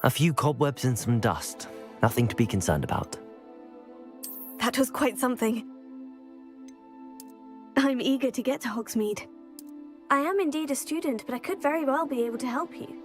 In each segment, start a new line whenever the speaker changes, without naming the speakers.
A few cobwebs and some dust. Nothing to be concerned about.
That was quite something. I'm eager to get to Hogsmeade. I am indeed a student, but I could very well be able to help you.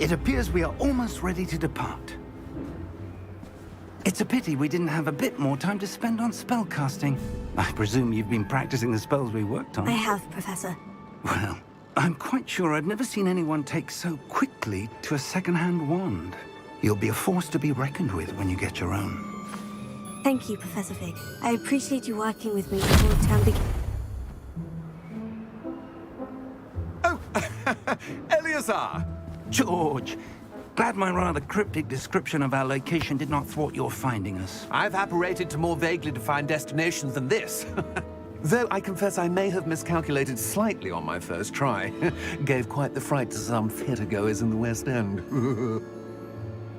It appears we are almost ready to depart. It's a pity we didn't have a bit more time to spend on spellcasting. I presume you've been practicing the spells we worked on.
I have, Professor.
Well, I'm quite sure I've never seen anyone take so quickly to a second-hand wand. You'll be a force to be reckoned with when you get your own.
Thank you, Professor Fig. I appreciate you working with me before the term begins.
Oh, Eleazar!
George, glad my rather cryptic description of our location did not thwart your finding us.
I've apparated to more vaguely defined destinations than this. Though I confess I may have miscalculated slightly on my first try. Gave quite the fright to some theatre-goers in the West End.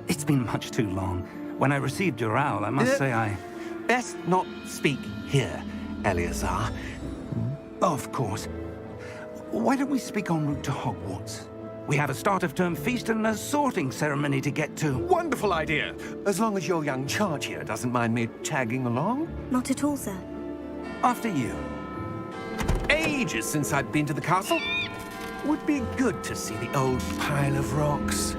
It's been much too long. When I received your owl, I must say I...
Best not speak here, Eleazar.
Of course. Why don't we speak en route to Hogwarts? We have a start-of-term feast and a sorting ceremony to get to.
Wonderful idea! As long as your young charge here doesn't mind me tagging along.
Not at all, sir.
After you.
Ages since I'd been to the castle. Would be good to see the old pile of rocks.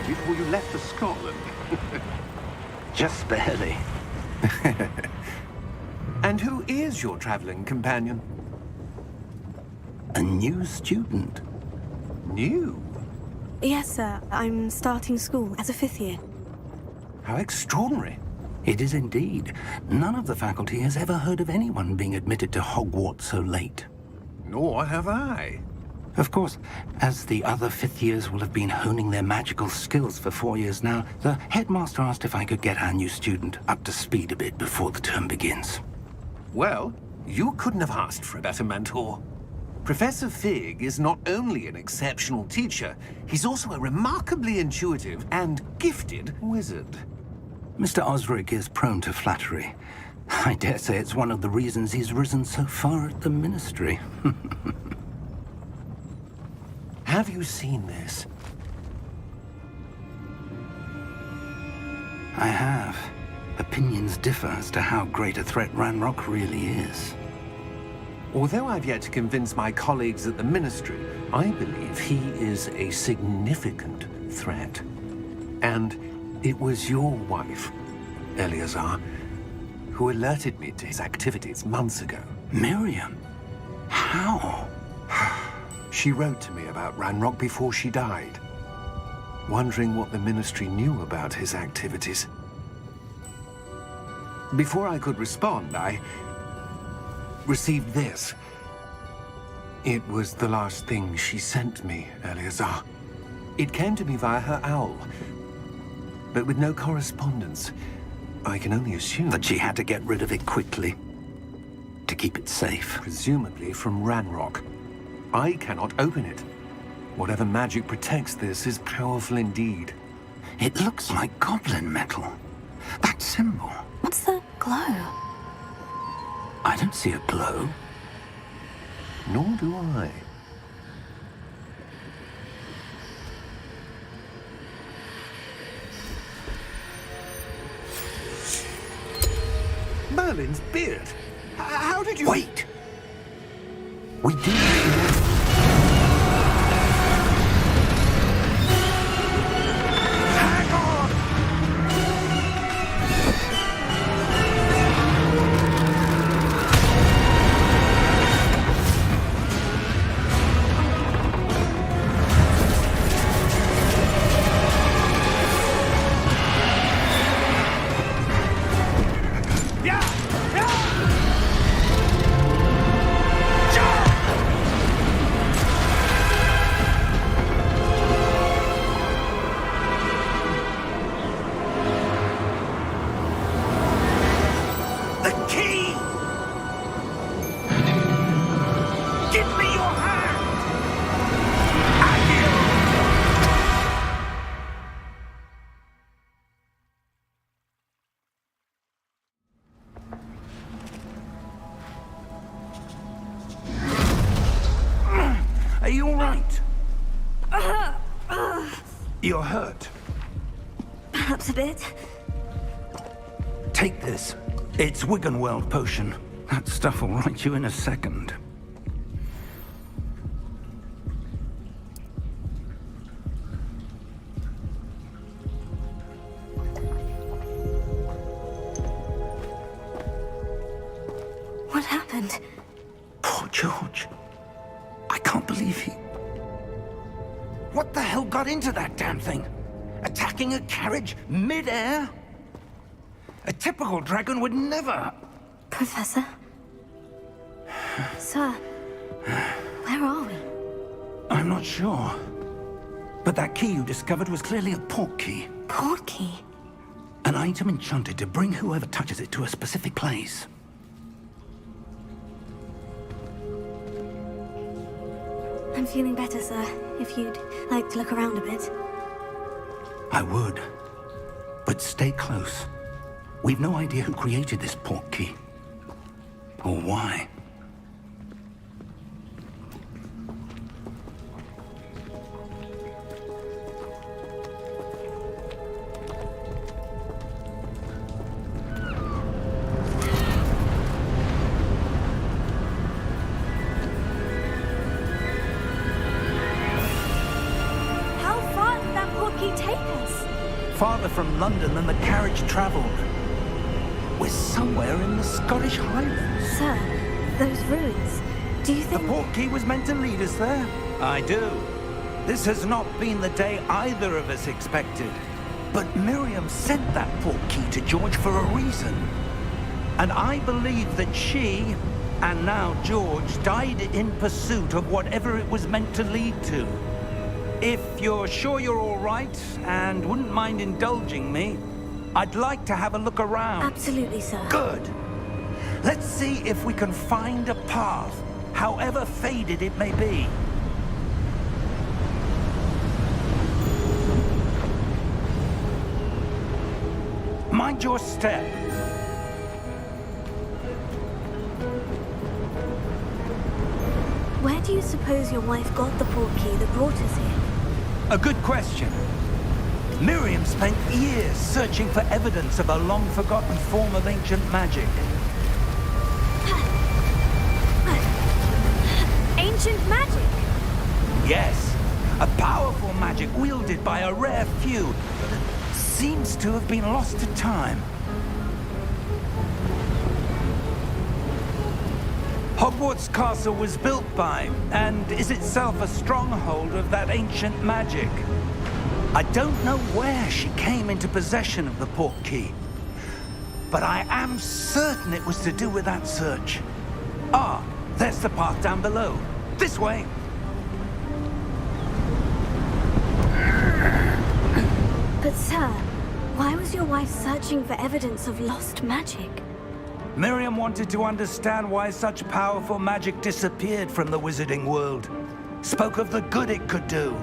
Before you left for Scotland.
Just barely.
And who is your traveling companion?
A new student.
New?
Yes, sir. I'm starting school as a 5th year.
How extraordinary.
It is indeed. None of the faculty has ever heard of anyone being admitted to Hogwarts so late.
Nor have I.
Of course, as the other 5th years will have been honing their magical skills for 4 years now, the headmaster asked if I could get our new student up to speed a bit before the term begins.
Well, you couldn't have asked for a better mentor. Professor Fig is not only an exceptional teacher, he's also a remarkably intuitive and gifted wizard.
Mr. Osric is prone to flattery. I dare say it's one of the reasons he's risen so far at the Ministry.
Have you seen this?
I have. Opinions differ as to how great a threat Ranrock really is.
Although I've yet to convince my colleagues at the Ministry, I believe he is a significant threat. And it was your wife, Eleazar, who alerted me to his activities months ago.
Miriam? How?
She wrote to me about Ranrock before she died, wondering what the Ministry knew about his activities. Before I could respond, I received this. It was the last thing she sent me, Eleazar. It came to me via her owl, but with no correspondence. I can only assume
That she had to get rid of it quickly, to keep it safe.
presumably from Ranrock. I cannot open it. Whatever magic protects this is powerful indeed.
It looks like goblin metal. That symbol.
What's the glow?
I don't see a glow.
Nor do I. Merlin's beard. How did you...
Wait! We did.
Hang on!
Are you all right? You're hurt.
Perhaps a bit.
Take this. It's Wiggenweld potion. That stuff will right you in a second.
What happened?
Poor George. I can't believe he... What the hell got into that damn thing? Attacking a carriage mid-air? A typical dragon would never...
Professor? Sir, where are we?
I'm not sure. But that key you discovered was clearly a port key.
Port key?
An item enchanted to bring whoever touches it to a specific place.
I'm feeling better, sir. If you'd like to look around a bit.
I would. But stay close. We've no idea who created this port key. Or why.
How far did that port key take us?
Farther from London than the carriage traveled. We're somewhere in the Scottish Highlands.
Sir, those ruins. Do you
The
think...
port key was meant to lead us there? I do. This has not been the day either of us expected. But Miriam sent that port key to George for a reason. And I believe that she, and now George, died in pursuit of whatever it was meant to lead to. If you're sure you're all right, and wouldn't mind indulging me, I'd like to have a look around.
Absolutely, sir.
Good. Let's see if we can find a path, however faded it may be. Mind your step.
Where do you suppose your wife got the port key that brought us here?
A good question. Miriam spent years searching for evidence of a long-forgotten form of ancient magic.
Ancient magic?
Yes, a powerful magic wielded by a rare few that seems to have been lost to time. Hogwarts Castle was built by, and is itself a stronghold of that ancient magic. I don't know where she came into possession of the port key, but I am certain it was to do with that search. Ah, there's the path down below. This way.
But sir, why was your wife searching for evidence of lost magic?
Miriam wanted to understand why such powerful magic disappeared from the wizarding world. Spoke of the good it could do.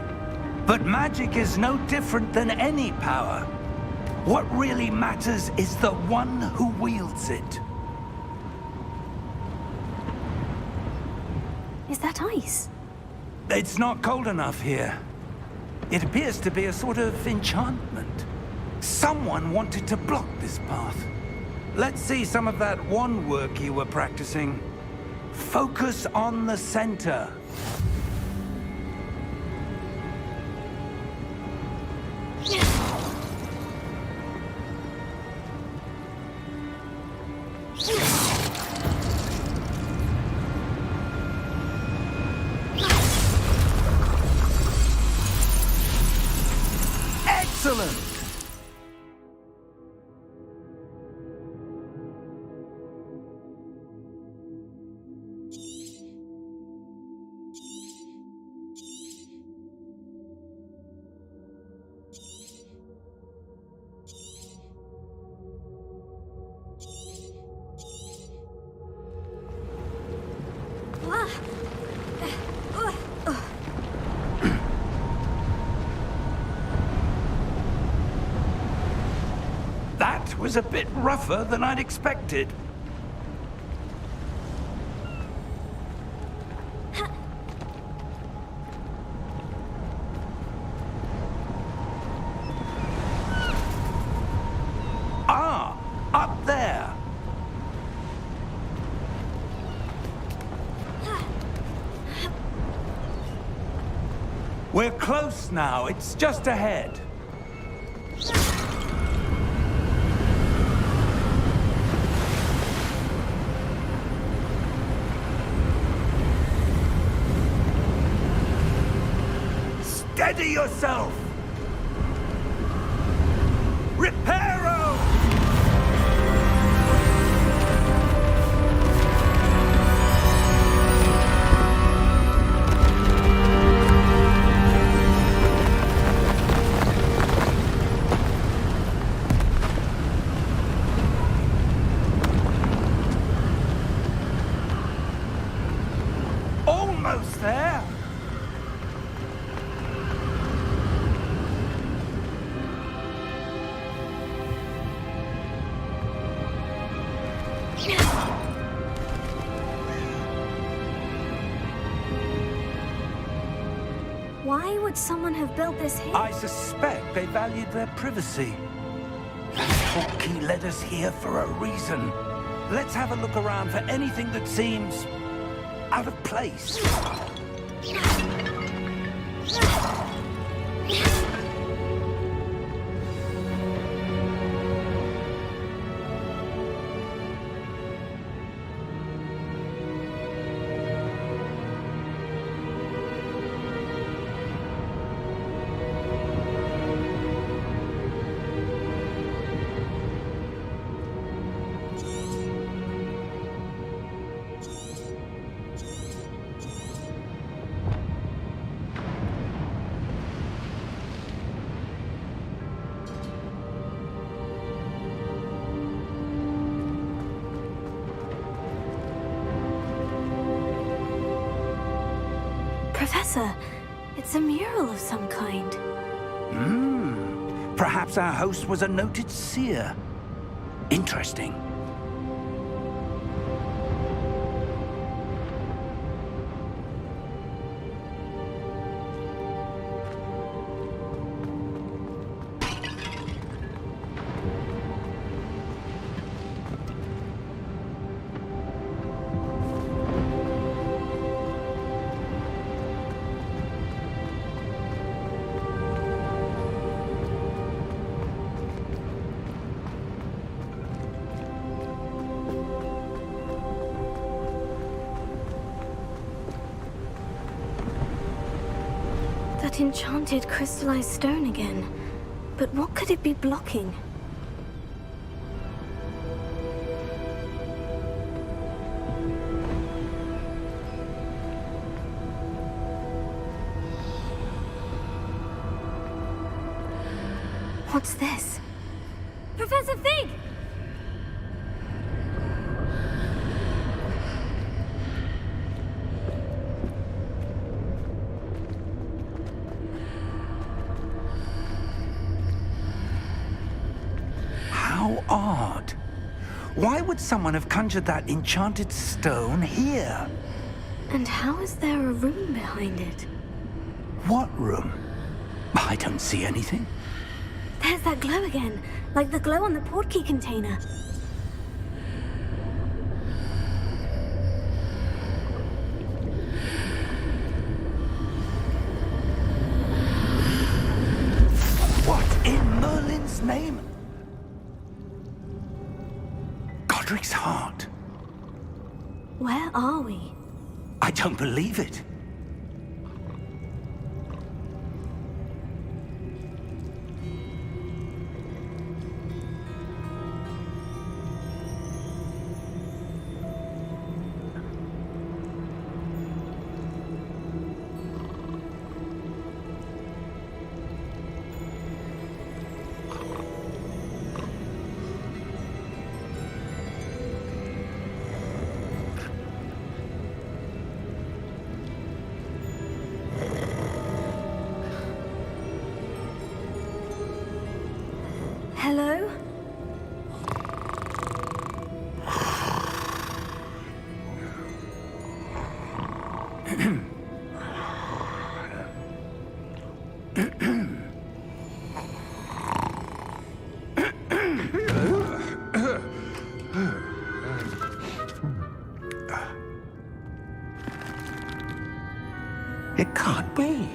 But magic is no different than any power. What really matters is the one who wields it.
Is that ice?
It's not cold enough here. It appears to be a sort of enchantment. Someone wanted to block this path. Let's see some of that wand work you were practicing. Focus on the center. Excellent! That was a bit rougher than I'd expected. We're close now. It's just ahead. Steady yourself! Reparo! Almost there!
Why would someone have built this here?
I suspect they valued their privacy. That portkey led us here for a reason. Let's have a look around for anything that seems out of place.
Professor, it's a mural of some kind.
Perhaps our host was a noted seer. Interesting.
That enchanted crystallized stone again. But what could it be blocking? What's this? Professor Fig!
How odd. Why would someone have conjured that enchanted stone here?
And how is there a room behind it?
What room? I don't see anything.
There's that glow again, like the glow on the portkey container.
What in Merlin's name? Godric's heart.
Where are we?
I don't believe it.
Hello?
It can't be.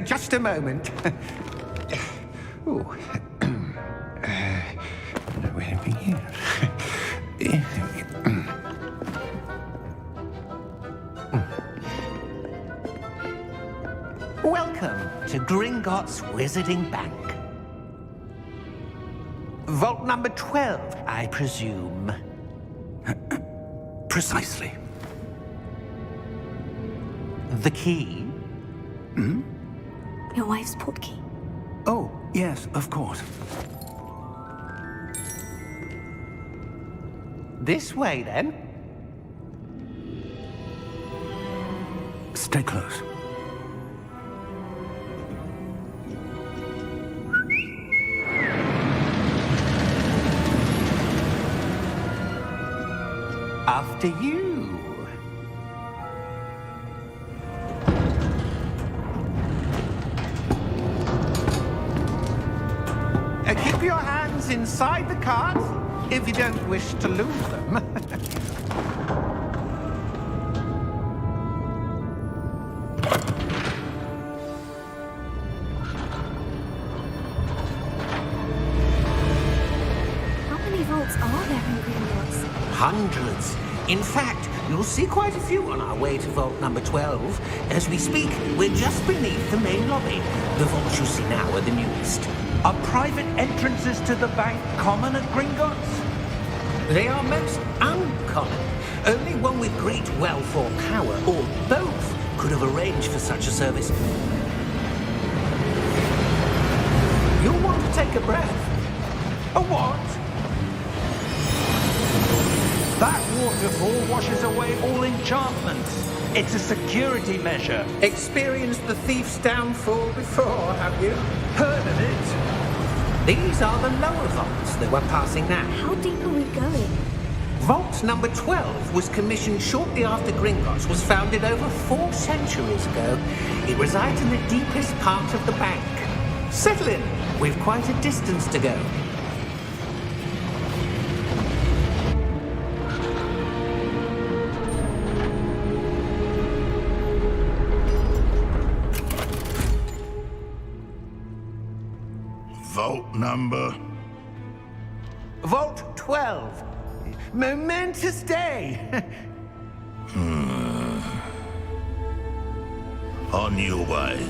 Just a moment. Ooh. Anything here?
Welcome to Gringotts Wizarding Bank. Vault number 12, I presume.
Precisely.
The key?
Your wife's portkey.
Oh, yes, of course.
This way, then.
Stay close.
After you. Keep your hands inside the cart if you don't wish to lose them.
How many vaults are there in Gringotts?
Hundreds. In fact, you'll see quite a few on our way to vault number 12. As we speak, we're just beneath the main lobby. The vaults you see now are the newest.
Are private entrances to the bank common at Gringotts?
They are most uncommon. Only one with great wealth or power, or both, could have arranged for such a service. You'll want to take a breath.
A what? That waterfall washes away all enchantments. It's a security measure.
Experienced the thief's downfall before, have you?
Heard of it?
These are the lower vaults that we're passing now.
How deep are we going?
Vault number 12 was commissioned shortly after Gringotts was founded over 4 centuries ago. It resides in the deepest part of the bank. Settle in. We've quite a distance to go.
Vault number?
Vault 12. Momentous day.
On your way.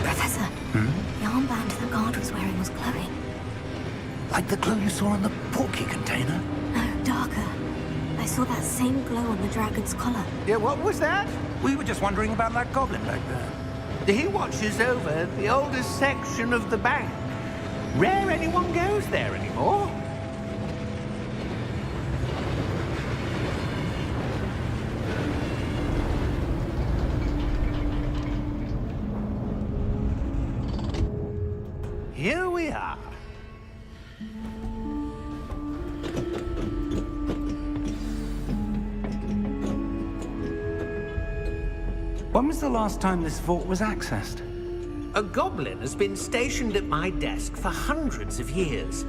Professor, the armband the guard was wearing was glowing.
Like the glow you saw on the portkey container?
No, darker. I saw that same glow on the dragon's collar.
Yeah, what was that?
We were just wondering about that goblin back there.
He watches over the oldest section of the bank. Rare anyone goes there anymore. Here we are.
When was the last time this vault was accessed?
A goblin has been stationed at my desk for hundreds of years.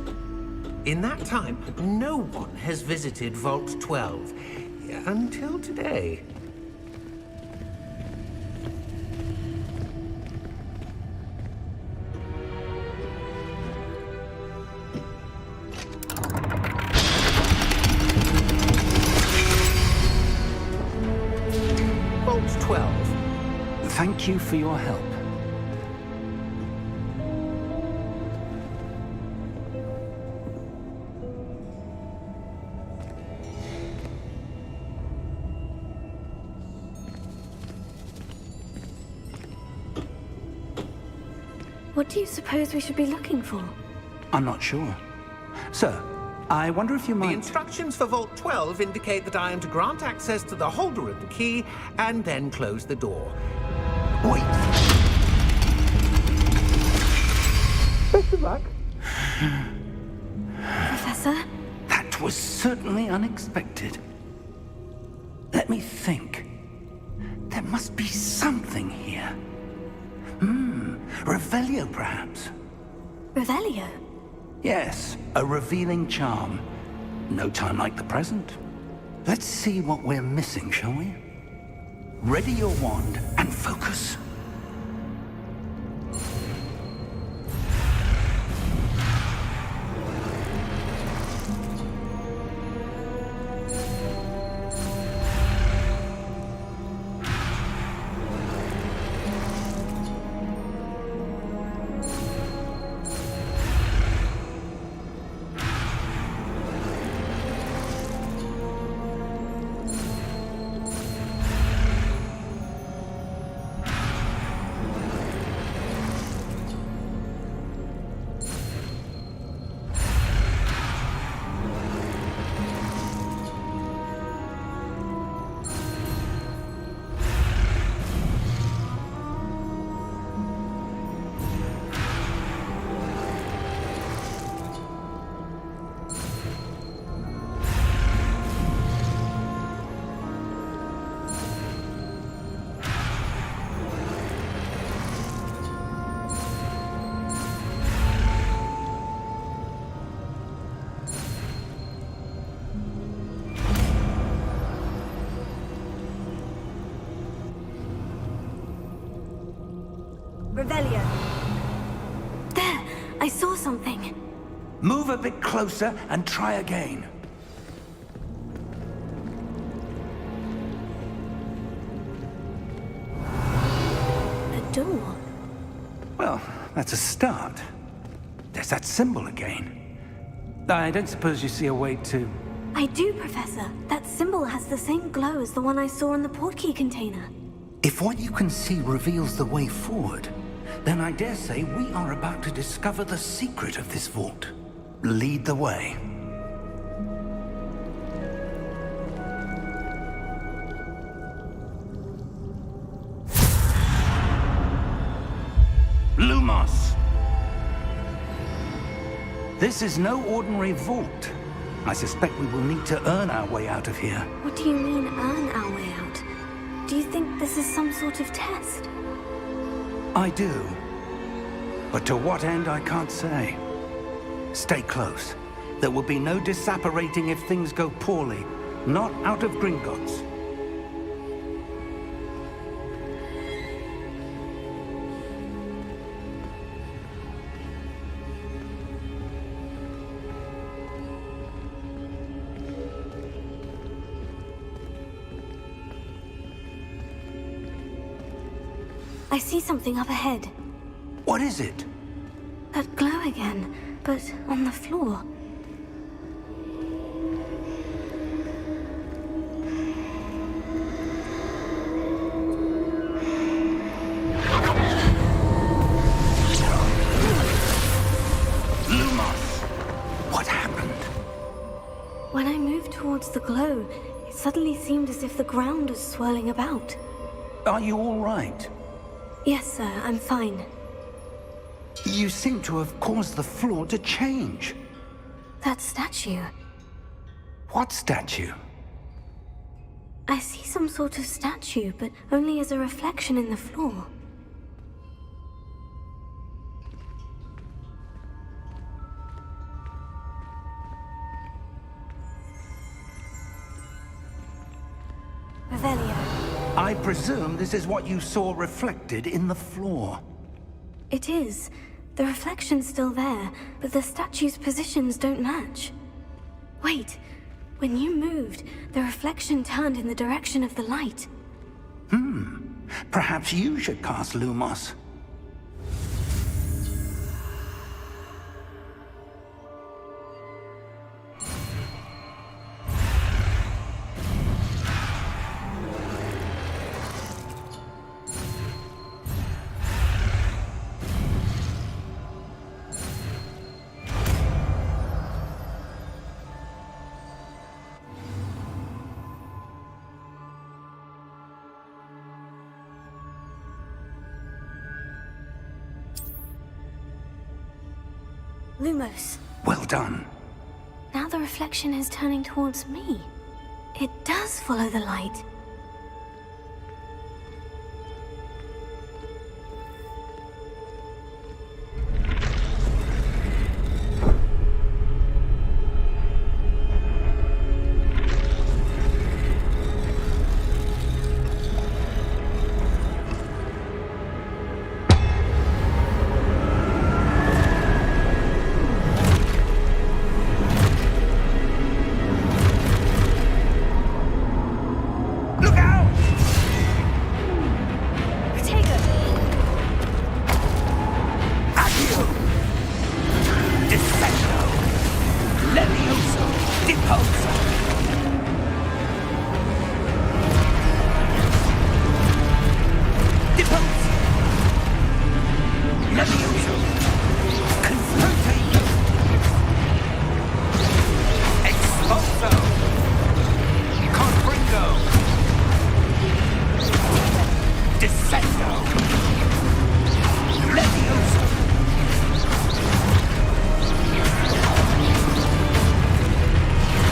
In that time, no one has visited Vault 12 until today. Vault 12.
Thank you for your help.
What do you suppose we should be looking for?
I'm not sure. Sir, I wonder if you
The
might...
instructions for Vault 12 indicate that I am to grant access to the holder of the key and then close the door.
Wait!
Best of luck.
Professor?
That was certainly unexpected. Let me think. There must be something here. Revelio, perhaps?
Revelio?
Yes, a revealing charm. No time like the present. Let's see what we're missing, shall we? Ready your wand and focus.
Revelio. There! I saw something.
Move a bit closer and try again.
A door.
Well, that's a start. There's that symbol again. I don't suppose you see a way to...
I do, Professor. That symbol has the same glow as the one I saw in the portkey container.
If what you can see reveals the way forward, then I dare say we are about to discover the secret of this vault. Lead the way. Lumos! This is no ordinary vault. I suspect we will need to earn our way out of here.
What do you mean, earn our way out? Do you think this is some sort of test?
I do. But to what end, I can't say. Stay close. There will be no disapparating if things go poorly. Not out of Gringotts.
I see something up ahead.
What is it?
That glow again, but on the floor.
Lumos! What happened?
When I moved towards the glow, it suddenly seemed as if the ground was swirling about.
Are you all right?
Yes, sir, I'm fine.
You seem to have caused the floor to change.
That statue.
What statue?
I see some sort of statue, but only as a reflection in the floor. Revelio.
I presume this is what you saw reflected in the floor.
It is. The reflection's still there, but the statue's positions don't match. Wait. When you moved, the reflection turned in the direction of the light.
Perhaps you should cast Lumos.
Lumos.
Well done.
Now the reflection is turning towards me. It does follow the light.
Depulso. Depulso. Levioso. Confrontato. Expulso. Confringo. Descendo. Levioso.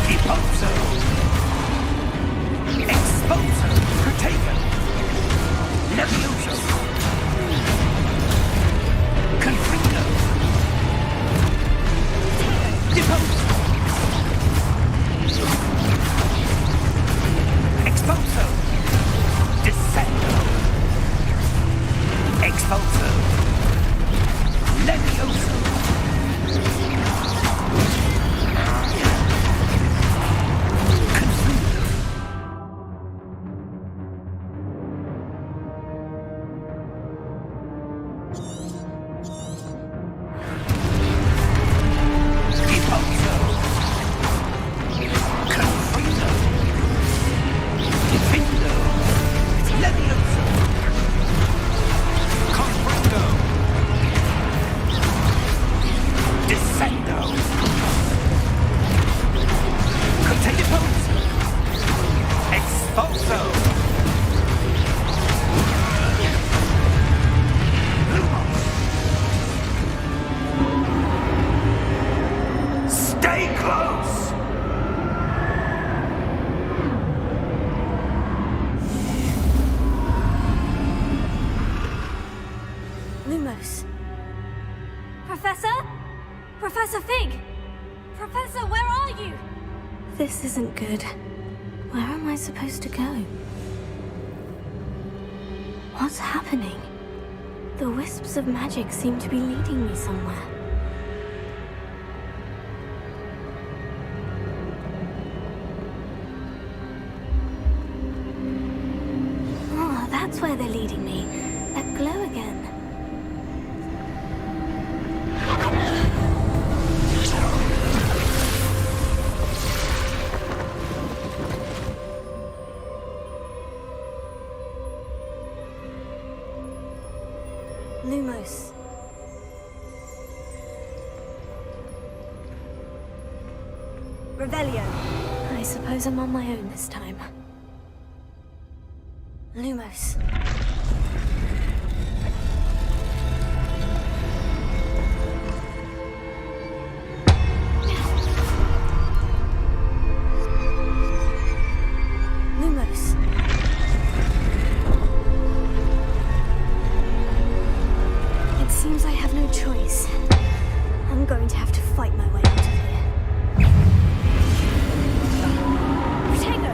Depulso. Expulso. Protego. Levioso. Confringo. Depulso. Expulso. Descendo. Expulso. Levioso. Confringo. Depulso. Confringo. Defendo. Levioso. Confringo. Descendo. Depulso. Expulso. Lumos. Stay close!
Lumos. Professor? Professor Fig! Professor, where are you? This isn't good. Where am I supposed to go? What's happening? The wisps of magic seem to be leading me somewhere. Oh, that's where they're leading me. That glow again. Lumos. Revelio. I suppose I'm on my own this time. Lumos. Lumos. It seems I have no choice. I'm going to have to fight my way out of here. Protego!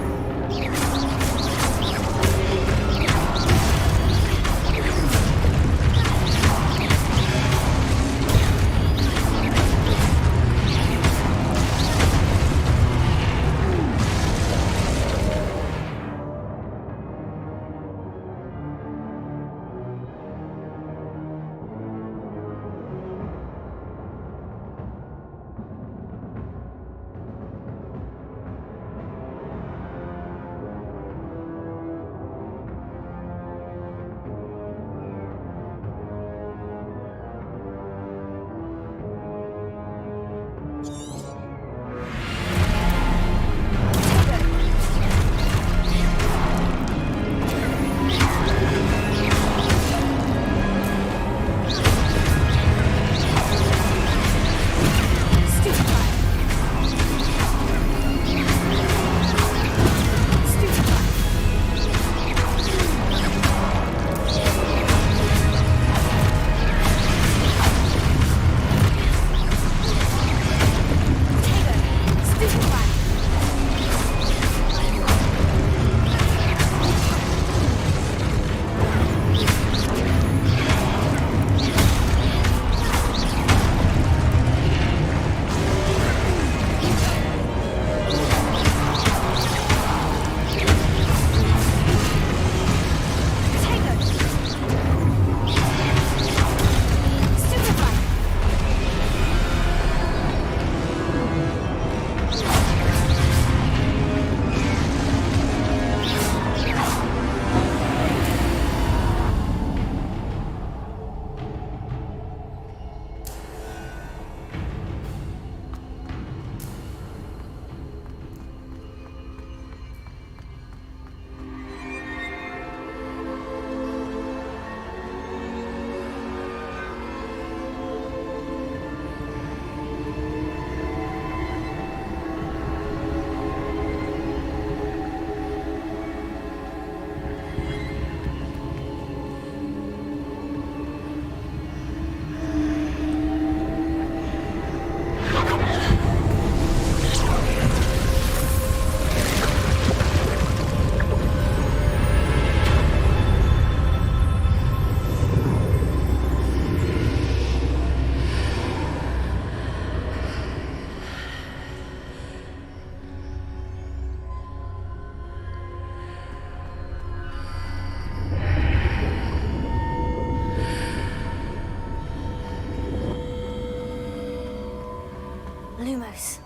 Lumos.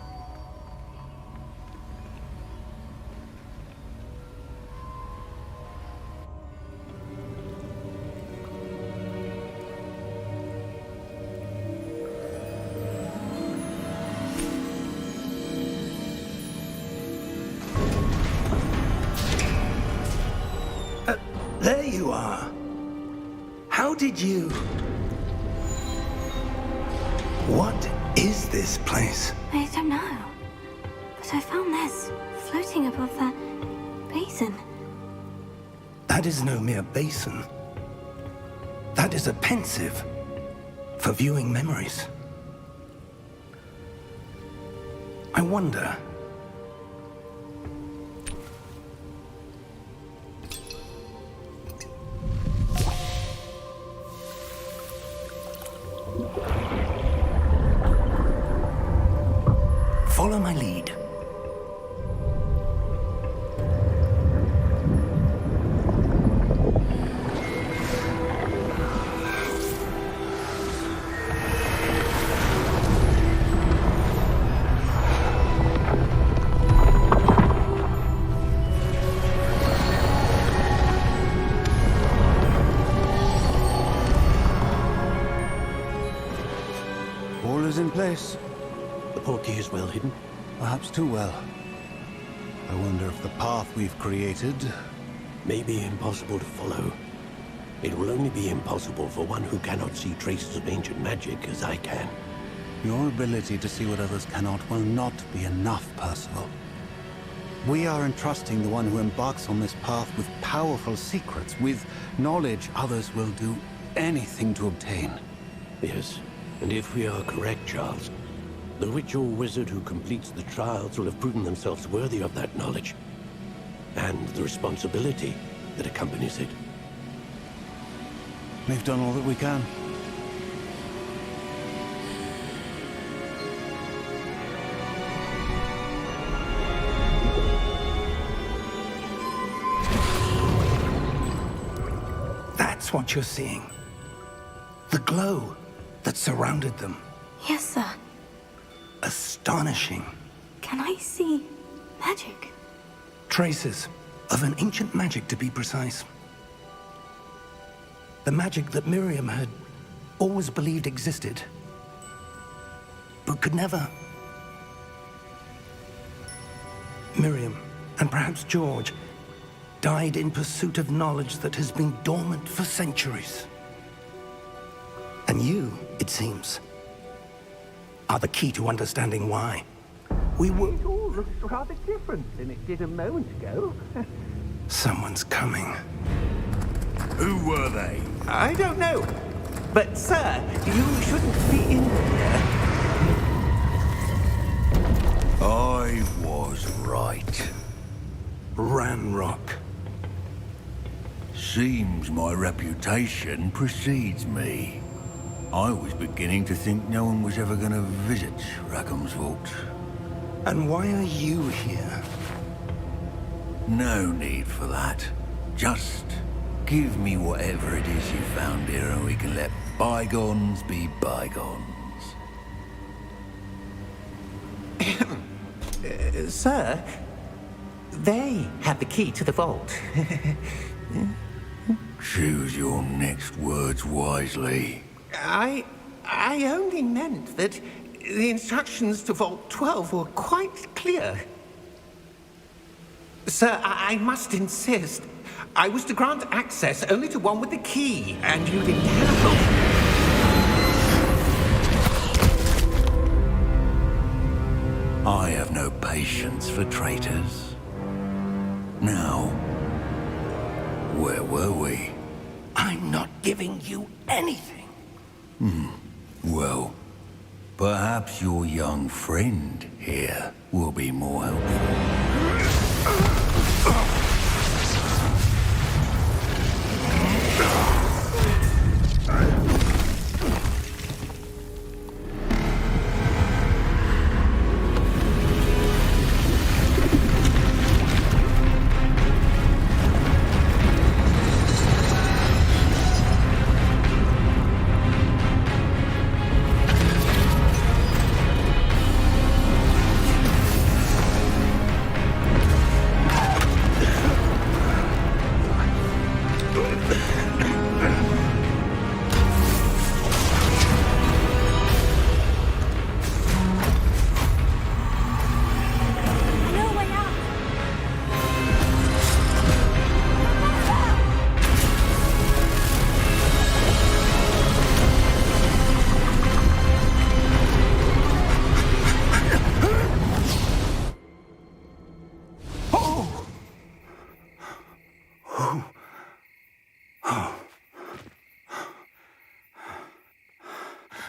There you are. How did you... What is this place?
I don't know. But I found this floating above that basin.
That is no mere basin. That is a pensive for viewing memories. I wonder... Follow my lead.
All is in place.
The portkey is well hidden.
Perhaps too well. I wonder if the path we've created...
May be impossible to follow. It will only be impossible for one who cannot see traces of ancient magic as I can.
Your ability to see what others cannot will not be enough, Percival. We are entrusting the one who embarks on this path with powerful secrets, with knowledge others will do anything to obtain.
Yes, and if we are correct, Charles, the witch or wizard who completes the trials will have proven themselves worthy of that knowledge, and the responsibility that accompanies it.
We've done all that we can.
That's what you're seeing. The glow that surrounded them.
Yes, sir.
Astonishing.
Can I see magic?
Traces of an ancient magic, to be precise. The magic that Miriam had always believed existed, but could never. Miriam, and perhaps George, died in pursuit of knowledge that has been dormant for centuries. And you, it seems, are the key to understanding why. We were...
It all looks rather different than it did a moment ago.
Someone's coming.
Who were they?
I don't know. But, sir, you shouldn't be in here.
I was right.
Ranrock.
Seems my reputation precedes me. I was beginning to think no one was ever going to visit Rackham's vault.
And why are you here?
No need for that. Just give me whatever it is you found here and we can let bygones be bygones.
Sir, they have the key to the vault.
Choose your next words wisely.
I only meant that the instructions to Vault 12 were quite clear. Sir, I must insist. I was to grant access only to one with the key, and you didn't have
I have no patience for traitors. Now, where were we?
I'm not giving you anything.
Well, perhaps your young friend here will be more helpful.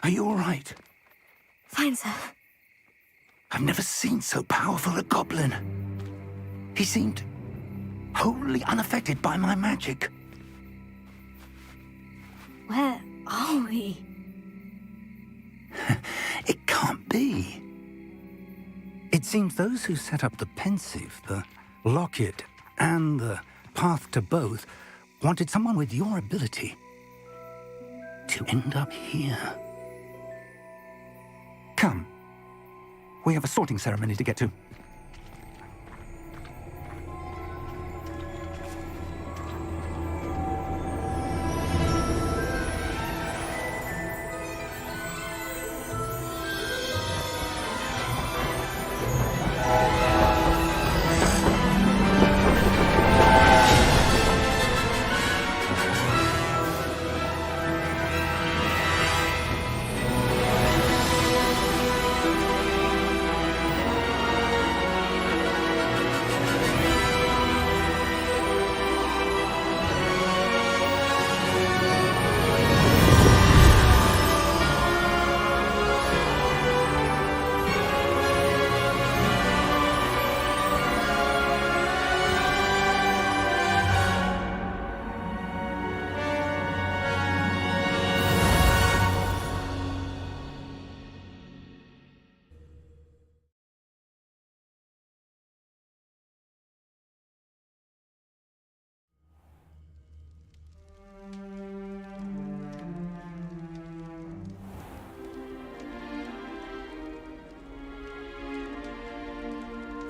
Are you all right?
Fine, sir.
I've never seen so powerful a goblin. He seemed wholly unaffected by my magic.
Where are we?
It can't be. It seems those who set up the pensive, the locket, and the path to both wanted someone with your ability to end up here. Come. We have a sorting ceremony to get to.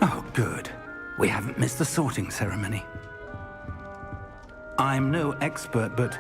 Oh, good. We haven't missed the sorting ceremony. I'm no expert, but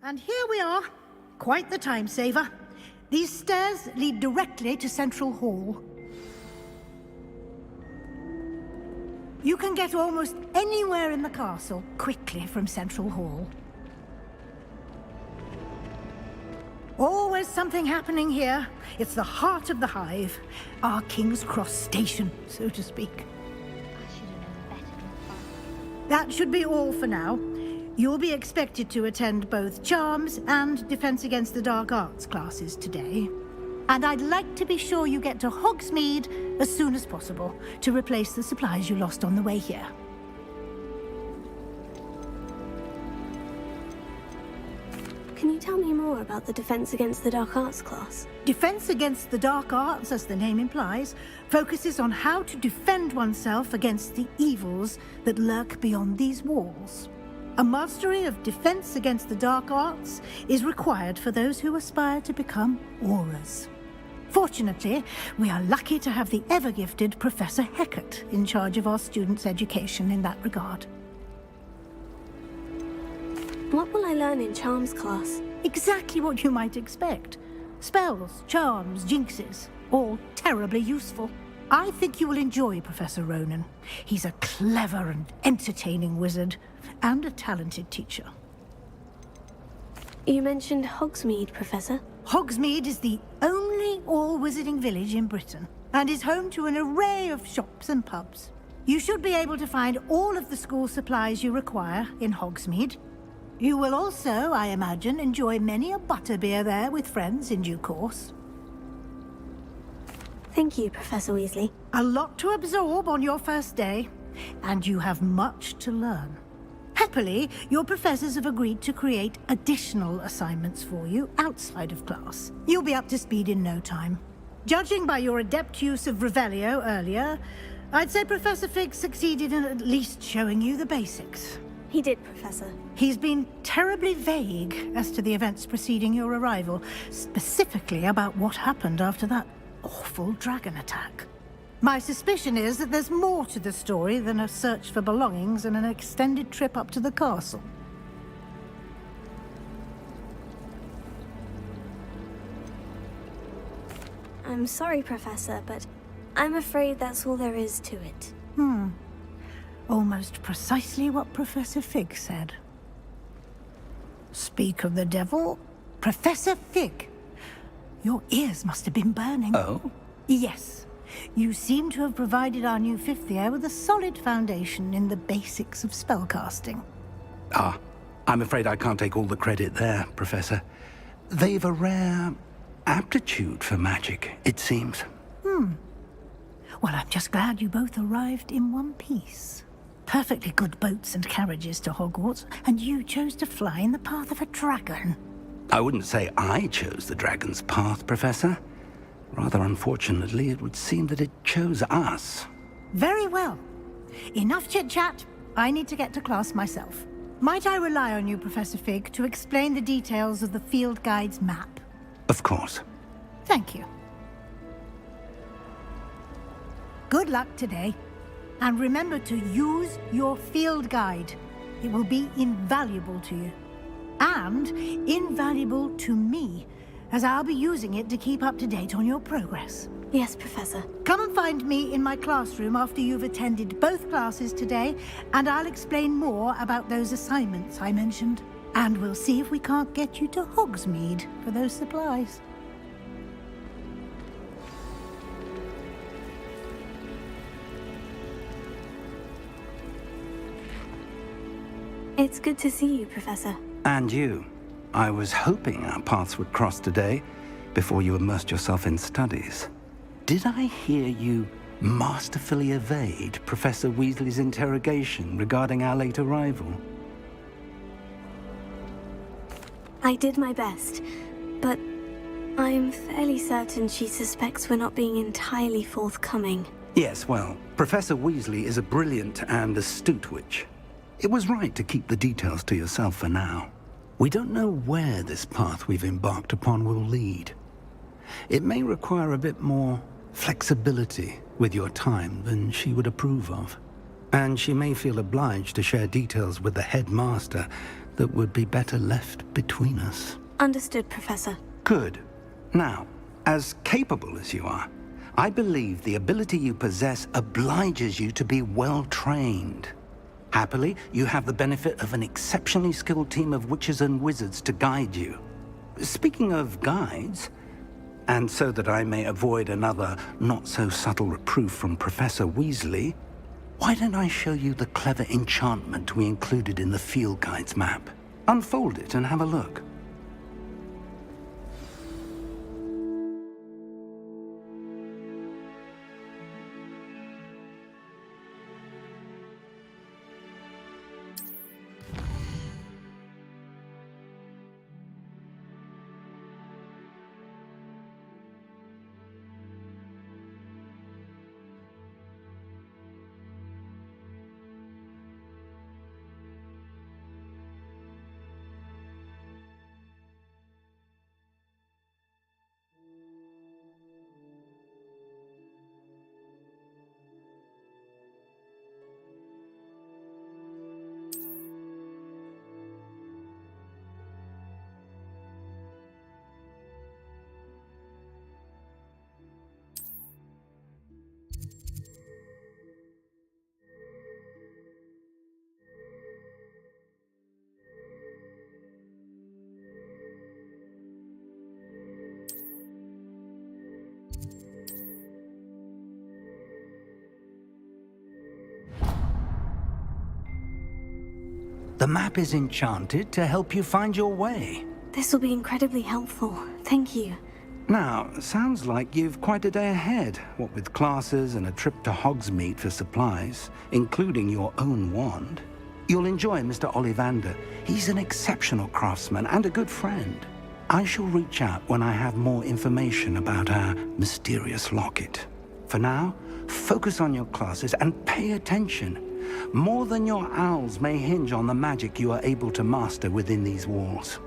And here we are. Quite the time saver. These stairs lead directly to Central Hall. You can get almost anywhere in the castle quickly from Central Hall. Always something happening here. It's the heart of the Hive. Our King's Cross station, so to speak. That should be all for now. You'll be expected to attend both Charms and Defense Against the Dark Arts classes today. And I'd like to be sure you get to Hogsmeade as soon as possible to replace the supplies you lost on the way here.
Can you tell me more about the Defense Against the Dark Arts class?
Defense Against the Dark Arts, as the name implies, focuses on how to defend oneself against the evils that lurk beyond these walls. A mastery of Defense Against the Dark Arts is required for those who aspire to become Aurors. Fortunately, we are lucky to have the ever-gifted Professor Hecat in charge of our students' education in that regard.
What will I learn in Charms class?
Exactly what you might expect. Spells, charms, jinxes, all terribly useful. I think you will enjoy Professor Ronan. He's a clever and entertaining wizard, and a talented teacher.
You mentioned Hogsmeade, Professor.
Hogsmeade is the only all-wizarding village in Britain, and is home to an array of shops and pubs. You should be able to find all of the school supplies you require in Hogsmeade. You will also, I imagine, enjoy many a butterbeer there with friends in due course.
Thank you, Professor Weasley.
A lot to absorb on your first day, and you have much to learn. Happily, your professors have agreed to create additional assignments for you outside of class. You'll be up to speed in no time. Judging by your adept use of Revelio earlier, I'd say Professor Fig succeeded in at least showing you the basics.
He did, Professor.
He's been terribly vague as to the events preceding your arrival, specifically about what happened after that awful dragon attack. My suspicion is that there's more to the story than a search for belongings and an extended trip up to the castle.
I'm sorry, Professor, but I'm afraid that's all there is to it.
Almost precisely what Professor Fig said. Speak of the devil, Professor Fig. Your ears must have been burning.
Oh?
Yes. You seem to have provided our new fifth year with a solid foundation in the basics of spellcasting.
Ah, I'm afraid I can't take all the credit there, Professor. They've a rare aptitude for magic, it seems.
Well, I'm just glad you both arrived in one piece. Perfectly good boats and carriages to Hogwarts, and you chose to fly in the path of a dragon.
I wouldn't say I chose the dragon's path, Professor. Rather unfortunately, it would seem that it chose us.
Very well. Enough chit-chat. I need to get to class myself. Might I rely on you, Professor Fig, to explain the details of the field guide's map?
Of course.
Thank you. Good luck today. And remember to use your field guide. It will be invaluable to you. And invaluable to me, as I'll be using it to keep up to date on your progress.
Yes, Professor.
Come and find me in my classroom after you've attended both classes today, and I'll explain more about those assignments I mentioned. And we'll see if we can't get you to Hogsmeade for those supplies.
It's good to see you, Professor.
And you. I was hoping our paths would cross today, before you immersed yourself in studies. Did I hear you masterfully evade Professor Weasley's interrogation regarding our late arrival?
I did my best, but I'm fairly certain she suspects we're not being entirely forthcoming.
Yes, well, Professor Weasley is a brilliant and astute witch. It was right to keep the details to yourself for now. We don't know where this path we've embarked upon will lead. It may require a bit more flexibility with your time than she would approve of. And she may feel obliged to share details with the headmaster that would be better left between us.
Understood, Professor.
Good. Now, as capable as you are, I believe the ability you possess obliges you to be well trained. Happily, you have the benefit of an exceptionally skilled team of witches and wizards to guide you. Speaking of guides, and so that I may avoid another not-so-subtle reproof from Professor Weasley, why don't I show you the clever enchantment we included in the field guide's map? Unfold it and have a look. The map is enchanted to help you find your way.
This will be incredibly helpful. Thank you.
Now, sounds like you've quite a day ahead, what with classes and a trip to Hogsmeade for supplies, including your own wand. You'll enjoy Mr. Ollivander. He's an exceptional craftsman and a good friend. I shall reach out when I have more information about our mysterious locket. For now, focus on your classes and pay attention. More than your owls may hinge on the magic you are able to master within these walls.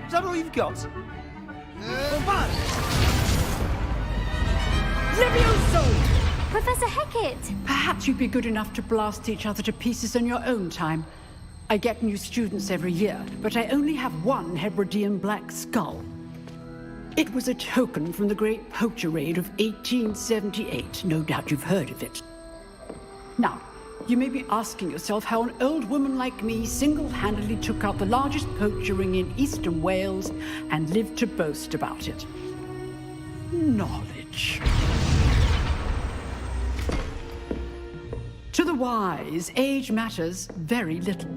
Is that all you've got?
Levioso!
Professor Hecat!
Perhaps you'd be good enough to blast each other to pieces in your own time. I get new students every year, but I only have one Hebridean black skull. It was a token from the Great Poacher Raid of 1878. No doubt you've heard of it. Now, you may be asking yourself how an old woman like me single-handedly took out the largest poacher ring in eastern Wales and lived to boast about it. Knowledge. To the wise, age matters very little.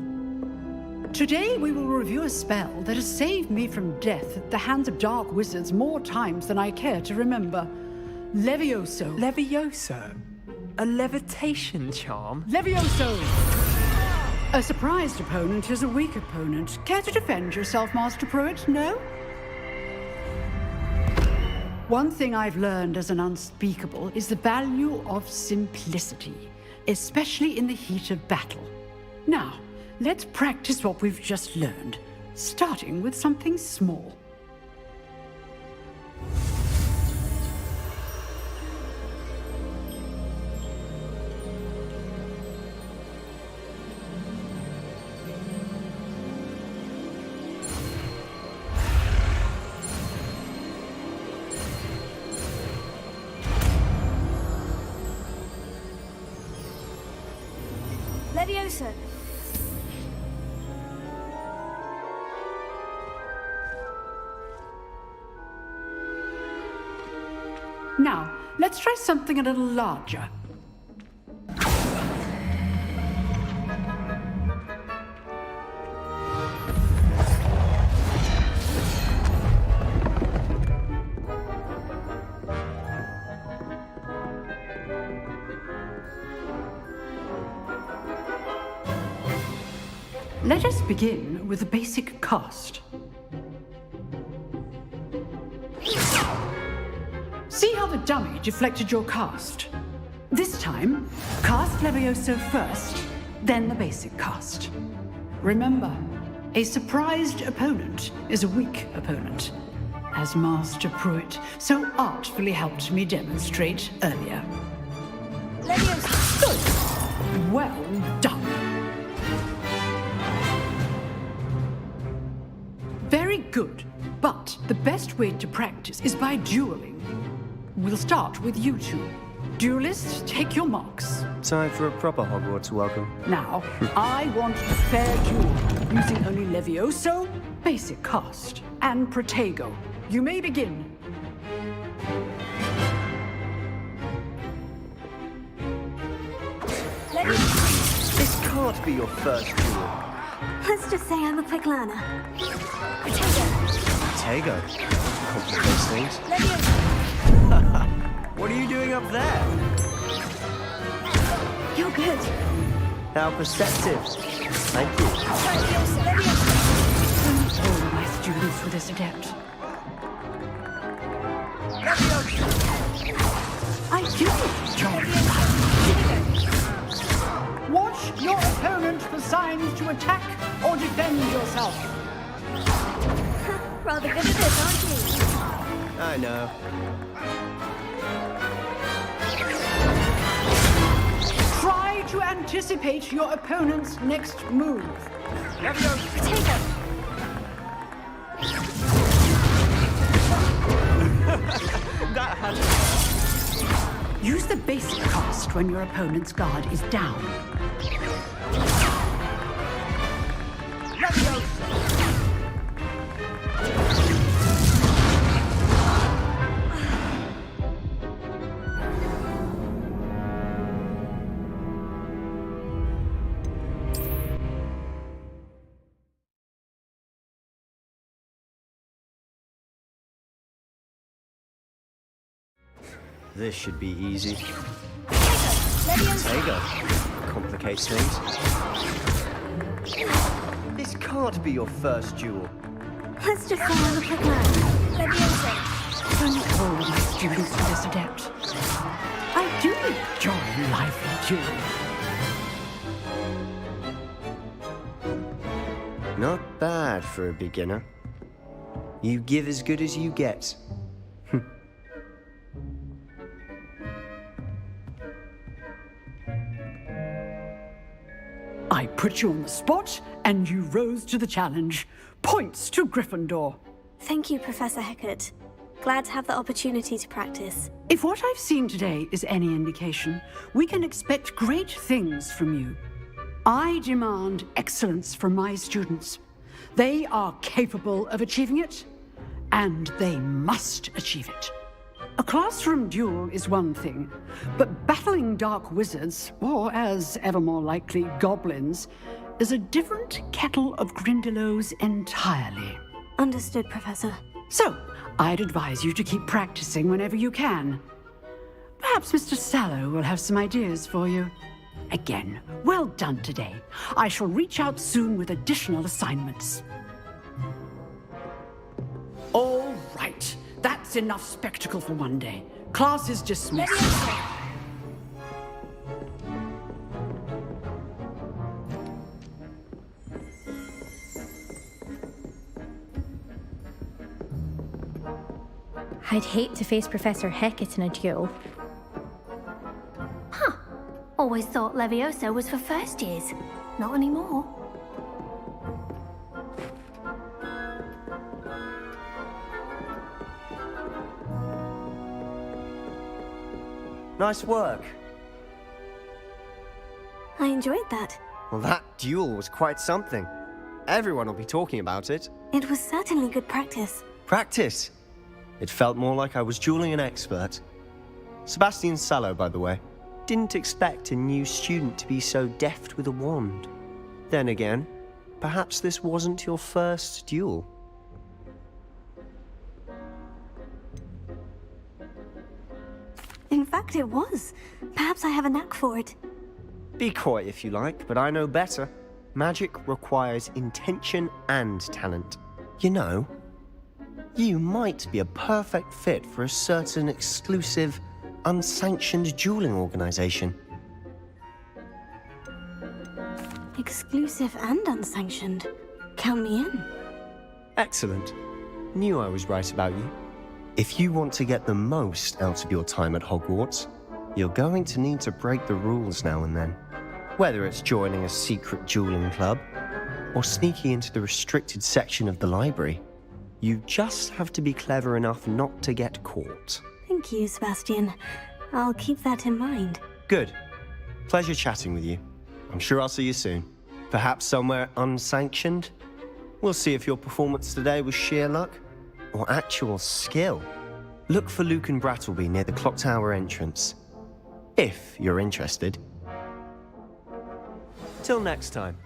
Today we will review a spell that has saved me from death at the hands of dark wizards more times than I care to remember. Levioso.
Levioso? A levitation charm?
Levioso! A surprised opponent is a weak opponent. Care to defend yourself, Master Pruitt? No? One thing I've learned as an unspeakable is the value of simplicity, especially in the heat of battle. Now, let's practice what we've just learned, starting with something small.
Levioso!
Now, let's try something a little larger. Let us begin with the basic cast. See how the dummy deflected your cast? This time, cast Levioso first, then the basic cast. Remember, a surprised opponent is a weak opponent, as Master Pruitt so artfully helped me demonstrate earlier.
Levioso!
Good. Well done. Very good, but the best way to practice is by dueling. We'll start with you two. Duelists, take your marks.
Time for a proper Hogwarts welcome.
Now, I want a fair duel, using only Levioso, basic cast, and Protego. You may begin.
This can't be your first duel.
Let's just say I'm a quick learner.
Tego. Complicates things. What are you doing up there?
You're good.
How perceptive. Thank you.
All my students for this adept. I do it, John. Watch your opponent for signs to attack or defend yourself.
Rather good at this, aren't you?
I know.
Try to anticipate your opponent's next move. Use the basic cast when your opponent's guard is down.
This should be easy. Tego. Complicates things. This can't be your first duel.
Let's just say I'm a quick learner.
Don't all my students for this adept. I do enjoy lively dueling.
Not bad for a beginner. You give as good as you get.
I put you on the spot, and you rose to the challenge. Points to Gryffindor.
Thank you, Professor Hecat. Glad to have the opportunity to practice.
If what I've seen today is any indication, we can expect great things from you. I demand excellence from my students. They are capable of achieving it, and they must achieve it. A classroom duel is one thing, but battling dark wizards, or as ever more likely, goblins, is a different kettle of Grindylows entirely.
Understood, Professor.
So, I'd advise you to keep practicing whenever you can. Perhaps Mr. Sallow will have some ideas for you. Again, well done today. I shall reach out soon with additional assignments. All right. That's enough spectacle for one day. Class is dismissed.
I'd hate to face Professor Hecat in a duel.
Huh. Always thought Levioso was for first years. Not anymore.
Nice work.
I enjoyed that.
Well, that duel was quite something. Everyone will be talking about it.
It was certainly good practice.
Practice. It felt more like I was dueling an expert. Sebastian Sallow, by the way. Didn't expect a new student to be so deft with a wand. Then again, perhaps this wasn't your first duel.
In fact, it was. Perhaps I have a knack for it.
Be coy if you like, but I know better. Magic requires intention and talent. You know, you might be a perfect fit for a certain exclusive, unsanctioned dueling organization.
Exclusive and unsanctioned. Count me in.
Excellent. Knew I was right about you. If you want to get the most out of your time at Hogwarts, you're going to need to break the rules now and then. Whether it's joining a secret dueling club, or sneaking into the restricted section of the library, you just have to be clever enough not to get caught.
Thank you, Sebastian. I'll keep that in mind.
Good. Pleasure chatting with you. I'm sure I'll see you soon. Perhaps somewhere unsanctioned? We'll see if your performance today was sheer luck or actual skill. Look for Luke and Brattleby near the clock tower entrance, if you're interested. Till next time.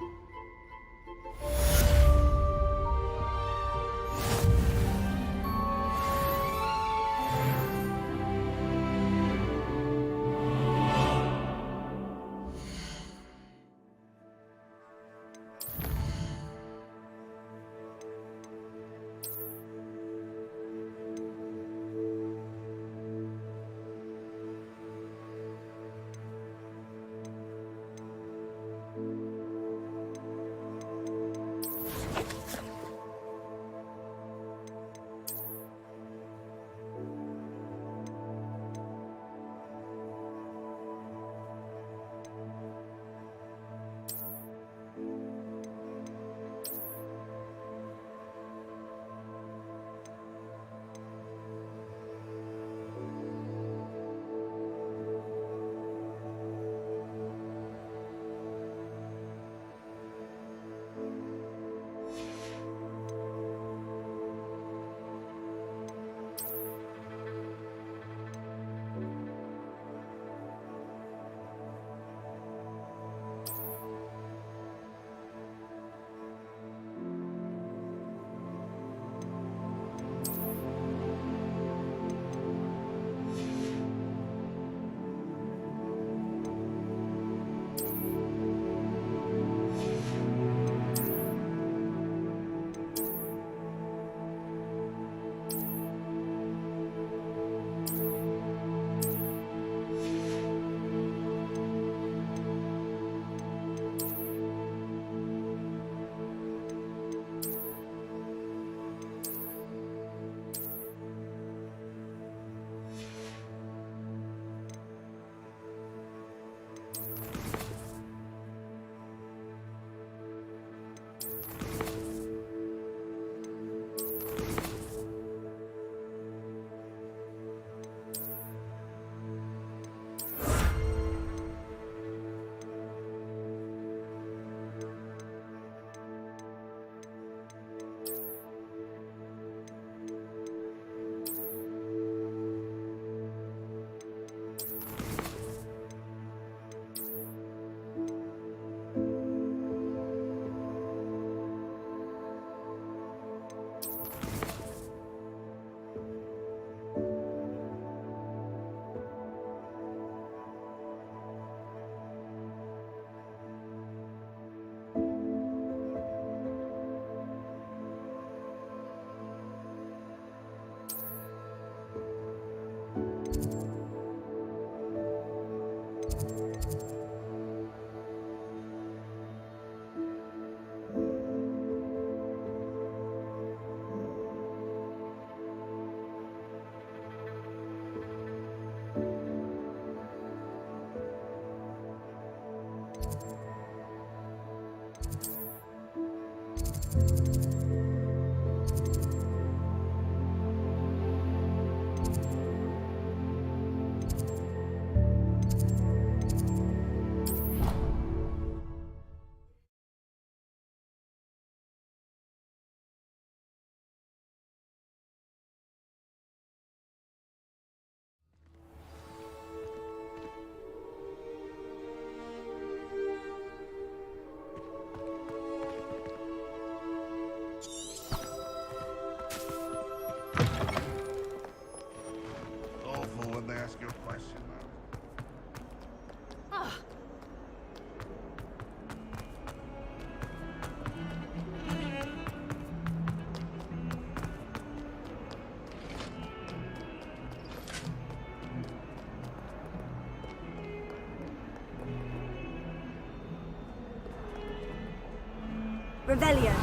Revelio.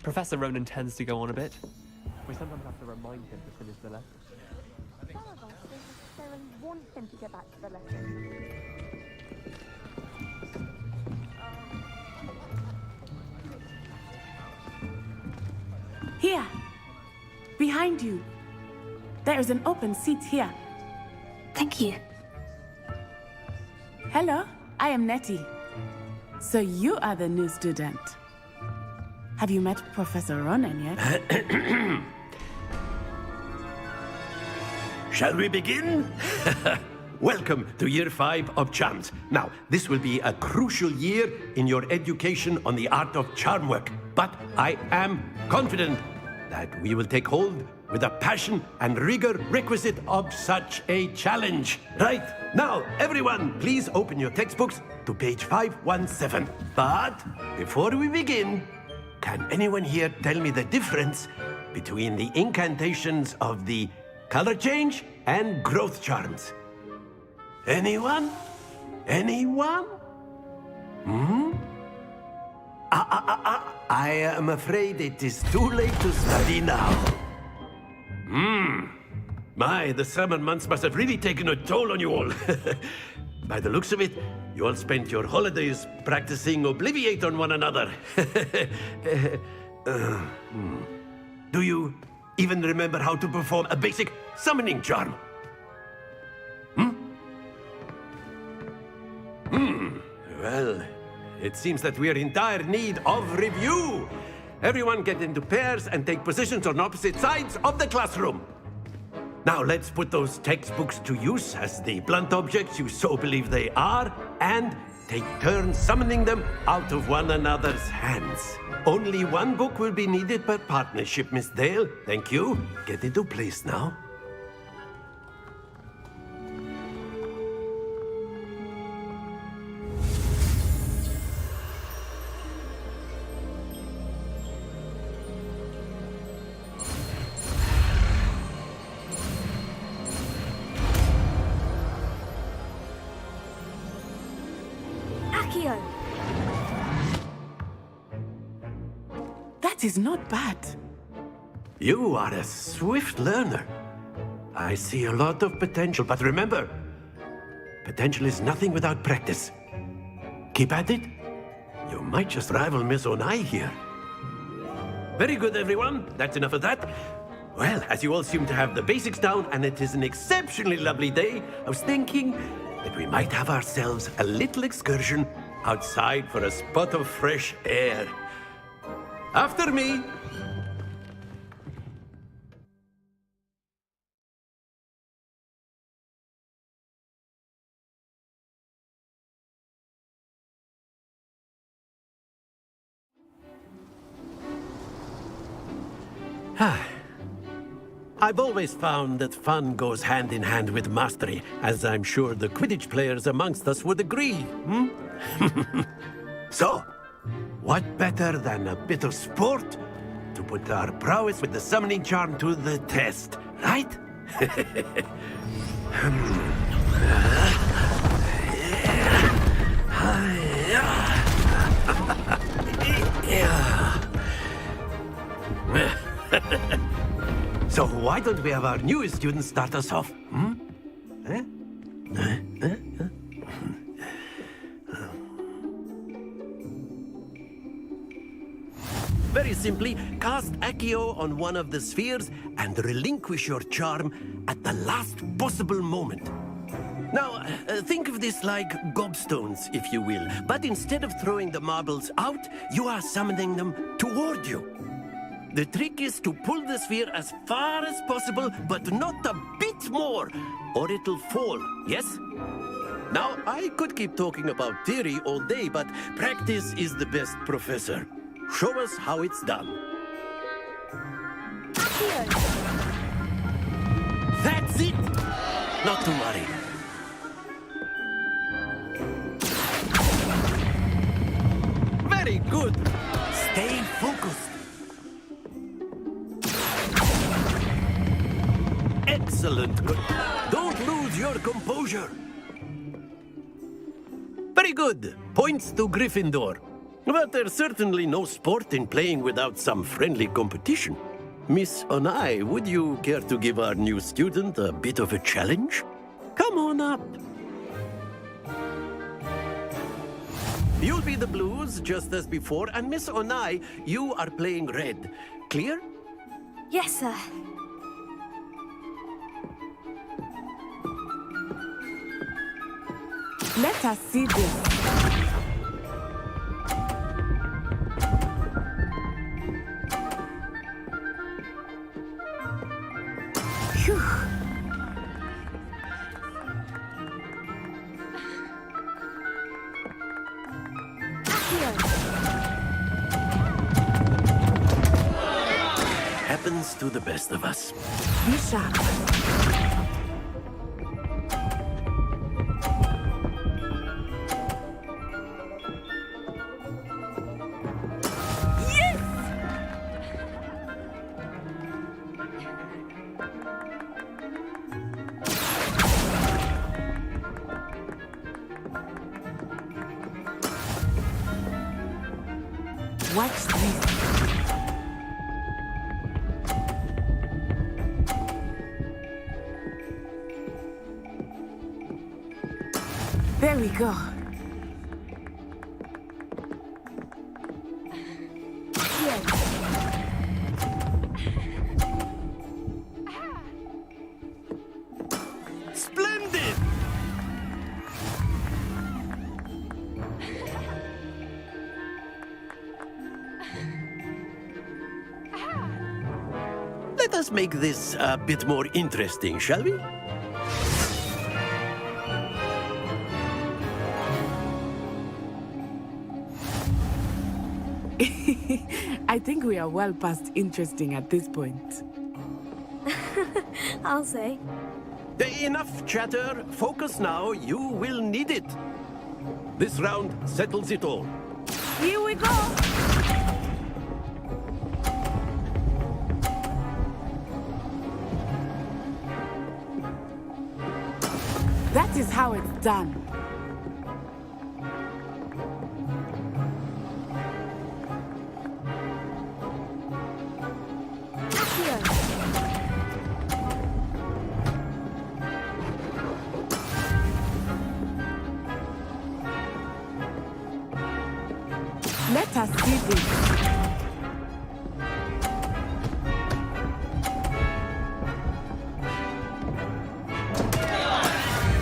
Professor Ronan tends to go on a bit. We sometimes have to remind him to finish the lesson.
Some of us don't necessarily want him to get back to the lesson.
Here! Behind you! There is an open seat here.
Thank you.
Hello, I am Nettie. So you are the new student. Have you met Professor Ronan yet?
Shall we begin? Welcome to Year 5 of Charms. Now, this will be a crucial year in your education on the art of charm work. But I am confident that we will take hold with the passion and rigor requisite of such a challenge. Right, now, everyone, please open your textbooks to page 517. But before we begin, can anyone here tell me the difference between the incantations of the color change and growth charms? Anyone? Anyone? I am afraid it is too late to study now. My, the summer months must have really taken a toll on you all. By the looks of it, you all spent your holidays practicing Obliviate on one another. Do you even remember how to perform a basic summoning charm? Well, it seems that we are in dire need of review. Everyone get into pairs and take positions on opposite sides of the classroom. Now let's put those textbooks to use as the blunt objects you so believe they are, and take turns summoning them out of one another's hands. Only one book will be needed per partnership, Miss Dale. Thank you. Get into place now.
That is not bad.
You are a swift learner. I see a lot of potential, but remember, potential is nothing without practice. Keep at it. You might just rival Miss Onai here. Very good, everyone. That's enough of that. Well, as you all seem to have the basics down, and it is an exceptionally lovely day, I was thinking that we might have ourselves a little excursion outside for a spot of fresh air. After me. I've always found that fun goes hand in hand with mastery, as I'm sure the Quidditch players amongst us would agree. So, what better than a bit of sport to put our prowess with the summoning charm to the test, right? So why don't we have our newest student start us off? Very simply, cast Accio on one of the spheres and relinquish your charm at the last possible moment. Now, think of this like gobstones, if you will, but instead of throwing the marbles out, you are summoning them toward you. The trick is to pull the sphere as far as possible, but not a bit more, or it'll fall, yes? Now, I could keep talking about theory all day, but practice is the best professor. Show us how it's done. That's it! Not to worry. Excellent. Don't lose your composure. Very good. Points to Gryffindor. But there's certainly no sport in playing without some friendly competition. Miss Onai, would you care to give our new student a bit of a challenge? Come on up. You'll be the blues, just as before, and Miss Onai, you are playing red. Clear?
Yes, sir.
Let us see this. Phew.
Happens to the best of us.
Be sharp. Watch this. There we go.
Splendid! Let us make this a bit more interesting, shall we?
I think we are well past interesting at this point.
I'll say.
Enough chatter. Focus now. You will need it. This round settles it all.
Here we go! That is how it's done. Let us see this.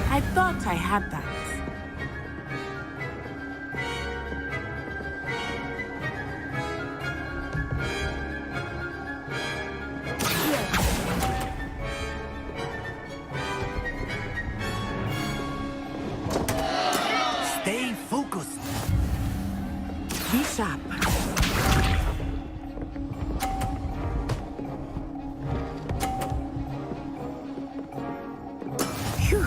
I thought I had that.
Stay focused.
Be sharp. Phew.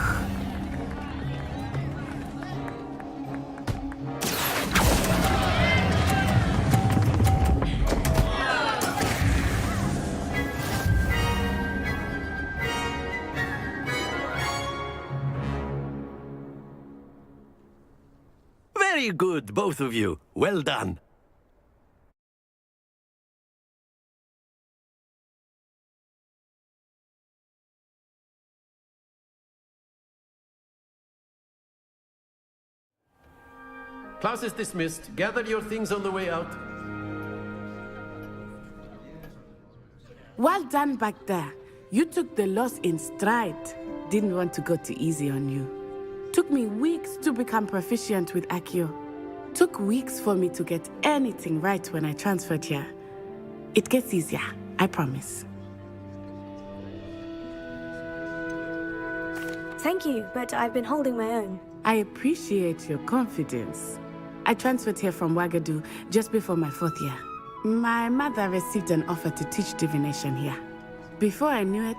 Very good, both of you. Well done. Class is dismissed. Gather your things on the way out.
Well done back there. You took the loss in stride. Didn't want to go too easy on you. Took me weeks to become proficient with Accio. Took weeks for me to get anything right when I transferred here. It gets easier, I promise.
Thank you, but I've been holding my own.
I appreciate your confidence. I transferred here from Wagadu just before my 4th year. My mother received an offer to teach divination here. Before I knew it,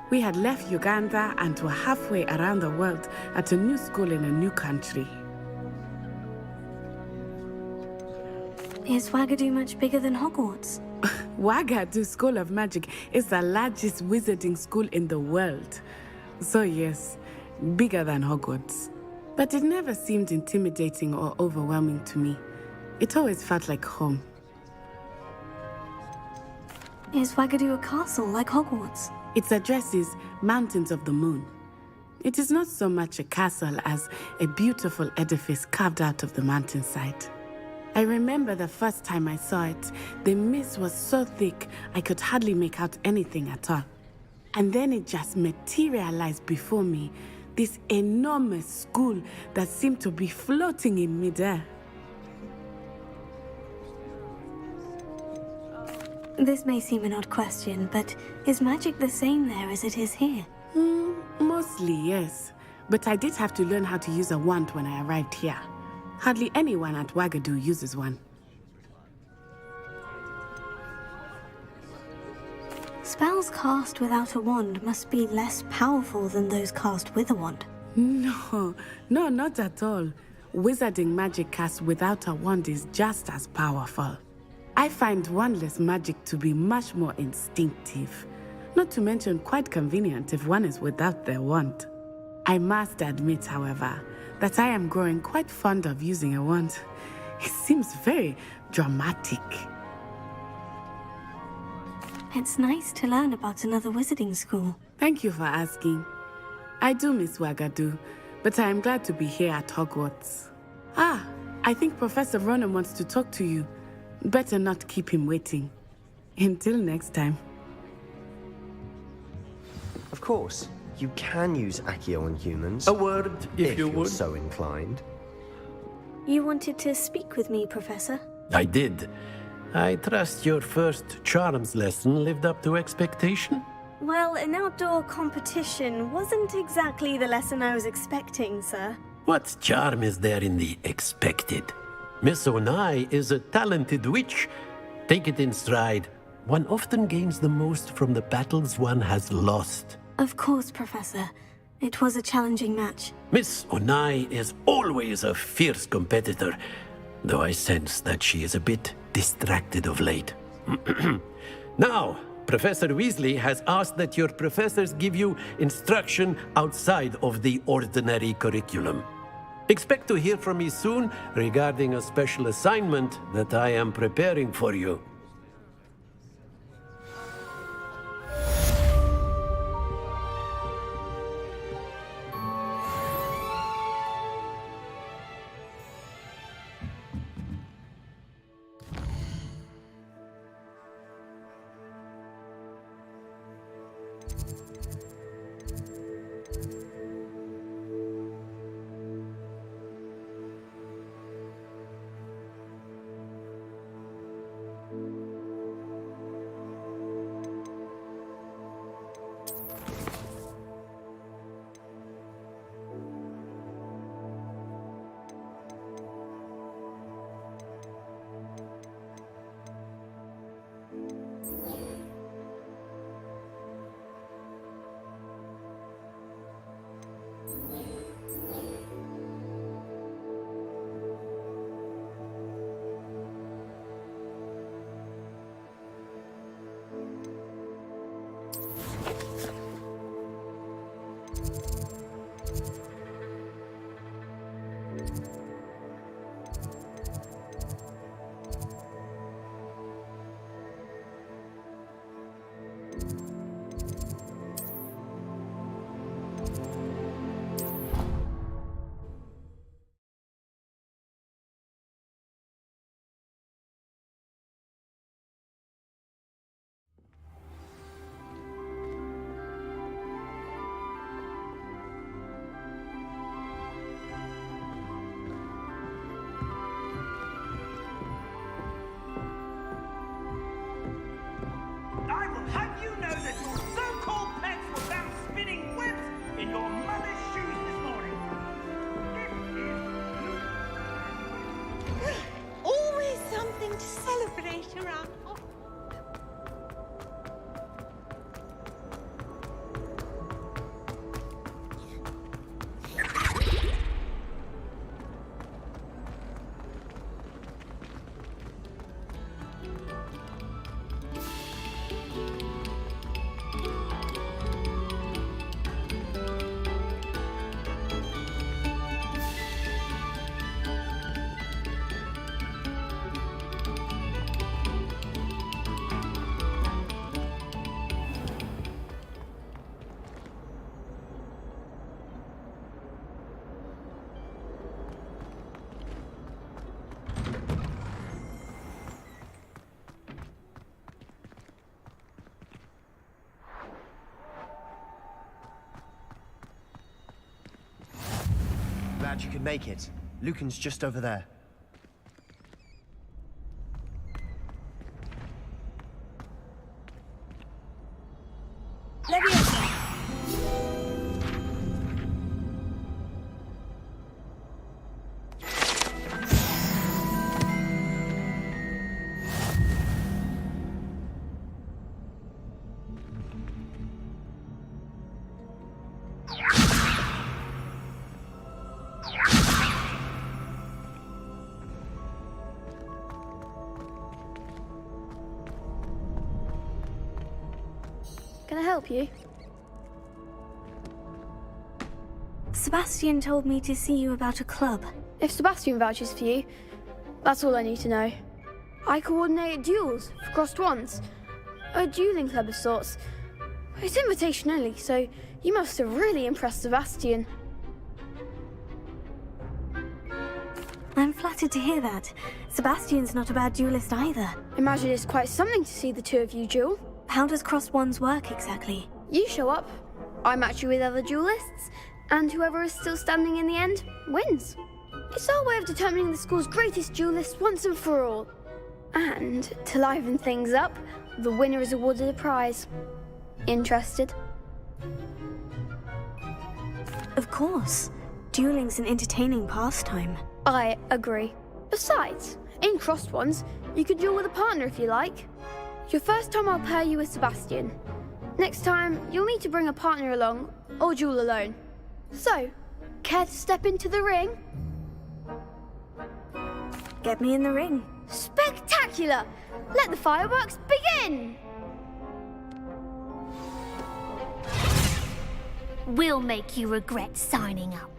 we had left Uganda and were halfway around the world at a new school in a new country.
Is Wagadu much bigger than Hogwarts?
Wagadu School of Magic is the largest wizarding school in the world. So yes, bigger than Hogwarts. But it never seemed intimidating or overwhelming to me. It always felt like home.
Is Wagadu a castle like Hogwarts?
Its address is Mountains of the Moon. It is not so much a castle as a beautiful edifice carved out of the mountainside. I remember the first time I saw it, the mist was so thick I could hardly make out anything at all. And then it just materialized before me, this enormous school that seemed to be floating in midair.
This may seem an odd question, but is magic the same there as it is here?
Mostly, yes. But I did have to learn how to use a wand when I arrived here. Hardly anyone at Wagadu uses one.
Spells cast without a wand must be less powerful than those cast with a wand.
No, not at all. Wizarding magic cast without a wand is just as powerful. I find wandless magic to be much more instinctive. Not to mention quite convenient if one is without their wand. I must admit, however, that I am growing quite fond of using a wand. It seems very dramatic.
It's nice to learn about another wizarding school.
Thank you for asking. I do miss Wagadu, but I am glad to be here at Hogwarts. I think Professor Ronan wants to talk to you. Better not keep him waiting. Until next time.
Of course, you can use Accio on humans.
A word, if you
you're
would.
so inclined.
You wanted to speak with me, Professor?
I did. I trust your first charms lesson lived up to expectation?
Well, an outdoor competition wasn't exactly the lesson I was expecting, sir.
What charm is there in the expected? Miss Onai is a talented witch. Take it in stride. One often gains the most from the battles one has lost.
Of course, Professor. It was a challenging match.
Miss Onai is always a fierce competitor, though I sense that she is a bit distracted of late. Now, Professor Weasley has asked that your professors give you instruction outside of the ordinary curriculum. Expect to hear from me soon regarding a special assignment that I am preparing for you.
glad you could make it. Lucan's just over there.
Can I help you?
Sebastian told me to see you about a club.
If Sebastian vouches for you, that's all I need to know. I coordinate duels for crossed wands. A dueling club of sorts. It's invitation only, so you must have really impressed Sebastian.
I'm flattered to hear that. Sebastian's not a bad duelist either.
Imagine it's quite something to see the two of you duel.
How does crossed wands work exactly?
You show up, I match you with other duelists, and whoever is still standing in the end wins. It's our way of determining the school's greatest duelist once and for all. And to liven things up, the winner is awarded a prize. Interested?
Of course. Dueling's an entertaining pastime.
I agree. Besides, in crossed wands, you could duel with a partner if you like. Your first time I'll pair you with Sebastian. Next time, you'll need to bring a partner along, or duel alone. So, care to step into the ring?
Get me in the ring.
Spectacular! Let the fireworks begin!
We'll make you regret signing up.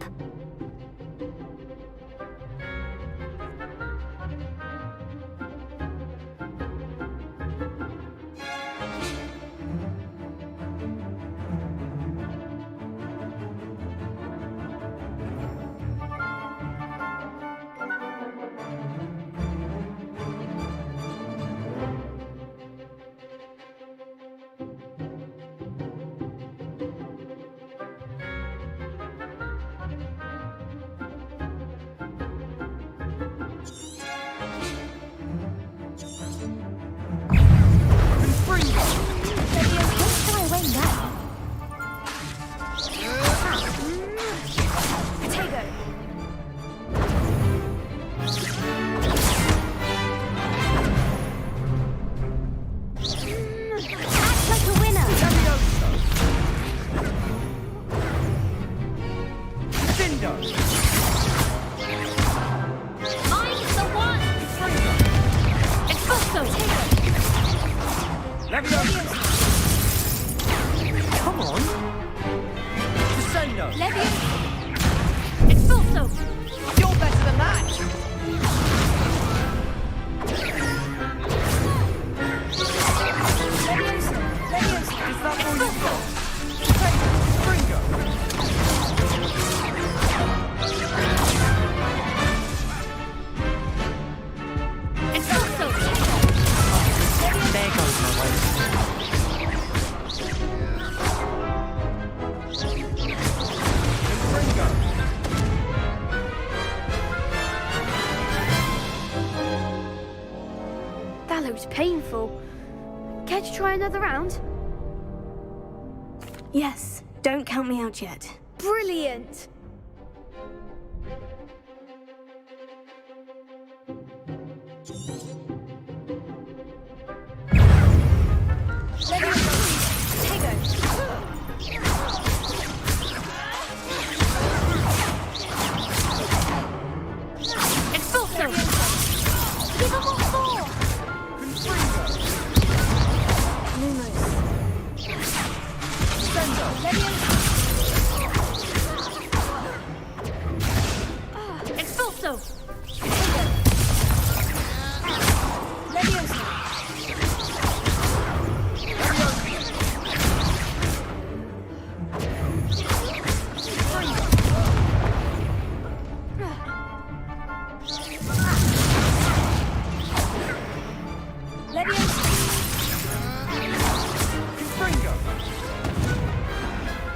That looks painful. Care to try another round?
Yes, don't count me out yet.
Brilliant!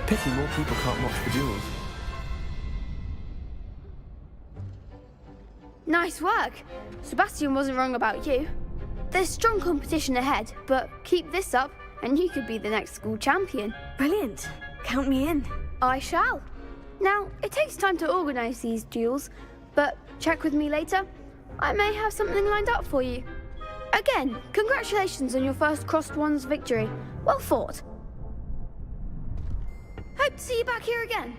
Pity more people can't watch the duels.
Nice work. Sebastian wasn't wrong about you. There's strong competition ahead, but keep this up and you could be the next school champion.
Brilliant. Count me in.
I shall. Now, it takes time to organise these duels, but check with me later. I may have something lined up for you. Again, congratulations on your first Crossed Wands victory. Well fought. Hope to see you back here again.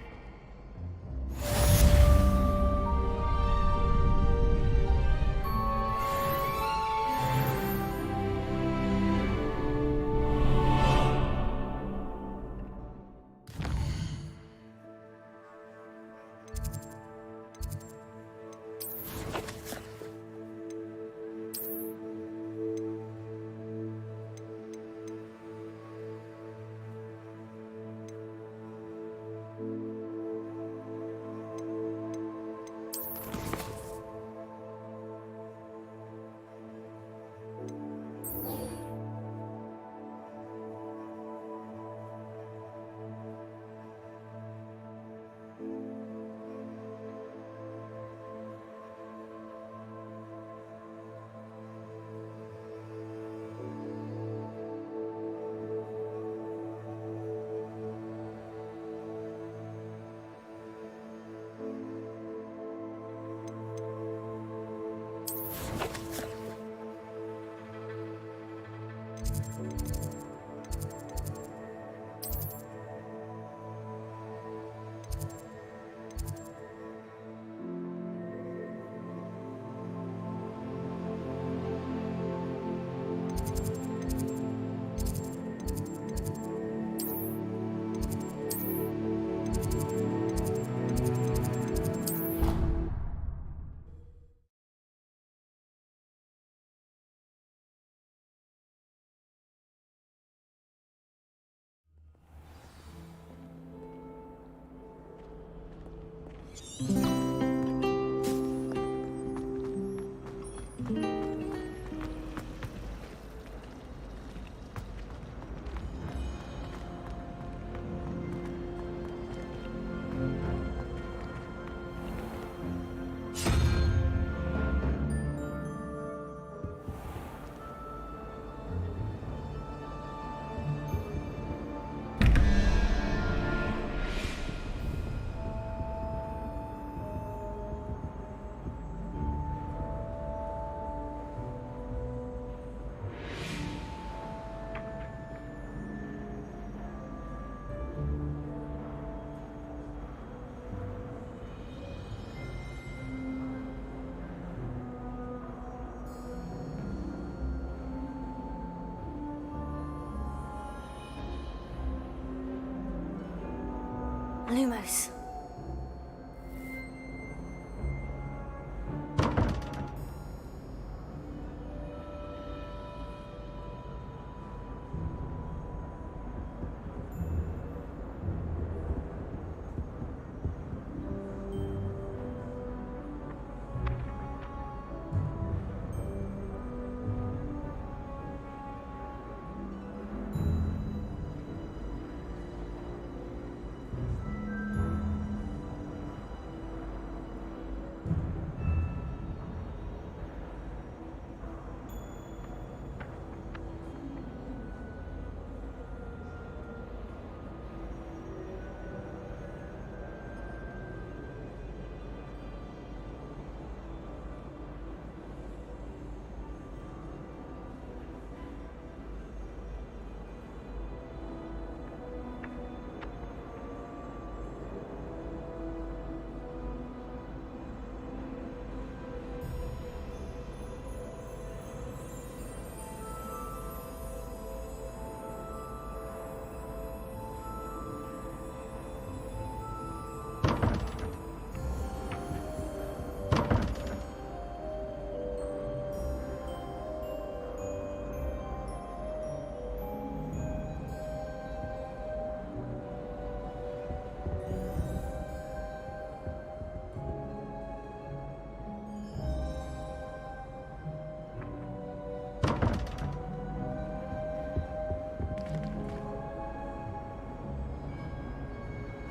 Lumos.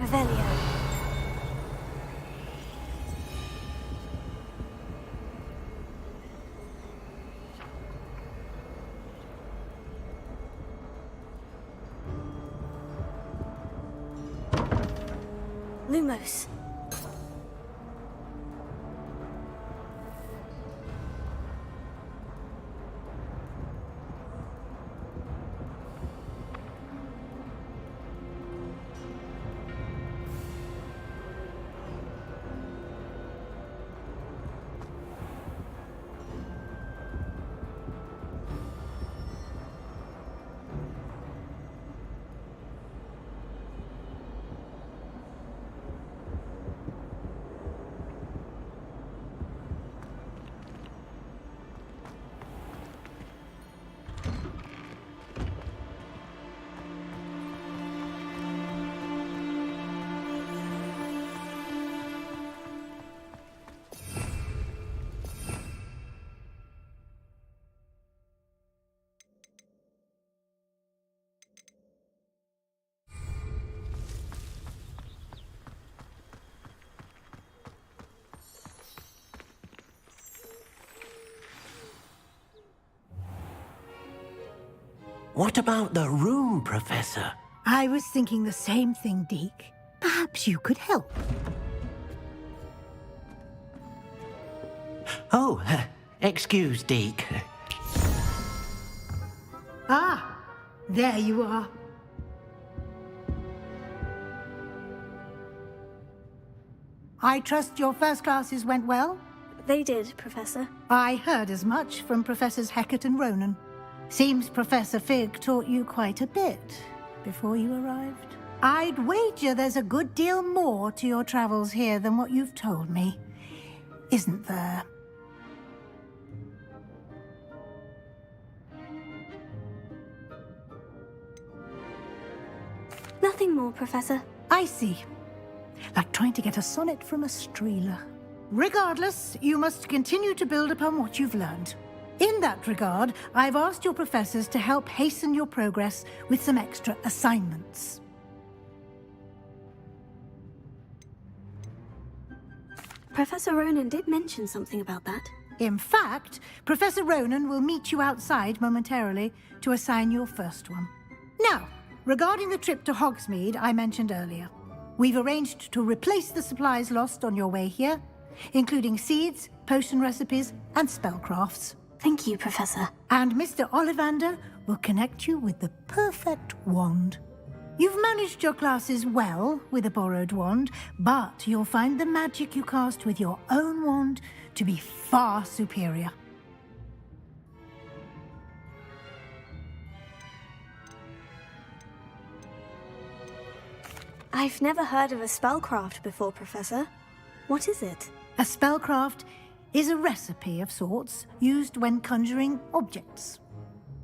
Revelio. Lumos.
What about the room, Professor?
I was thinking the same thing, Deke. Perhaps you could help.
Oh, excuse, Deke.
Ah, there you are. I trust your first classes went well?
They did, Professor.
I heard as much from Professors Hecat and Ronan. Seems Professor Fig taught you quite a bit before you arrived. I'd wager there's a good deal more to your travels here than what you've told me, isn't there?
Nothing more, Professor.
I see. Like trying to get a sonnet from a streeler. Regardless, you must continue to build upon what you've learned. In that regard, I've asked your professors to help hasten your progress with some extra assignments.
Professor Ronan did mention something about that.
In fact, Professor Ronan will meet you outside momentarily to assign your first one. Now, regarding the trip to Hogsmeade I mentioned earlier, we've arranged to replace the supplies lost on your way here, including seeds, potion recipes, and spellcrafts.
Thank you, Professor.
And Mr. Ollivander will connect you with the perfect wand. You've managed your classes well with a borrowed wand, but you'll find the magic you cast with your own wand to be far superior.
I've never heard of a spellcraft before, Professor. What is it?
A spellcraft is a recipe of sorts used when conjuring objects.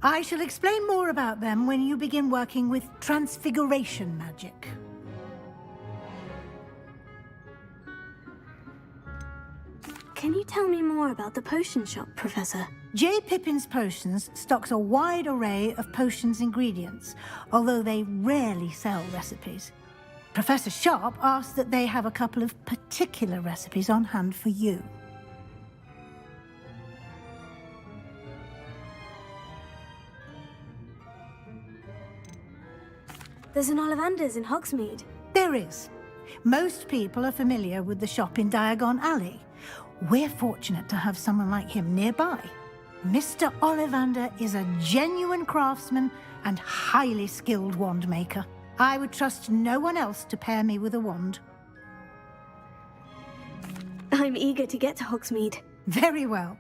I shall explain more about them when you begin working with transfiguration magic.
Can you tell me more about the potion shop, Professor?
J. Pippin's Potions stocks a wide array of potions ingredients, although they rarely sell recipes. Professor Sharp asked that they have a couple of particular recipes on hand for you.
There's an Ollivander's in Hogsmeade.
There is. Most people are familiar with the shop in Diagon Alley. We're fortunate to have someone like him nearby. Mr. Ollivander is a genuine craftsman and highly skilled wand maker. I would trust no one else to pair me with a wand.
I'm eager to get to Hogsmeade.
Very well.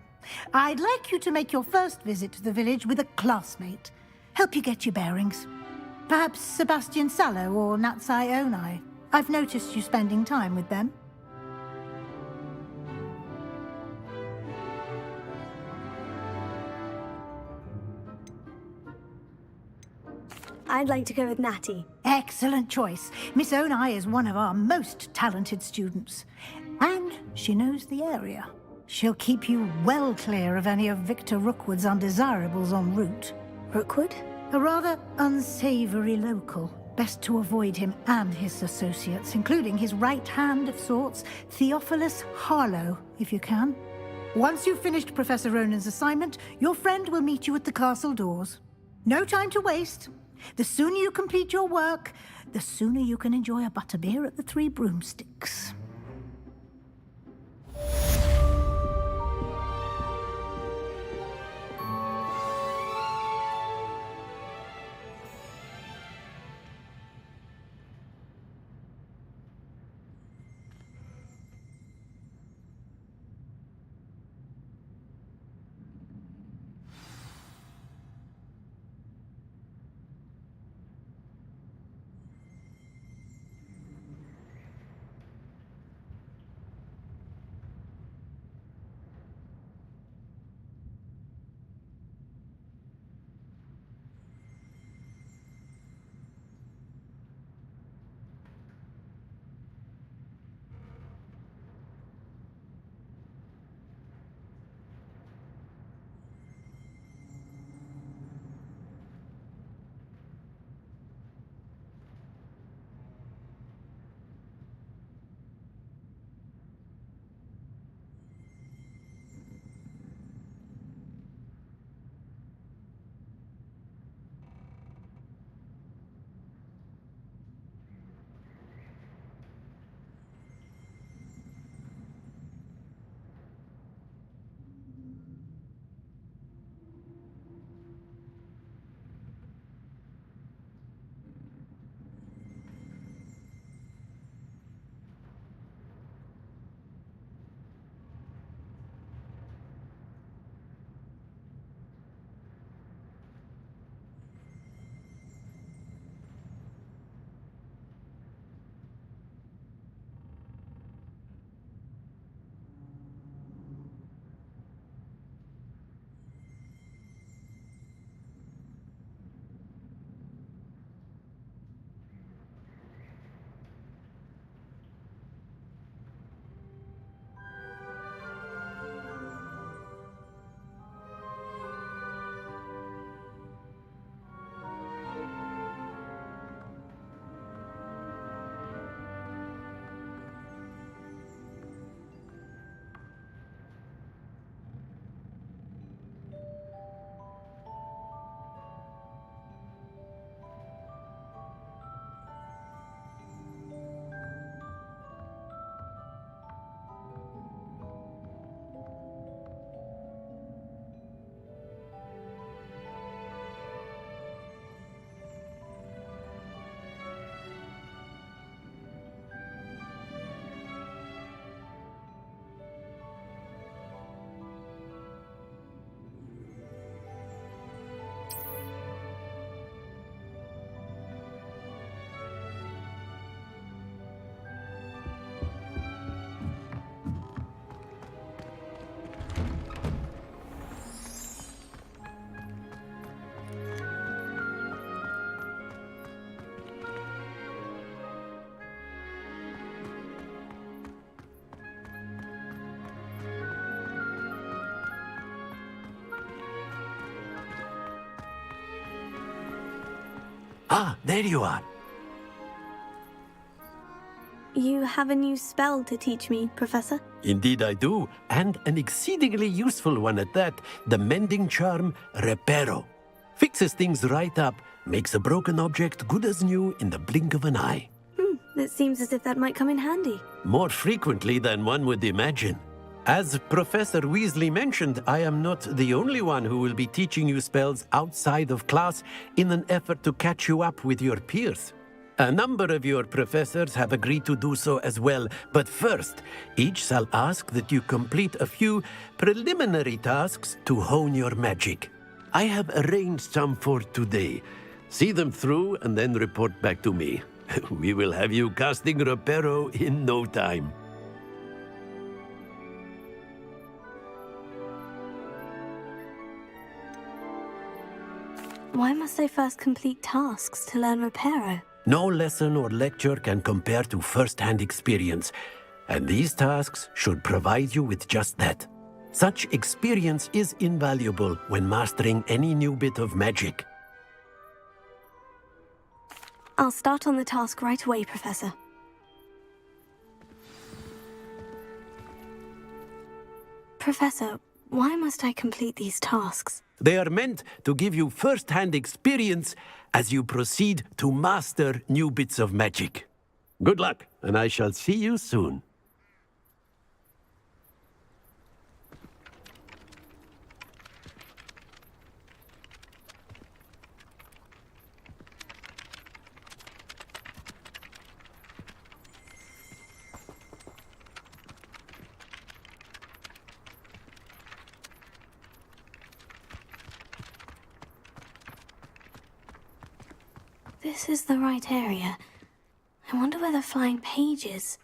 I'd like you to make your first visit to the village with a classmate. Help you get your bearings. Perhaps Sebastian Sallow or Natsai Onai. I've noticed you spending time with them.
I'd like to go with Natty.
Excellent choice. Miss Onai is one of our most talented students. And she knows the area. She'll keep you well clear of any of Victor Rookwood's undesirables en route.
Rookwood?
A rather unsavory local. Best to avoid him and his associates, including his right hand of sorts, Theophilus Harlow, if you can. Once you've finished Professor Ronan's assignment, your friend will meet you at the castle doors. No time to waste. The sooner you complete your work, the sooner you can enjoy a butterbeer at the Three Broomsticks.
Ah, there you are.
You have a new spell to teach me, Professor?
Indeed I do, and an exceedingly useful one at that. The mending charm, Reparo. Fixes things right up, makes a broken object good as new in the blink of an eye.
It seems as if that might come in handy.
More frequently than one would imagine. As Professor Weasley mentioned, I am not the only one who will be teaching you spells outside of class in an effort to catch you up with your peers. A number of your professors have agreed to do so as well, but first, each shall ask that you complete a few preliminary tasks to hone your magic. I have arranged some for today. See them through and then report back to me. We will have you casting Reparo in no time.
Why must I first complete tasks to learn Reparo?
No lesson or lecture can compare to first-hand experience, and these tasks should provide you with just that. Such experience is invaluable when mastering any new bit of magic.
I'll start on the task right away, Professor. Professor, Why must I complete these tasks?
They are meant to give you first-hand experience as you proceed to master new bits of magic. Good luck, and I shall see you soon.
This is the right area. I wonder where the flying page is.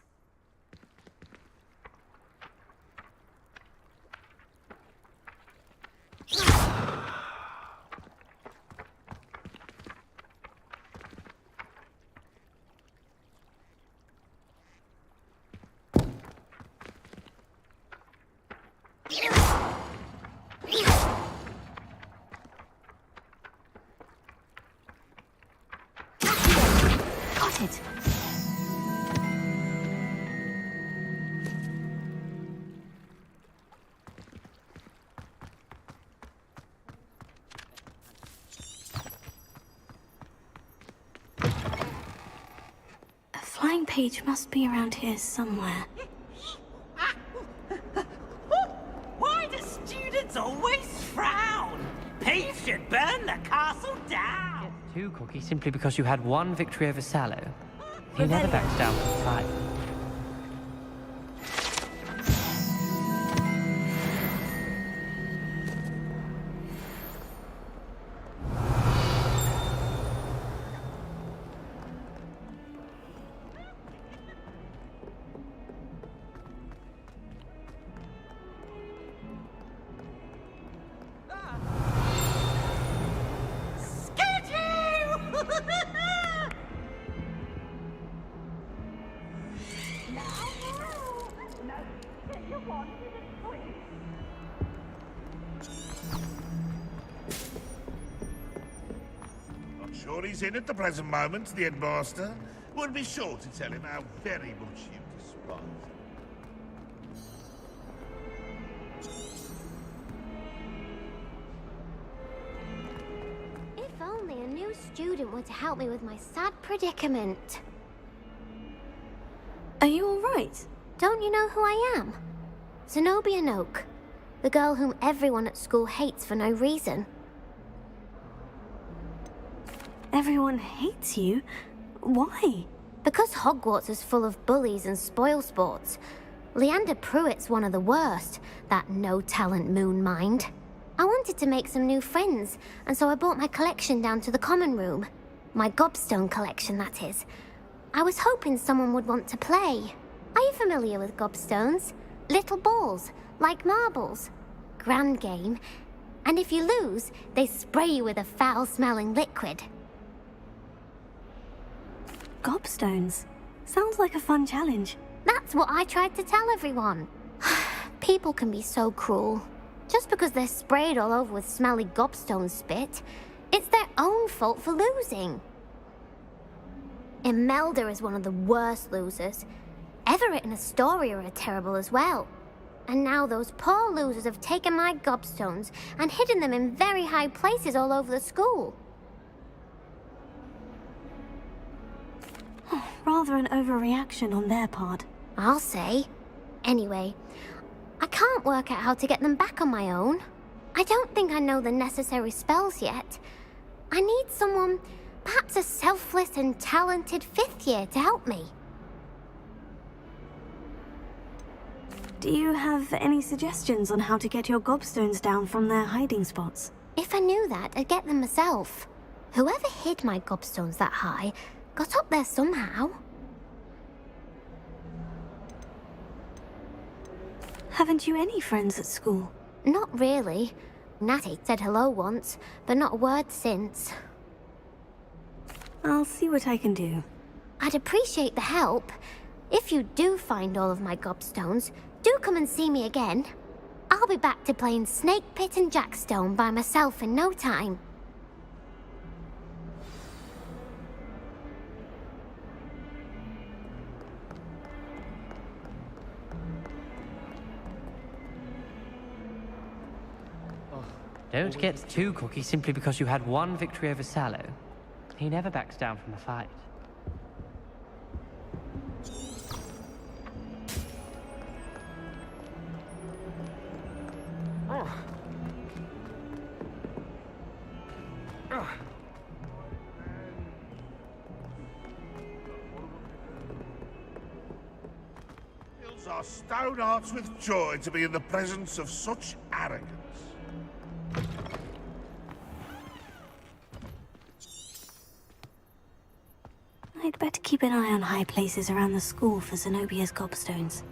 Got it. A flying page must be around here somewhere.
Why do students always frown? Peace should burn the castle down.
Two, Cookie, simply because you had one victory over Sallow. He never backs down from the fight.
Not sure he's in at the present moment, the headmaster. We'll be sure to tell him how very much you despise him.
If only a new student were to help me with my sad predicament.
Are you all right?
Don't you know who I am? Zenobia Noak, the girl whom everyone at school hates for no reason.
Everyone hates you? Why?
Because Hogwarts is full of bullies and spoilsports. Leander Pruitt's one of the worst, that no-talent moon mind. I wanted to make some new friends, and so I brought my collection down to the common room. My gobstone collection, that is. I was hoping someone would want to play. Are you familiar with gobstones? Little balls, like marbles. Grand game. And if you lose, they spray you with a foul-smelling liquid.
Gobstones? Sounds like a fun challenge.
That's what I tried to tell everyone. People can be so cruel. Just because they're sprayed all over with smelly gobstone spit, it's their own fault for losing. Imelda is one of the worst losers. Everett and Astoria are terrible as well. And now those poor losers have taken my gobstones and hidden them in very high places all over the school.
Rather an overreaction on their part.
I'll say. Anyway, I can't work out how to get them back on my own. I don't think I know the necessary spells yet. I need someone, perhaps a selfless and talented fifth year to help me.
Do you have any suggestions on how to get your gobstones down from their hiding spots?
If I knew that, I'd get them myself. Whoever hid my gobstones that high got up there somehow.
Haven't you any friends at school?
Not really. Natty said hello once, but not a word since.
I'll see what I can do.
I'd appreciate the help. If you do find all of my gobstones, do come and see me again. I'll be back to playing Snake Pit and Jackstone by myself in no time.
Don't get too cocky simply because you had one victory over Sallow. He never backs down from a fight.
Hills are stone hearts with joy to be in the presence of such arrogance.
I'd better keep an eye on high places around the school for Zenobia's gobstones.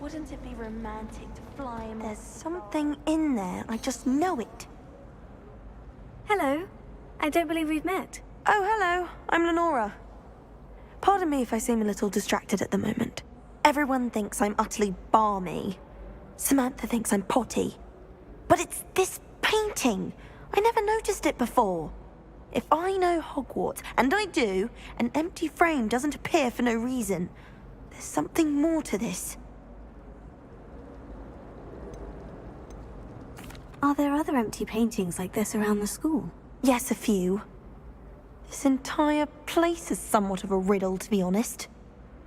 Wouldn't it be romantic to fly him?
There's something in there. I just know it.
Hello. I don't believe we've met.
Oh, hello. I'm Lenora. Pardon me if I seem a little distracted at the moment. Everyone thinks I'm utterly balmy. Samantha thinks I'm potty. But it's this painting. I never noticed it before. If I know Hogwarts, and I do, an empty frame doesn't appear for no reason. There's something more to this.
Are there other empty paintings like this around the school?
Yes, a few. This entire place is somewhat of a riddle, to be honest.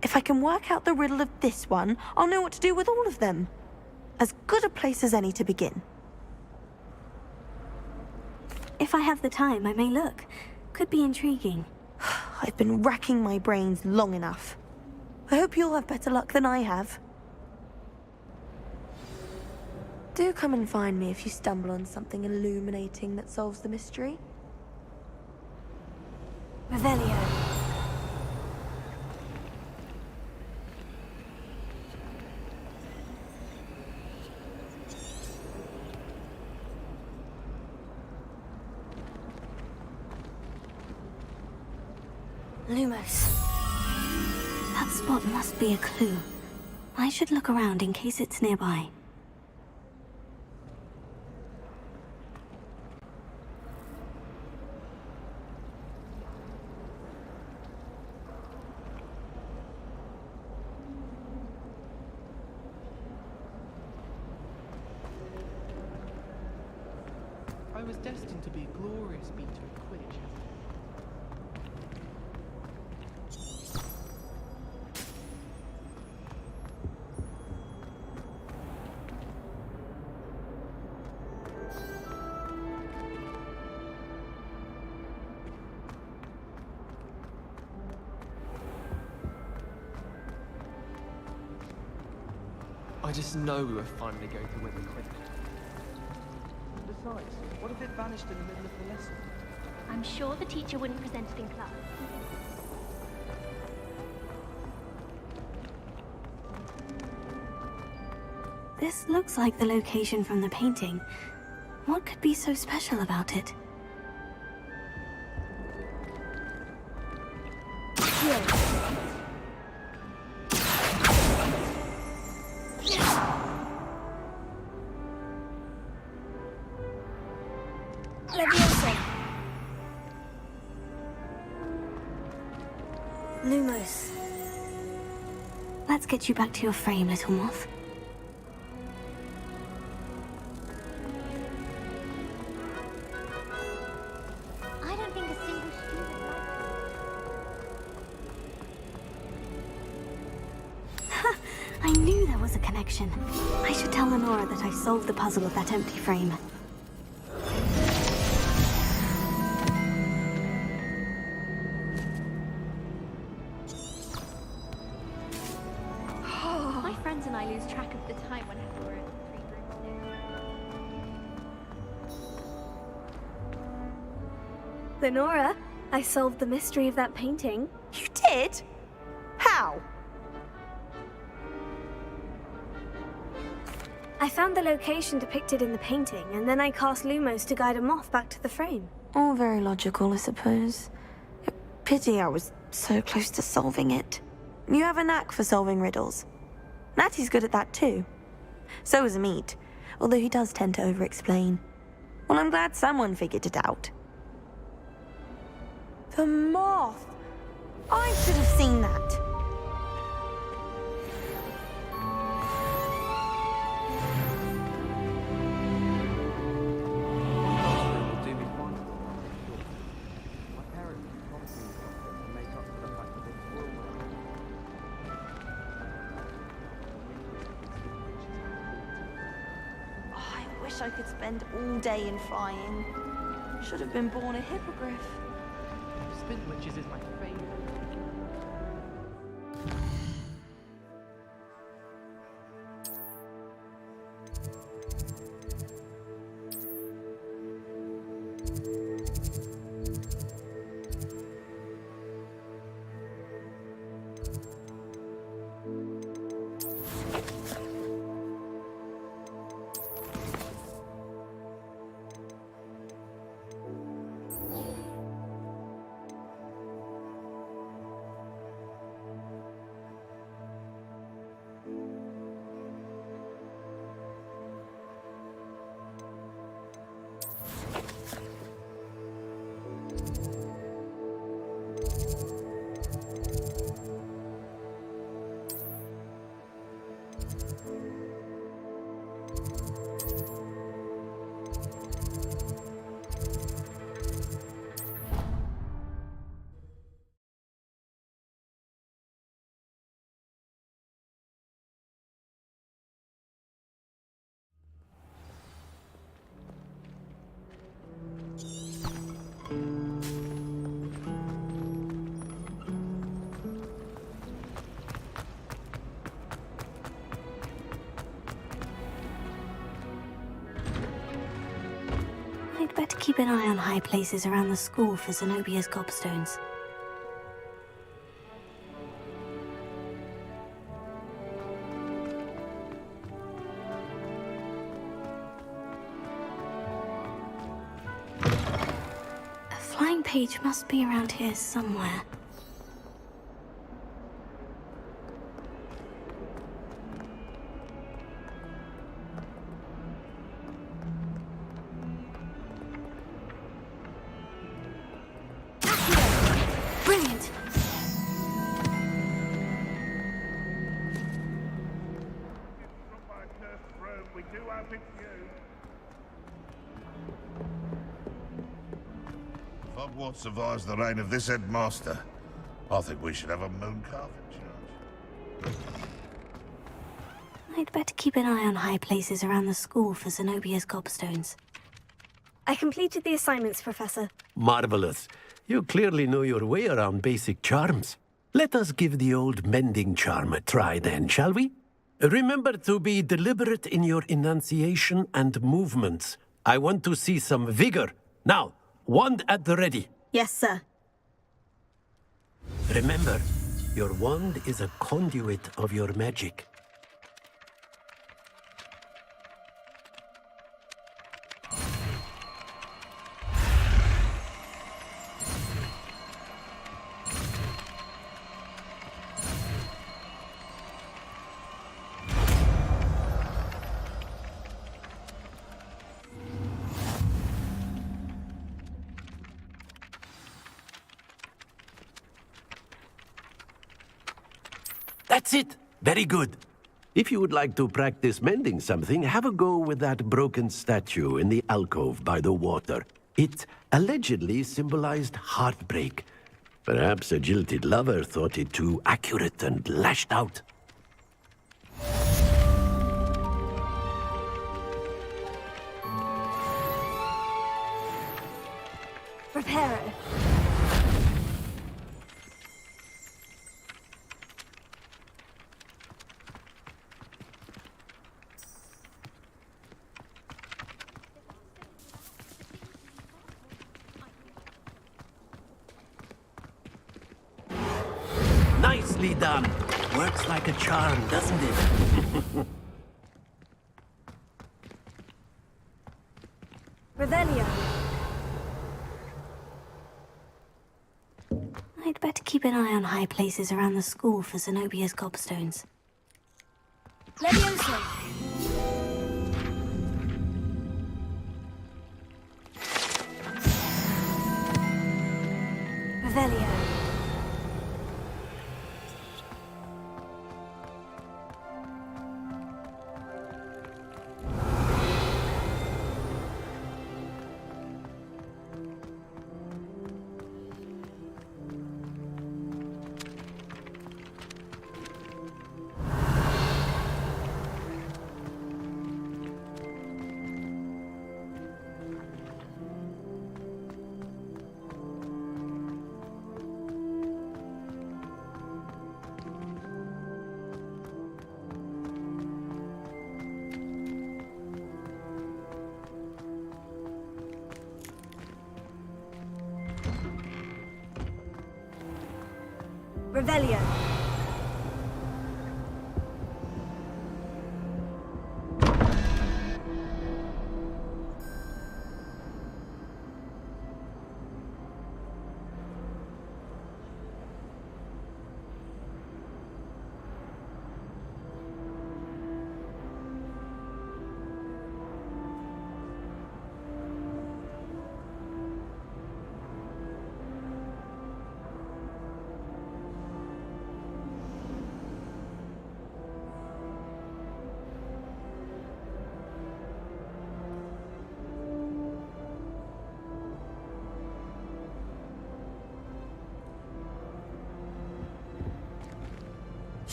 If I can work out the riddle of this one, I'll know what to do with all of them. As good a place as any to begin.
If I have the time, I may look. Could be intriguing.
I've been racking my brains long enough. I hope you'll have better luck than I have. Do come and find me if you stumble on something illuminating that solves the mystery.
Revelio. Lumos. That spot must be a clue. I should look around in case it's nearby.
I was destined to be a glorious beater of Quidditch. I just know we were finally going to win the Quidditch. Besides, what if it vanished in the middle of the lesson?
I'm sure the teacher wouldn't present it in class.
This looks like the location from the painting. What could be so special about it? Lumos. Let's get you back to your frame, little moth.
I don't think a single student...
I knew there was a connection. I should tell Lenora that I solved the puzzle of that empty frame.
My friends and I lose track of the time whenever we're in the 3 rooms together.
Lenora, I solved the mystery of that painting.
You did? How?
I found the location depicted in the painting, and then I cast Lumos to guide a moth back to the frame.
All very logical, I suppose. Pity I was so close to solving it. You have a knack for solving riddles. Natty's good at that too. So is Amit, although he does tend to over-explain. Well, I'm glad someone figured it out. The moth! I should have seen that. I could spend all day in flying. Should have been born a hippogriff.
Spin witches is my favorite.
I'd better keep an eye on high places around the school for Zenobia's gobstones. A flying page must be around here somewhere. Brilliant!
We do have it you. If Hogwarts survives the reign of this headmaster, I think we should have a moon calf in charge.
I'd better keep an eye on high places around the school for Zenobia's gobstones. I completed the assignments, Professor.
Marvelous. You clearly know your way around basic charms. Let us give the old mending charm a try then, shall we? Remember to be deliberate in your enunciation and movements. I want to see some vigor. Now, wand at the ready.
Yes, sir.
Remember, your wand is a conduit of your magic. That's it! Very good. If you would like to practice mending something, have a go with that broken statue in the alcove by the water. It allegedly symbolized heartbreak. Perhaps a jilted lover thought it too accurate and lashed out.
Reparo.
Nicely done. Works like a charm, doesn't it?
Revelio. I'd better keep an eye on high places around the school for Zenobia's gobstones. Levioso. Revelio. Revelio.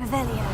Revelio.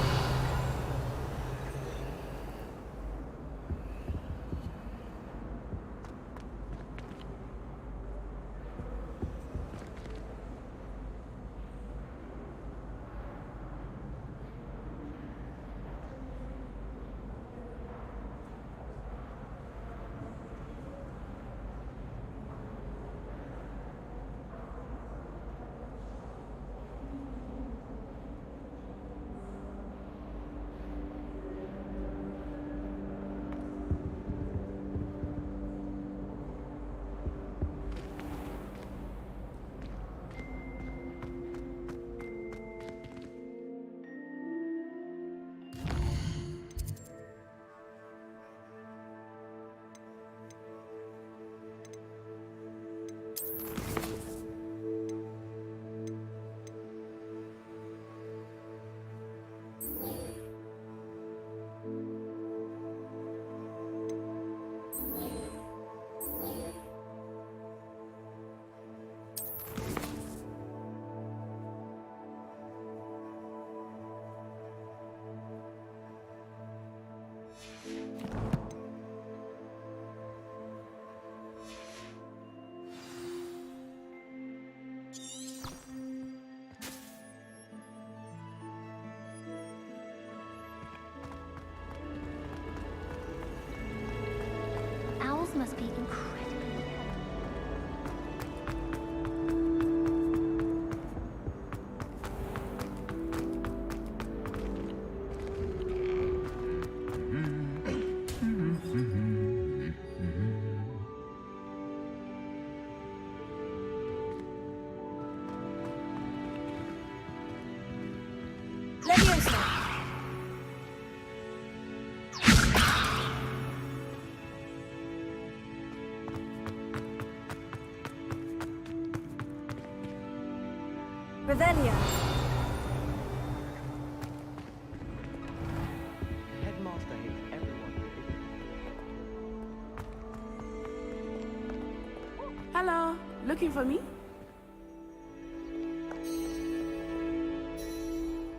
Owls must be incredibly
Revelio.
Headmaster hates everyone.
Hello, looking for me?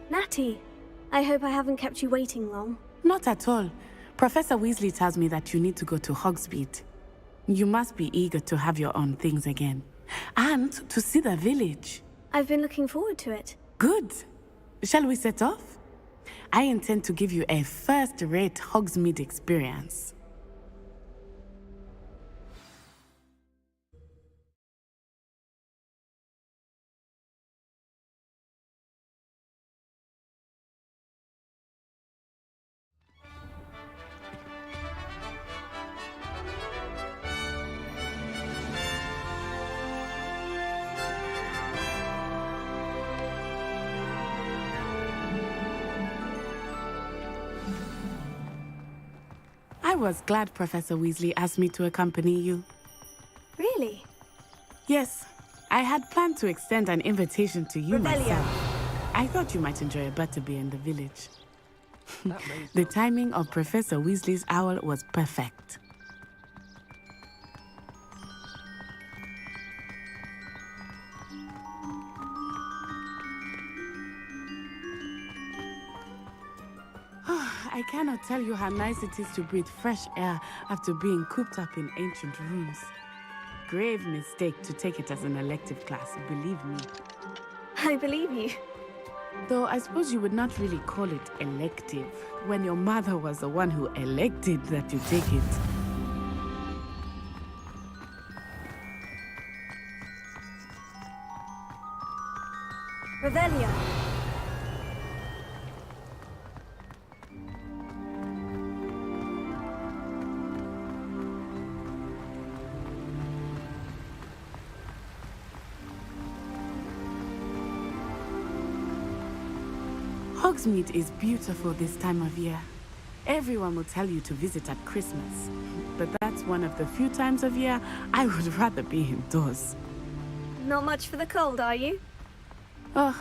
Natty, I hope I haven't kept you waiting long.
Not at all. Professor Weasley tells me that you need to go to Hogsmeade. You must be eager to have your own things again. And to see the village.
I've been looking forward to it.
Good. Shall we set off? I intend to give you a first-rate Hogsmeade experience. I was glad Professor Weasley asked me to accompany you.
Really?
Yes. I had planned to extend an invitation to you myself. I thought you might enjoy a butterbeer in the village. The timing of Professor Weasley's owl was perfect. I cannot tell you how nice it is to breathe fresh air after being cooped up in ancient rooms. Grave mistake to take it as an elective class, believe me.
I believe you.
Though I suppose you would not really call it elective when your mother was the one who elected that you take it.
Revelio.
Hogsmeade is beautiful this time of year. Everyone will tell you to visit at Christmas, but that's one of the few times of year I would rather be indoors.
Not much for the cold, are you?
Oh,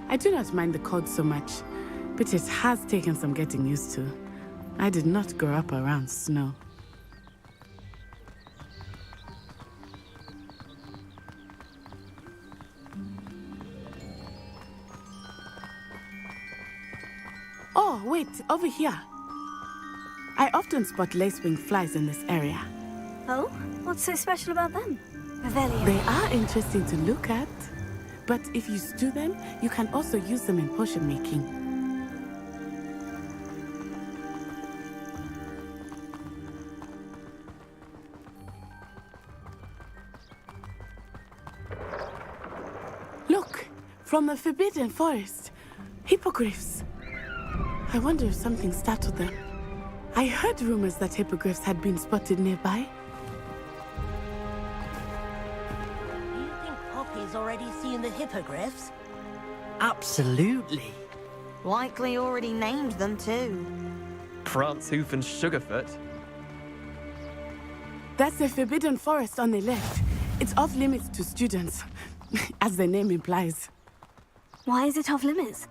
I do not mind the cold so much, but it has taken some getting used to. I did not grow up around snow. Oh, wait, over here. I often spot lacewing flies in this area.
Oh? What's so special about them? Revelio.
They are interesting to look at. But if you stew them, you can also use them in potion making. Look, from the Forbidden Forest. Hippogriffs. I wonder if something startled them. I heard rumors that hippogriffs had been spotted nearby.
Do you think Poppy's already seen the hippogriffs?
Absolutely.
Likely already named them too.
Prancehoof and Sugarfoot.
That's the Forbidden Forest on the left. It's off limits to students, as the name implies.
Why is it off limits?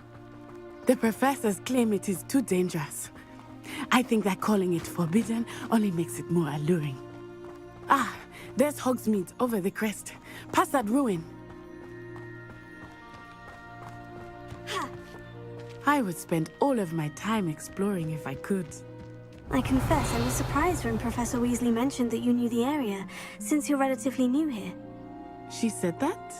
The professors claim it is too dangerous. I think that calling it forbidden only makes it more alluring. Ah, there's Hogsmeade over the crest. Past that ruin. I would spend all of my time exploring if I could.
I confess I was surprised when Professor Weasley mentioned that you knew the area, since you're relatively new here.
She said that?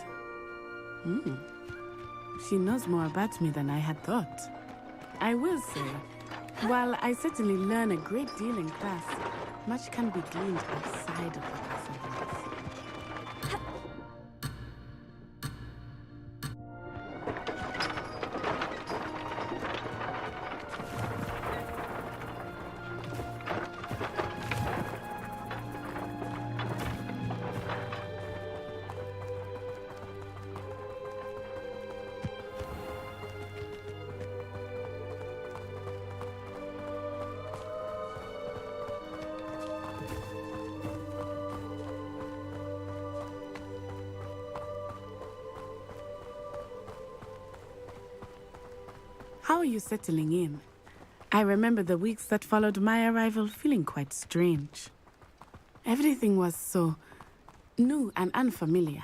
She knows more about me than I had thought. I will say, while I certainly learn a great deal in class, much can be gleaned outside of the castle walls. How are you settling in? I remember the weeks that followed my arrival feeling quite strange. Everything was so new and unfamiliar.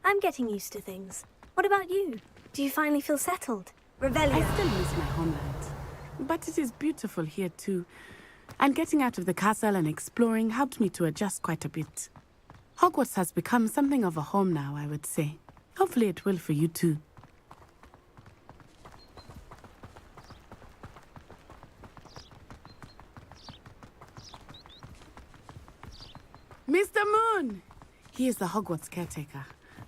I'm getting used to things. What about you? Do you finally feel settled? Revelio.
I still miss my homeland. But it is beautiful here too. And getting out of the castle and exploring helped me to adjust quite a bit. Hogwarts has become something of a home now, I would say. Hopefully it will for you too. Mr. Moon! He is the Hogwarts caretaker.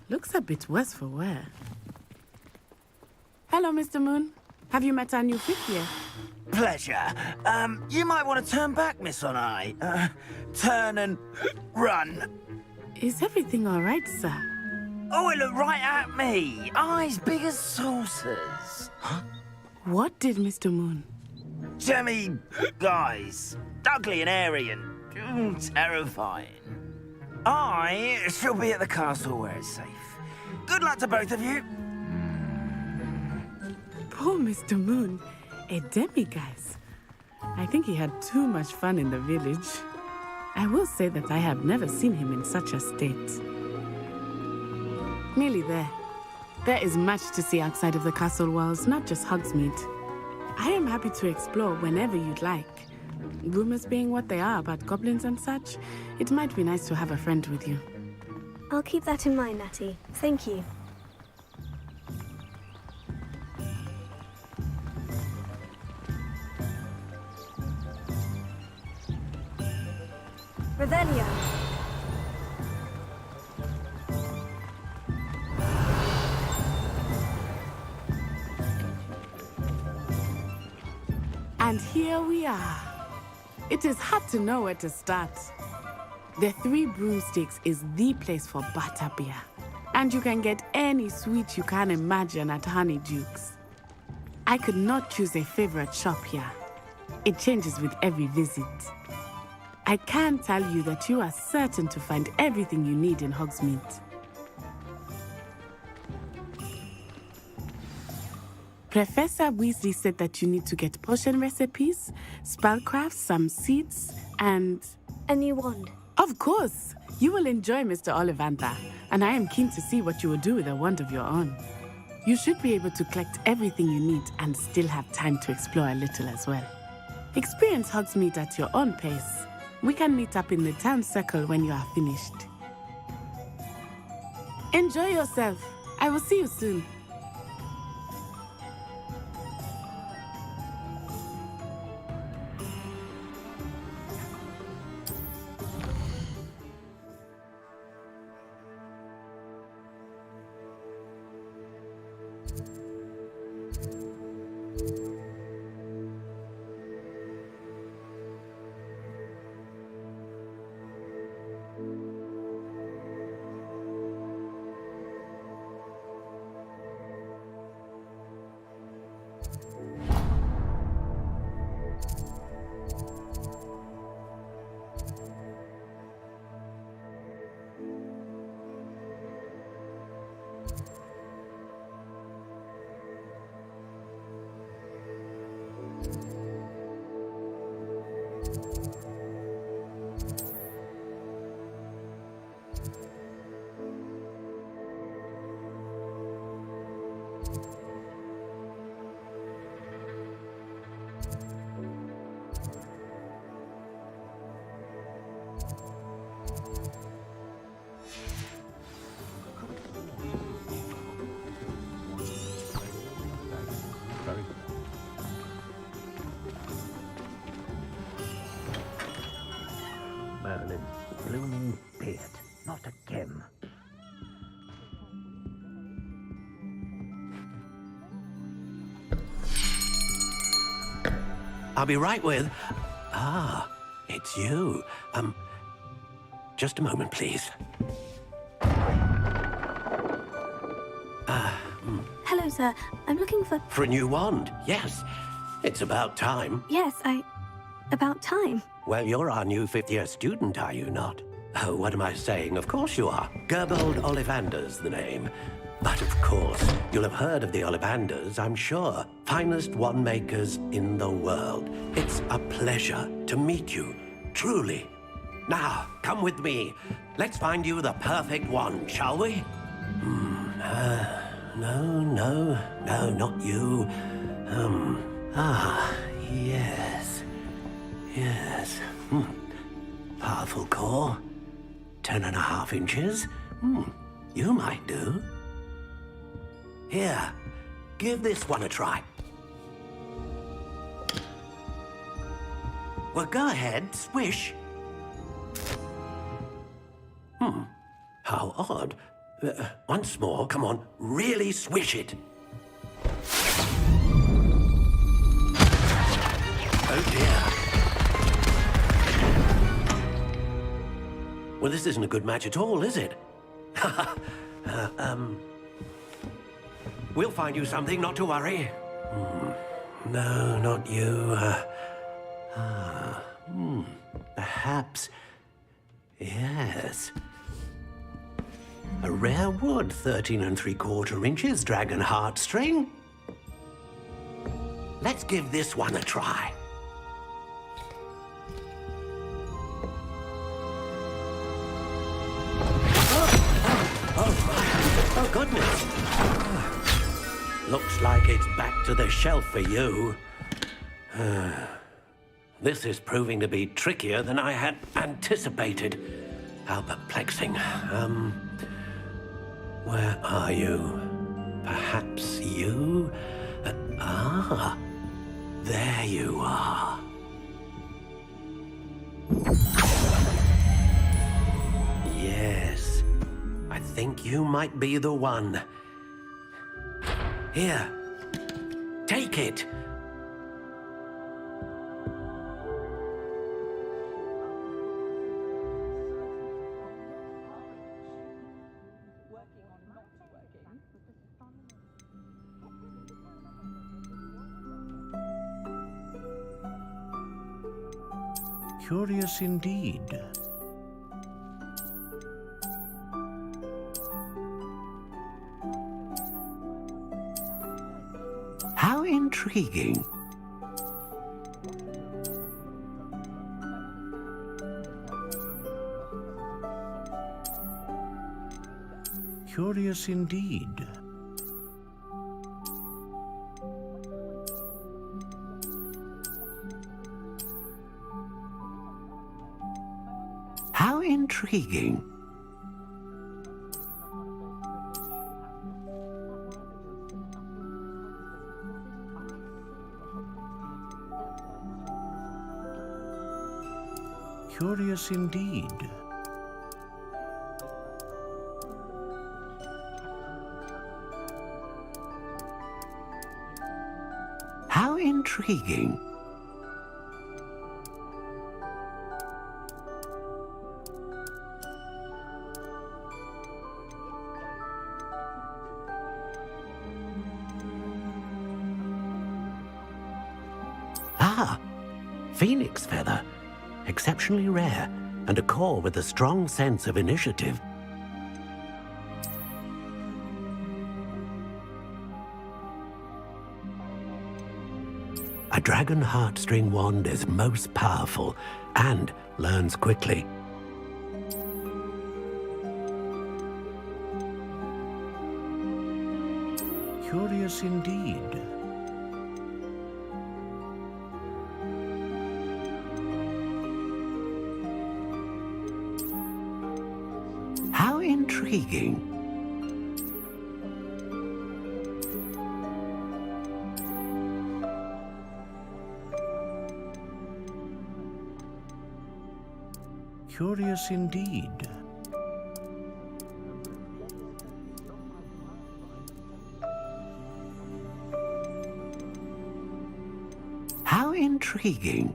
Looks a bit worse for wear. Hello, Mr. Moon. Have you met our new fifth year?
Pleasure. You might want to turn back, Miss Onai. Turn and run.
Is everything all right, sir?
Oh, it looked right at me. Eyes big as saucers. Huh?
What did Mr. Moon?
Jemmy, guys. Ugly and airy and terrifying. I shall be at the castle where it's safe. Good luck to both of you.
Poor Mr. Moon. A demiguise. I think he had too much fun in the village. I will say that I have never seen him in such a state. Nearly there. There is much to see outside of the castle walls, not just Hogsmeade. I am happy to explore whenever you'd like. Rumors being what they are about goblins and such, it might be nice to have a friend with you.
I'll keep that in mind, Natty. Thank you. Revelio.
And here we are. It is hard to know where to start. The Three Broomsticks is the place for butterbeer. And you can get any sweet you can imagine at Honeydukes. I could not choose a favorite shop here. It changes with every visit. I can tell you that you are certain to find everything you need in Hogsmeade. Professor Weasley said that you need to get potion recipes, spellcrafts, some seeds, and...
a new wand.
Of course! You will enjoy Mr. Ollivander, and I am keen to see what you will do with a wand of your own. You should be able to collect everything you need and still have time to explore a little as well. Experience Hogsmeade at your own pace. We can meet up in the town circle when you are finished. Enjoy yourself. I will see you soon.
Merlin, blooming beard, not a gem.
I'll be right with... Ah, it's you. Just a moment, please.
Hello, sir. I'm looking for...
For a new wand, yes. It's about time.
Yes, about time.
Well, you're our new fifth-year student, are you not? Oh, what am I saying? Of course you are. Gerbold Ollivander's the name. But of course, you'll have heard of the Ollivanders, I'm sure. Finest wand makers in the world. It's a pleasure to meet you, truly. Now, come with me. Let's find you the perfect wand, shall we? No, not you. Yes. Powerful core. 10.5 inches. You might do. Here, give this one a try. Well, go ahead, swish. How odd. Once more, come on, really swish it. Oh dear. Well, this isn't a good match at all, is it? We'll find you something, not to worry. No, not you. Perhaps... Yes. A rare wood, 13 3/4 inches, dragon heartstring. Let's give this one a try. Oh, goodness. Looks like it's back to the shelf for you. This is proving to be trickier than I had anticipated. How perplexing. Where are you? Perhaps you? There you are. Yes. I think you might be the one. Here. Take it.
Curious indeed.
How intriguing.
Curious indeed.
intriguing.
Curious indeed.
How intriguing. Ah, phoenix feather. Exceptionally rare, and a core with a strong sense of initiative. A dragon heartstring wand is most powerful and learns quickly.
Curious indeed.
How intriguing.
Curious indeed.
How intriguing.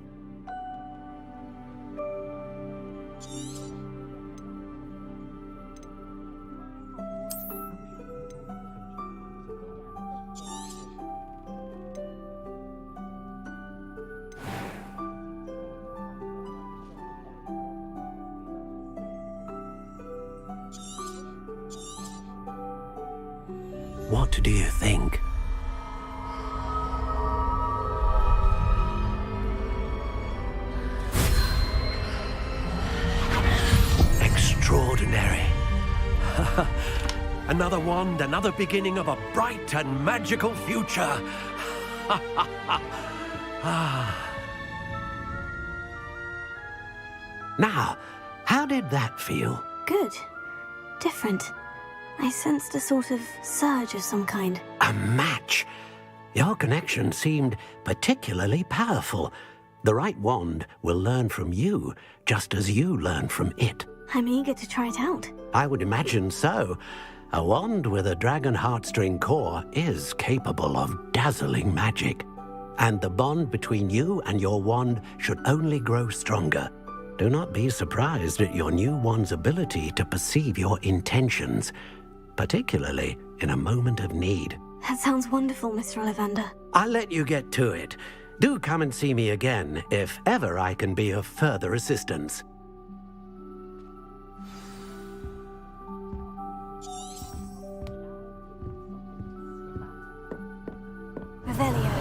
What do you think? Extraordinary. Another wand, another beginning of a bright and magical future. Now, how did that feel?
Good. Different. I sensed a sort of surge of some kind.
A match? Your connection seemed particularly powerful. The right wand will learn from you, just as you learn from it.
I'm eager to try it out.
I would imagine so. A wand with a dragon heartstring core is capable of dazzling magic. And the bond between you and your wand should only grow stronger. Do not be surprised at your new wand's ability to perceive your intentions, particularly in a moment of need.
That sounds wonderful, Mr. Ollivander.
I'll let you get to it. Do come and see me again if ever I can be of further assistance.
Revelio.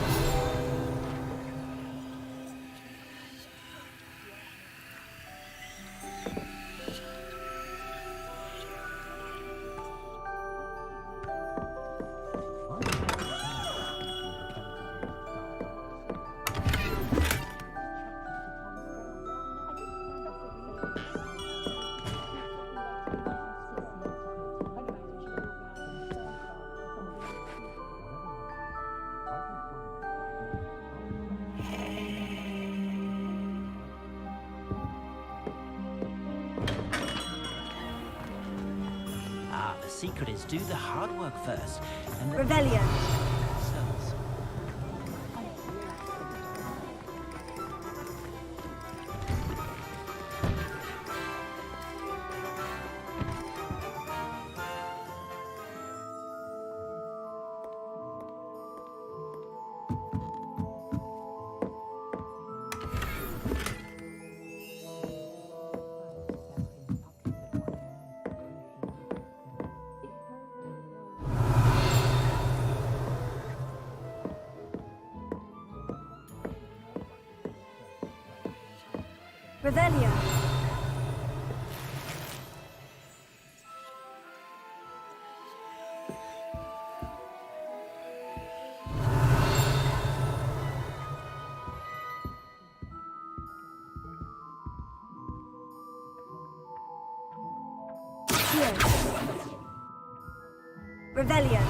The secret is do the hard work first. And
Revelio. Revelio.
Revelio.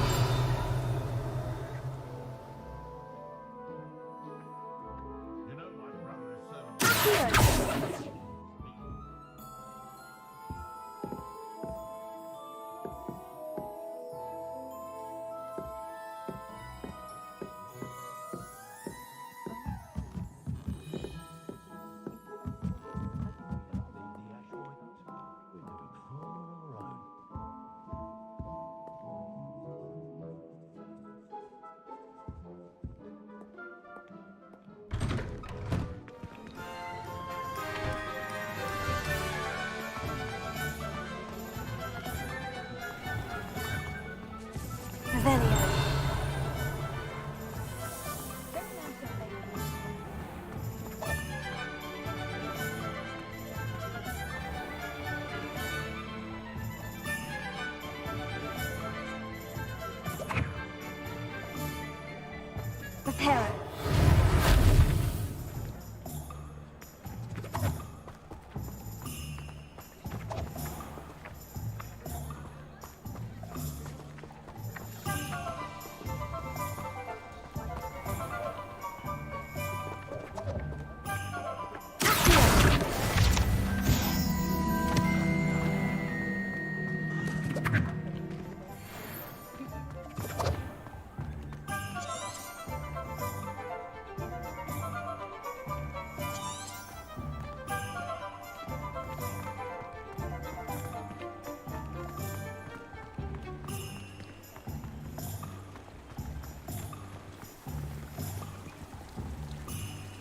Prepare.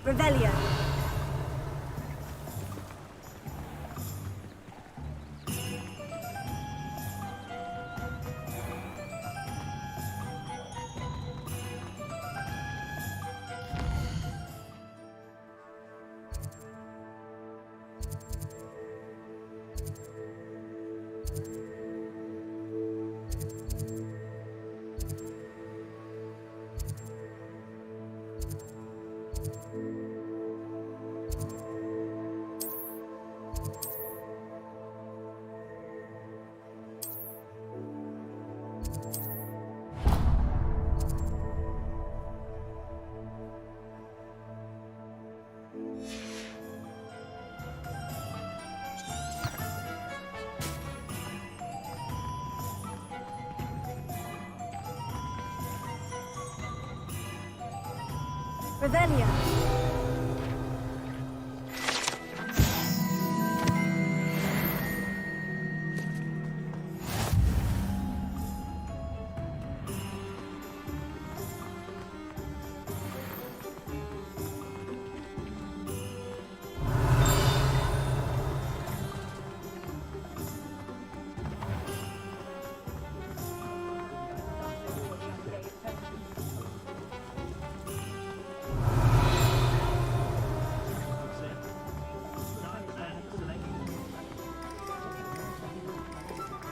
Revelio. Revelio.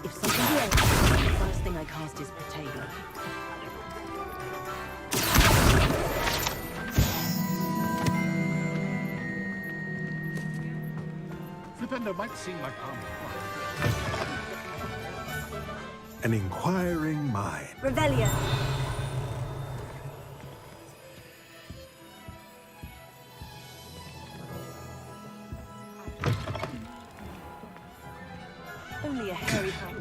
If something breaks, the first thing I cast is potato.
Flipendo might seem like an inquiring mind.
Revelio.
Only a hairy hand.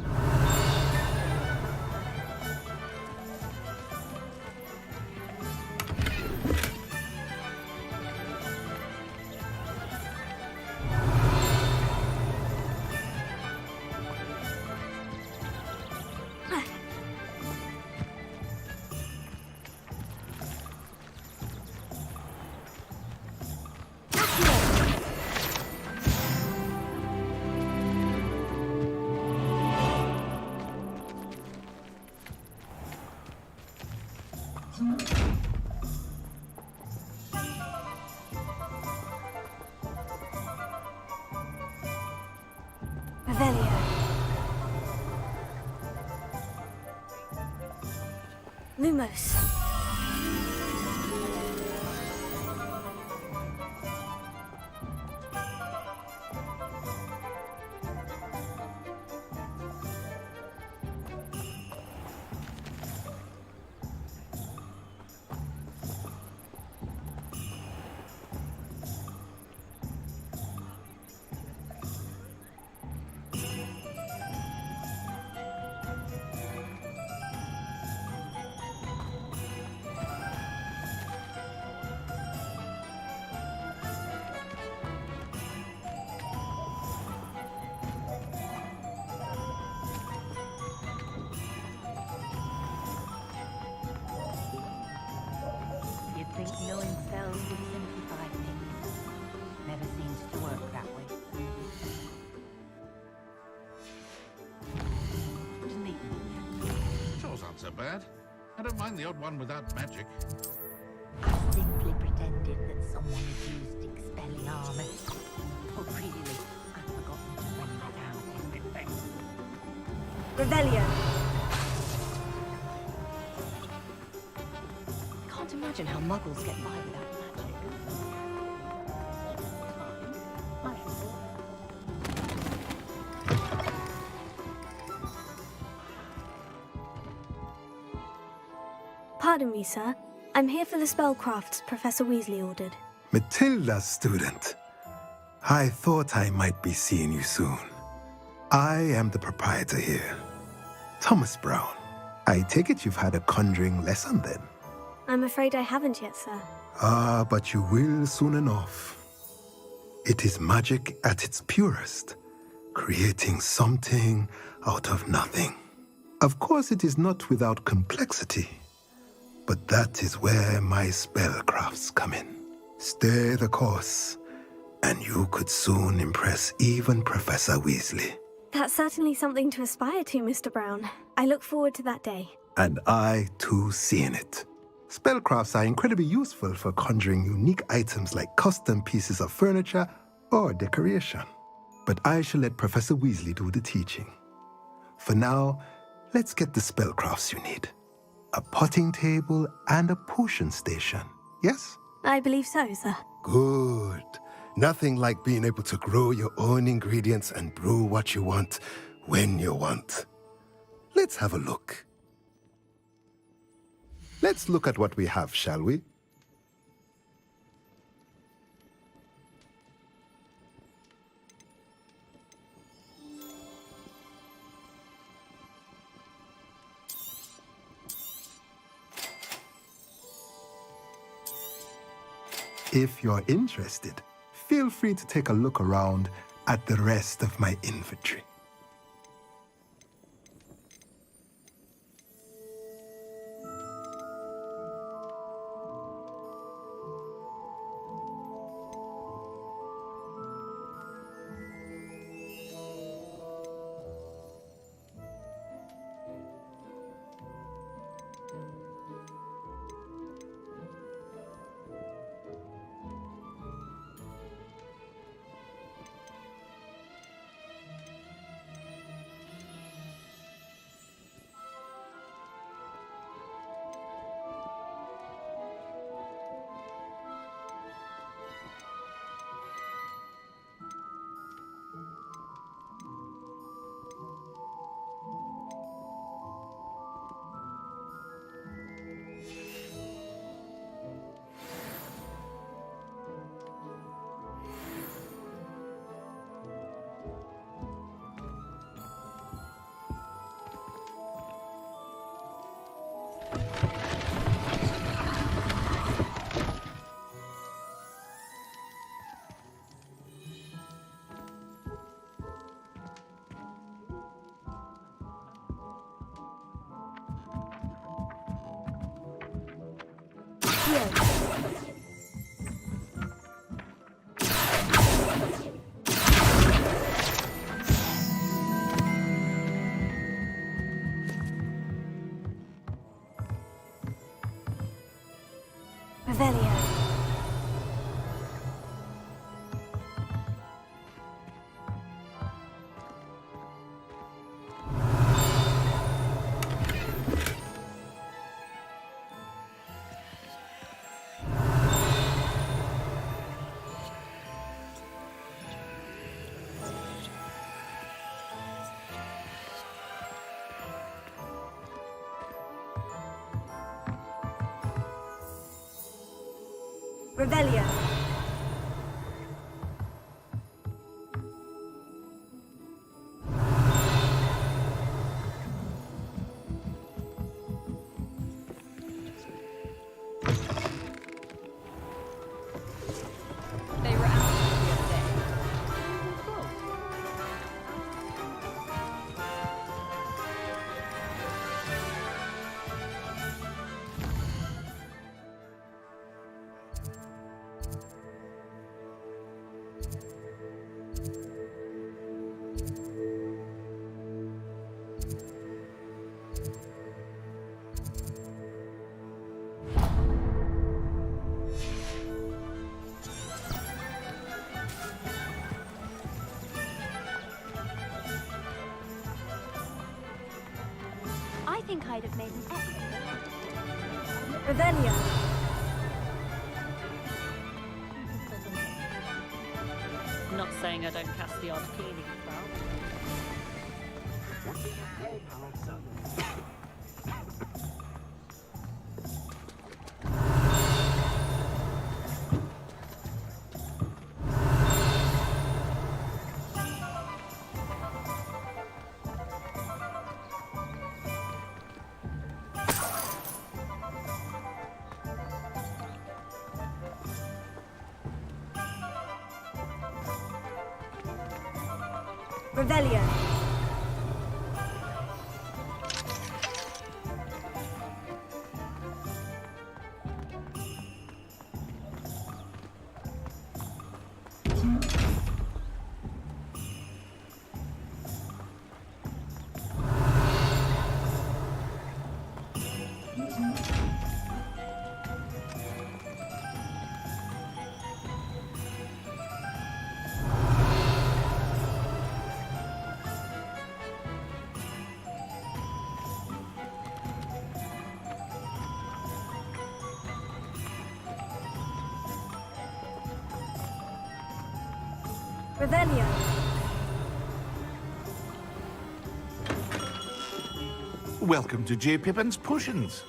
Revelio. Lumos.
think knowing spells would simplify things. Never seems to work that way.
Chores aren't so bad. I don't mind the odd one without magic.
I simply pretended that someone had used expelling armor. Oh, really? I've forgotten to bring that out yesterday.
Revelio.
I can't imagine how muggles get by without magic.
Pardon me, sir. I'm here for the spellcrafts Professor Weasley ordered.
Matilda's student. I thought I might be seeing you soon. I am the proprietor here, Thomas Brown. I take it you've had a conjuring lesson then?
I'm afraid I haven't yet, sir.
Ah, but you will soon enough. It is magic at its purest, creating something out of nothing. Of course, it is not without complexity, but that is where my spellcrafts come in. Stay the course, and you could soon impress even Professor Weasley.
That's certainly something to aspire to, Mr. Brown. I look forward to that day.
And I, too, seeing it. Spellcrafts are incredibly useful for conjuring unique items like custom pieces of furniture or decoration. But I shall let Professor Weasley do the teaching. For now, let's get the spellcrafts you need. A potting table and a potion station, yes?
I believe so, sir.
Good. Nothing like being able to grow your own ingredients and brew what you want when you want. Let's have a look. Let's look at what we have, shall we? If you're interested, feel free to take a look around at the rest of my inventory.
Revelio. Revelio.
They were out the other day. Cool.
think I'd have made an excellent.
Revelio.
Not saying I don't cast the odd cleaning spell.
Revelio. Revelio.
Welcome to J. Pippin's Potions.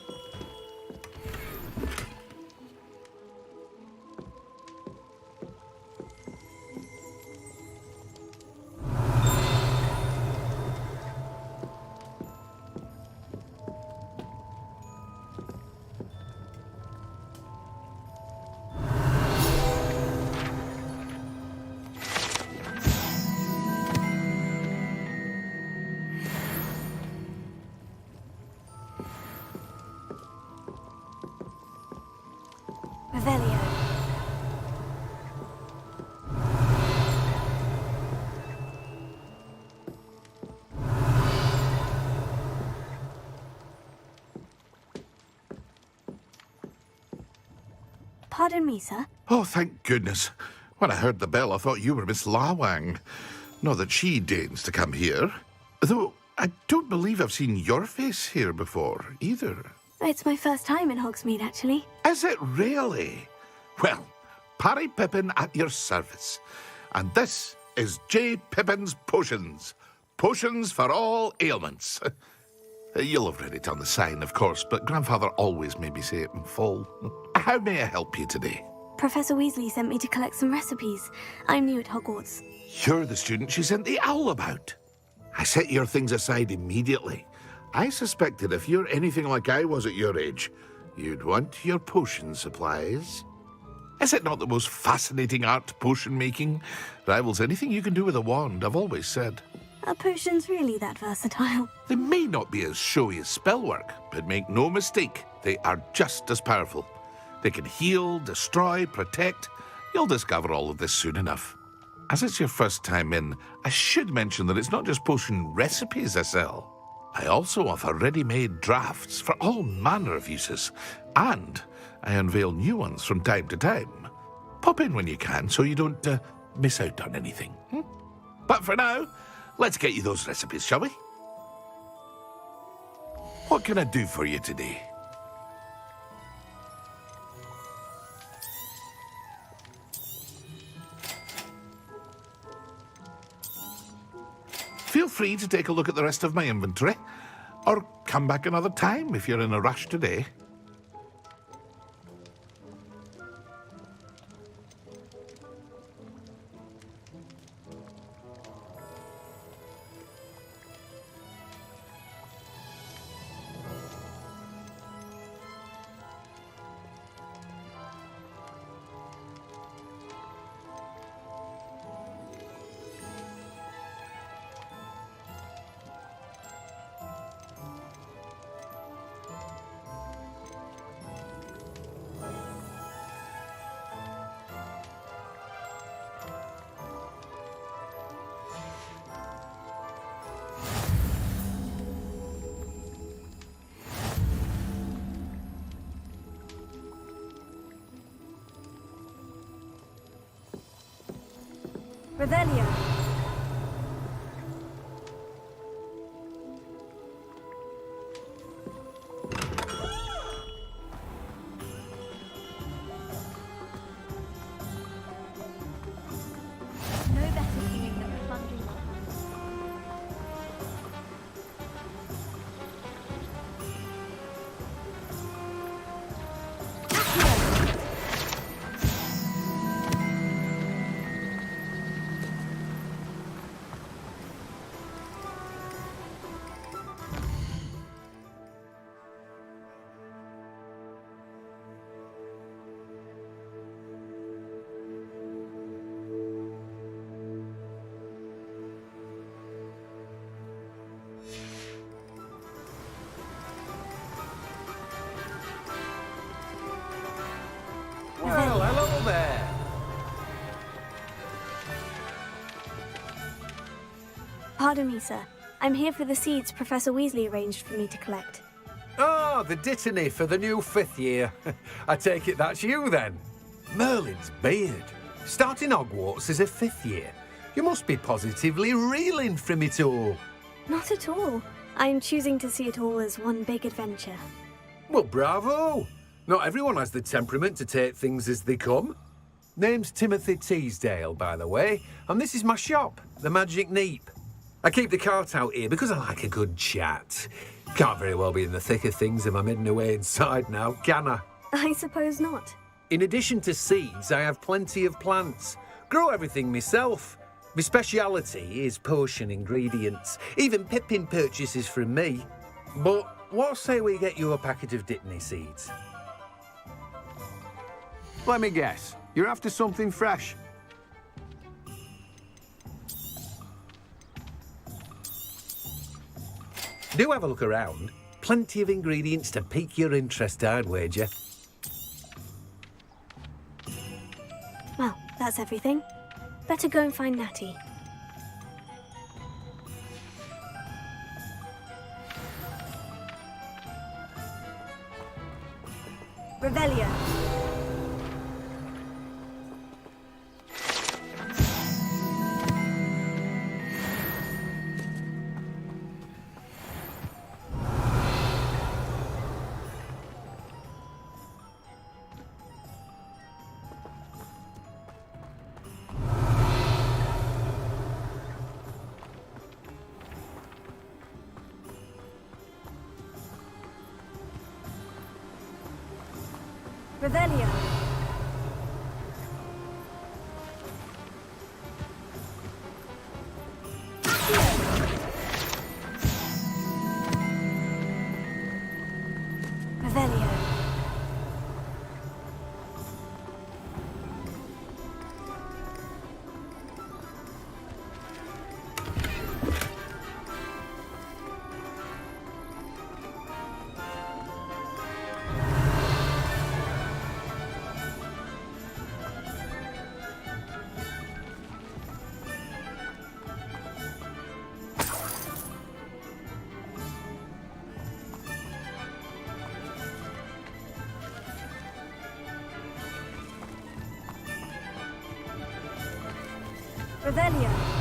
Revelio. Pardon me, sir.
Oh, thank goodness. When I heard the bell, I thought you were Miss Lawang. Not that she deigns to come here. Though, I don't believe I've seen your face here before, either.
It's my first time in Hogsmeade, actually.
Is it really? Well, Parry Pippin at your service. And this is J. Pippin's Potions. Potions for all ailments. You'll have read it on the sign, of course, but Grandfather always made me say it in full. How may I help you today?
Professor Weasley sent me to collect some recipes. I'm new at Hogwarts.
You're the student she sent the owl about. I set your things aside immediately. I suspected if you're anything like I was at your age, you'd want your potion supplies. Is it not the most fascinating art, potion making? Rivals anything you can do with a wand, I've always said.
Are potions really that versatile?
They may not be as showy as spellwork, but make no mistake, they are just as powerful. They can heal, destroy, protect. You'll discover all of this soon enough. As it's your first time in, I should mention that it's not just potion recipes I sell. I also offer ready-made drafts for all manner of uses, and I unveil new ones from time to time. Pop in when you can so you don't miss out on anything. But for now, let's get you those recipes, shall we? What can I do for you today? Feel free to take a look at the rest of my inventory, or come back another time if you're in a rush today.
Revelio.
there!
Pardon me, sir. I'm here for the seeds Professor Weasley arranged for me to collect.
Oh, the dittany for the new 5th year. I take it that's you, then. Merlin's beard. Starting Hogwarts as a 5th year. You must be positively reeling from it all.
Not at all. I'm choosing to see it all as one big adventure.
Well, bravo! Not everyone has the temperament to take things as they come. Name's Timothy Teasdale, by the way, and this is my shop, the Magic Neep. I keep the cart out here because I like a good chat. Can't very well be in the thick of things if I'm hidden away inside now, can I?
I suppose not.
In addition to seeds, I have plenty of plants. Grow everything myself. My speciality is potion ingredients. Even Pippin purchases from me. But what say we get you a packet of Dittany seeds?
Let me guess. You're after something fresh.
Do have a look around. Plenty of ingredients to pique your interest, I'd wager.
Well, that's everything. Better go and find Natty. Revelio. Revelio. Revelio. Revelio.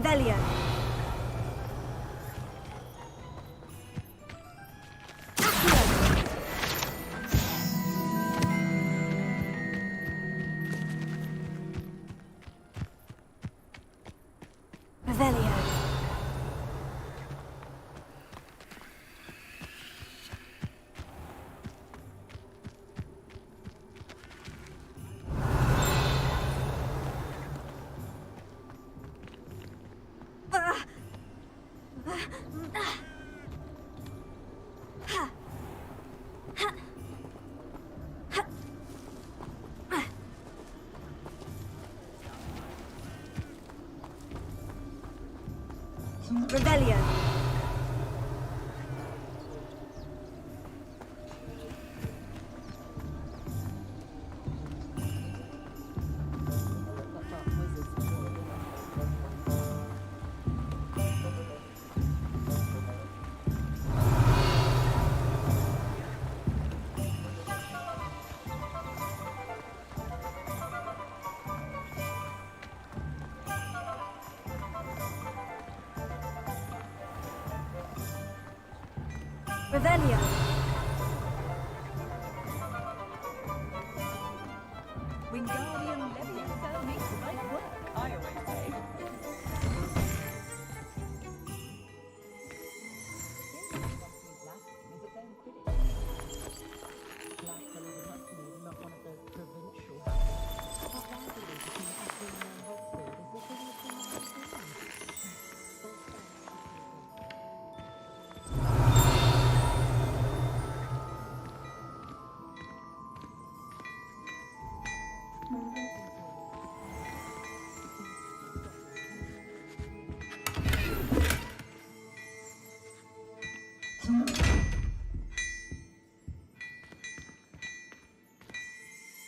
Revelio. Revelio. Revelio. Revelio.
Wingardium Leviosa makes light work, I always say.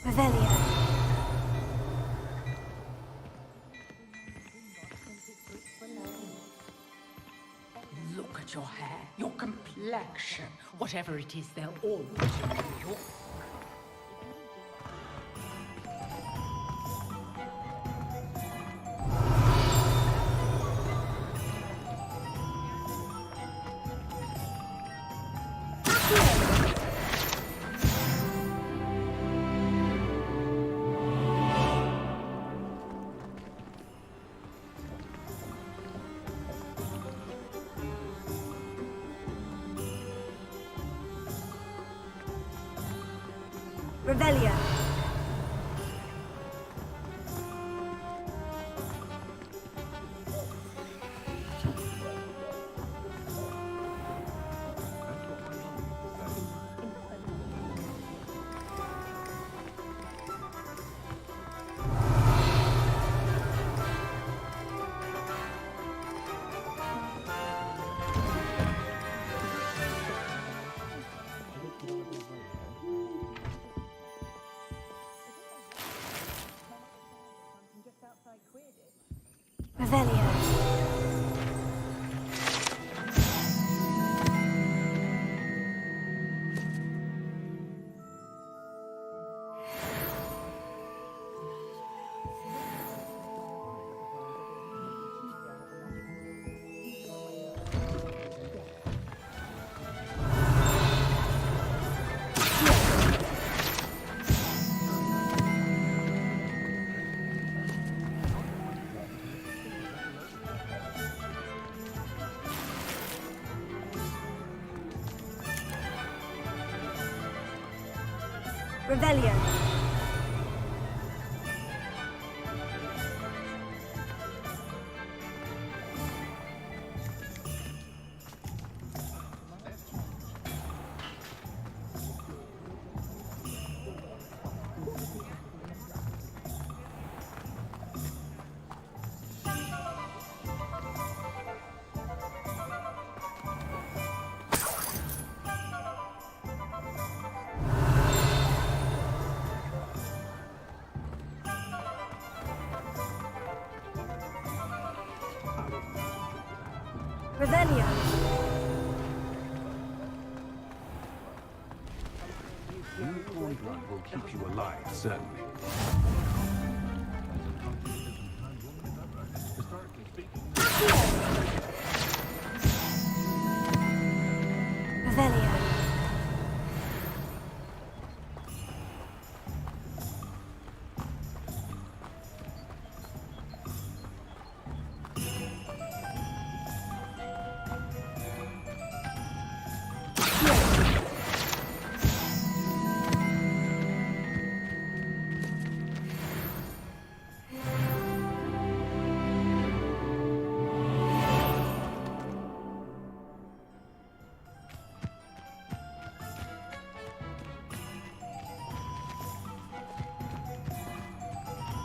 Revelio.
Look at your hair, your complexion. Whatever it is, they'll all put you in New York.
Revelio. Revelio. Revelio. Revelio.
Unicorn blood will keep you alive, certainly.
Revelio.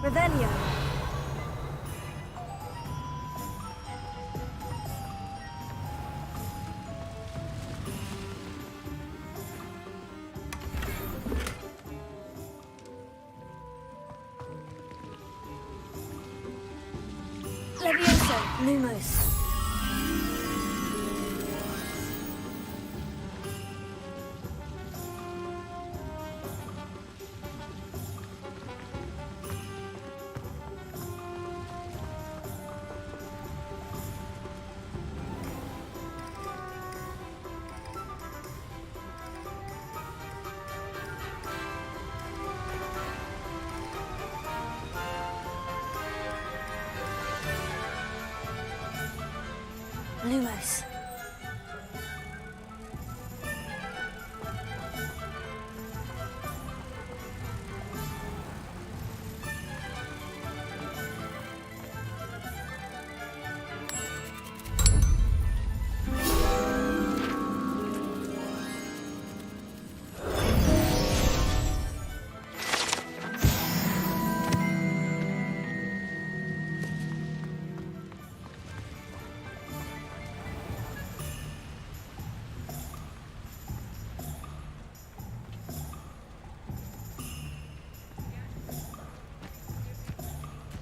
Revelio. Levioso. Lumos.
Lumos.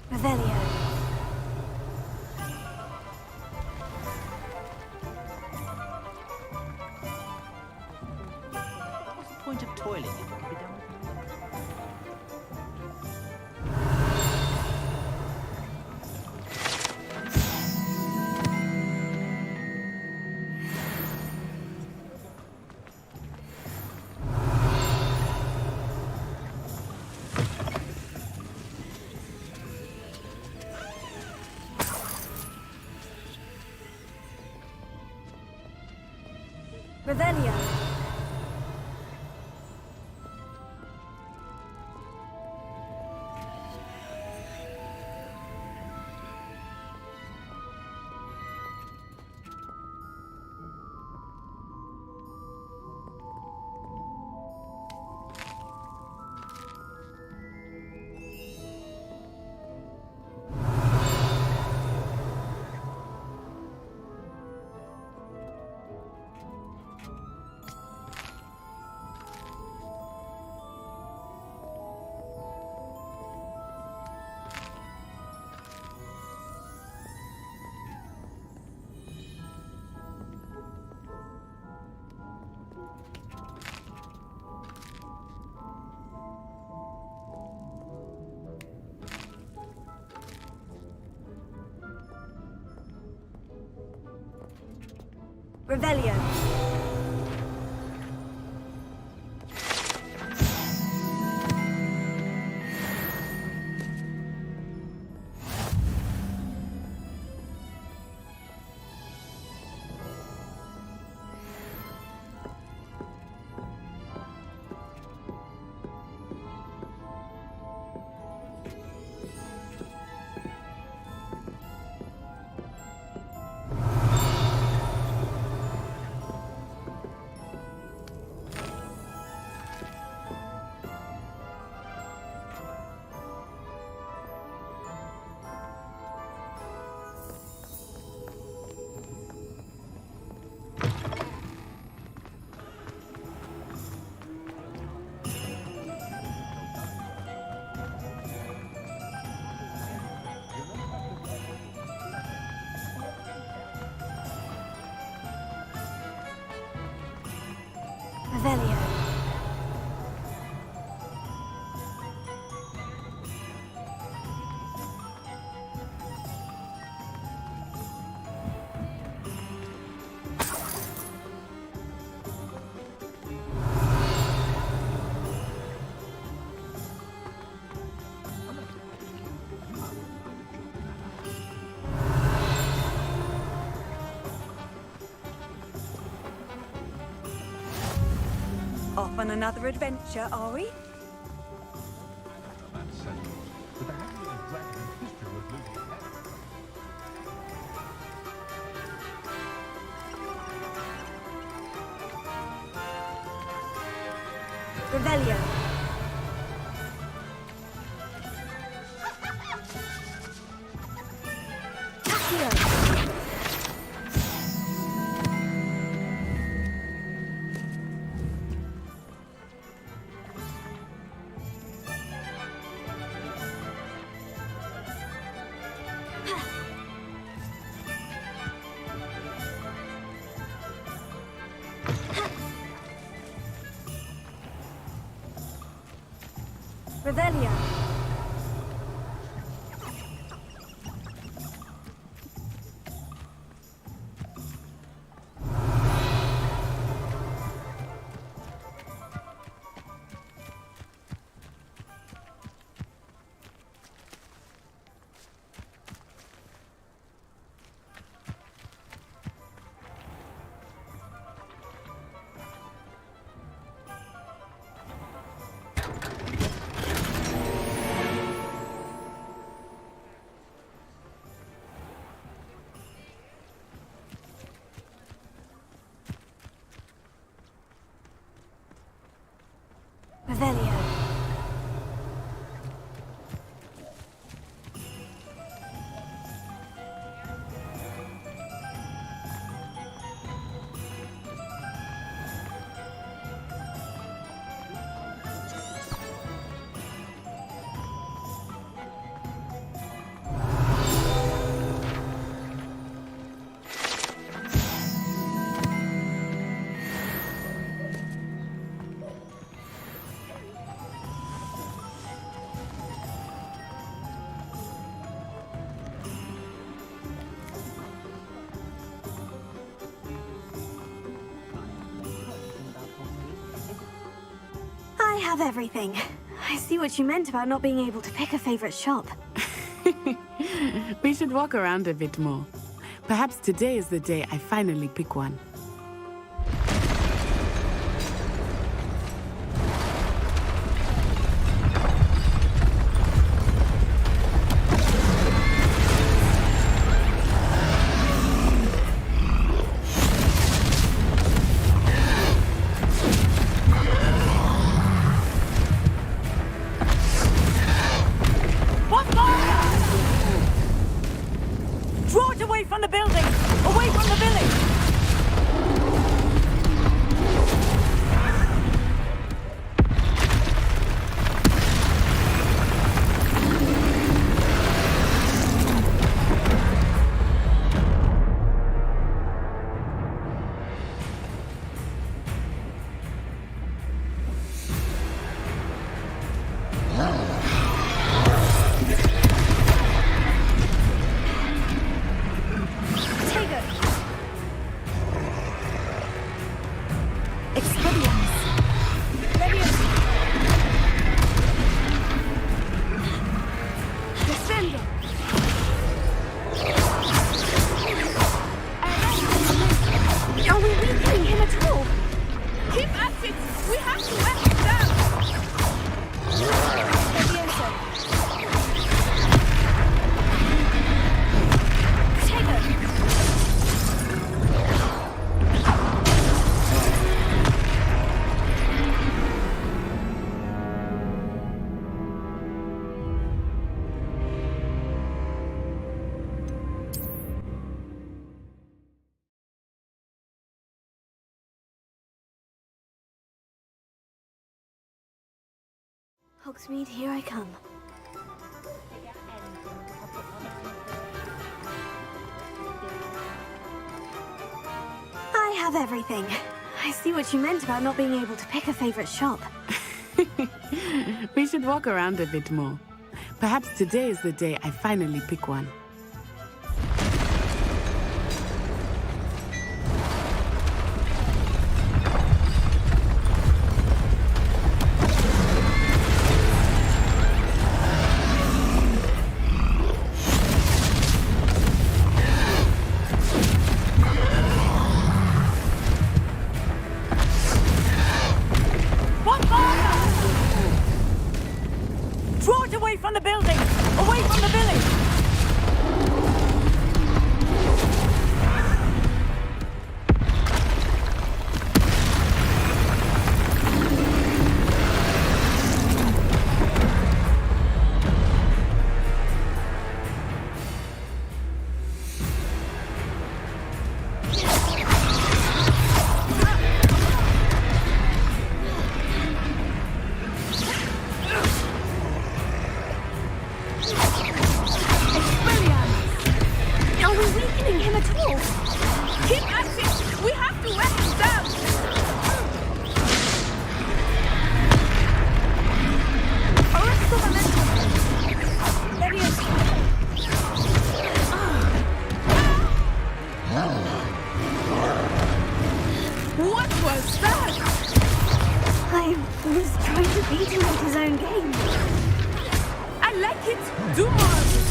Revelio.
What's the point of toiling if it can be done with
Revelio. Revelio. Revelio.
Off on another adventure, are we?
Revelio. Revelio.
have everything. I see what you meant about not being able to pick a favorite shop.
We should walk around a bit more. Perhaps today is the day I finally pick one.
Draw it away from the building! Away from the village!
Hogsmeade, here I come. I have everything. I see what you meant about not being able to pick a favorite shop.
We should walk around a bit more. Perhaps today is the day I finally pick one.
Draw it away from the building! Away from the village!
What was that?
I was trying to beat him at his own game.
I like it. Do more of it.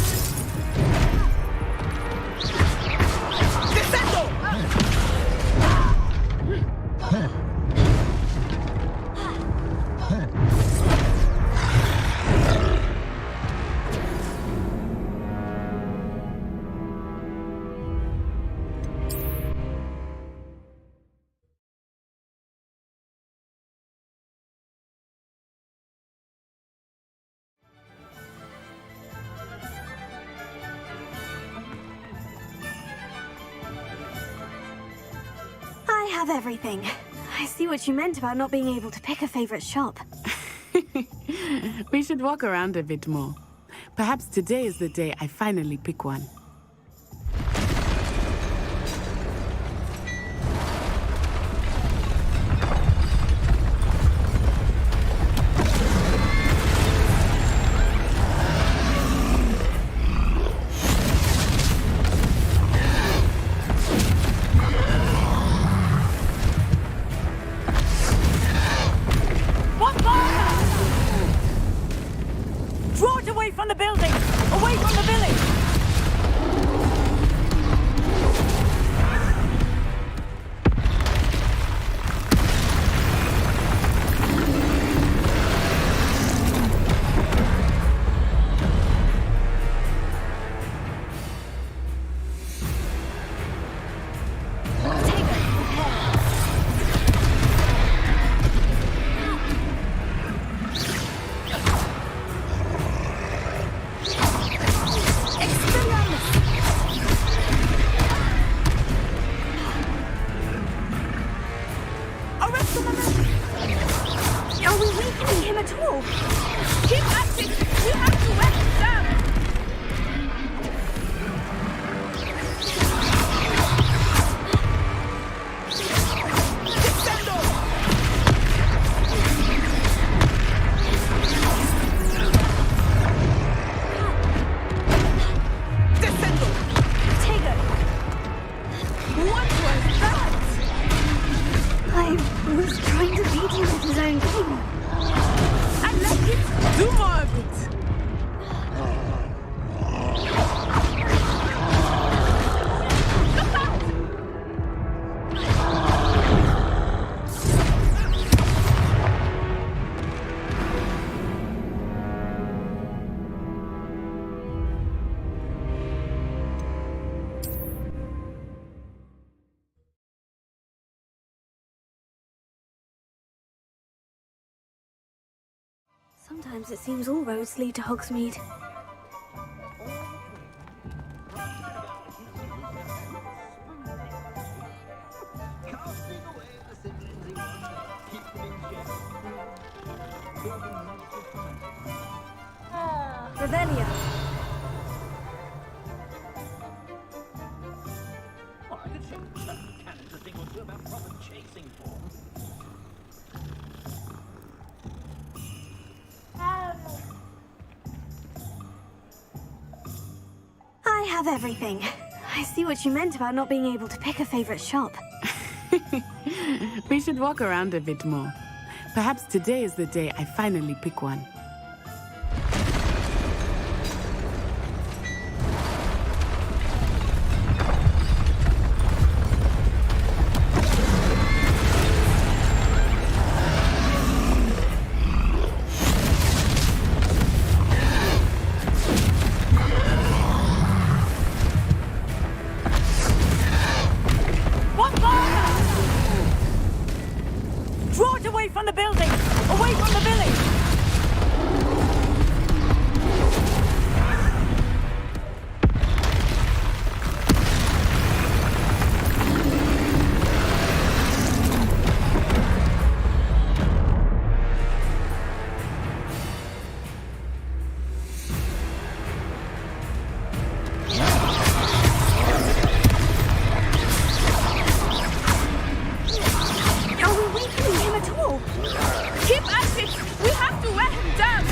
Descendo!
I have everything. I see what you meant about not being able to pick a favorite shop.
We should walk around a bit more. Perhaps today is the day I finally pick one.
What fire?
Sometimes it seems all roads lead to Hogsmeade. Revelia.
Oh, I could show you certain cannons a thing or two about proper chasing form.
I have everything. I see what you meant about not being able to pick a favorite shop.
We should walk around a bit more. Perhaps today is the day I finally pick one.
Draw it away from the building! Away from the village!
Keep at it! We have to wear him down!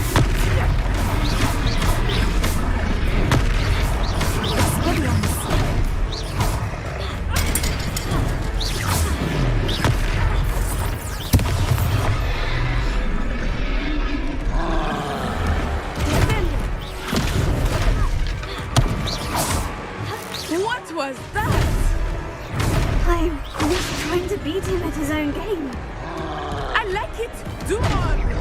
What was that?
I was trying to beat him at his own game.
I like it. Do more of it.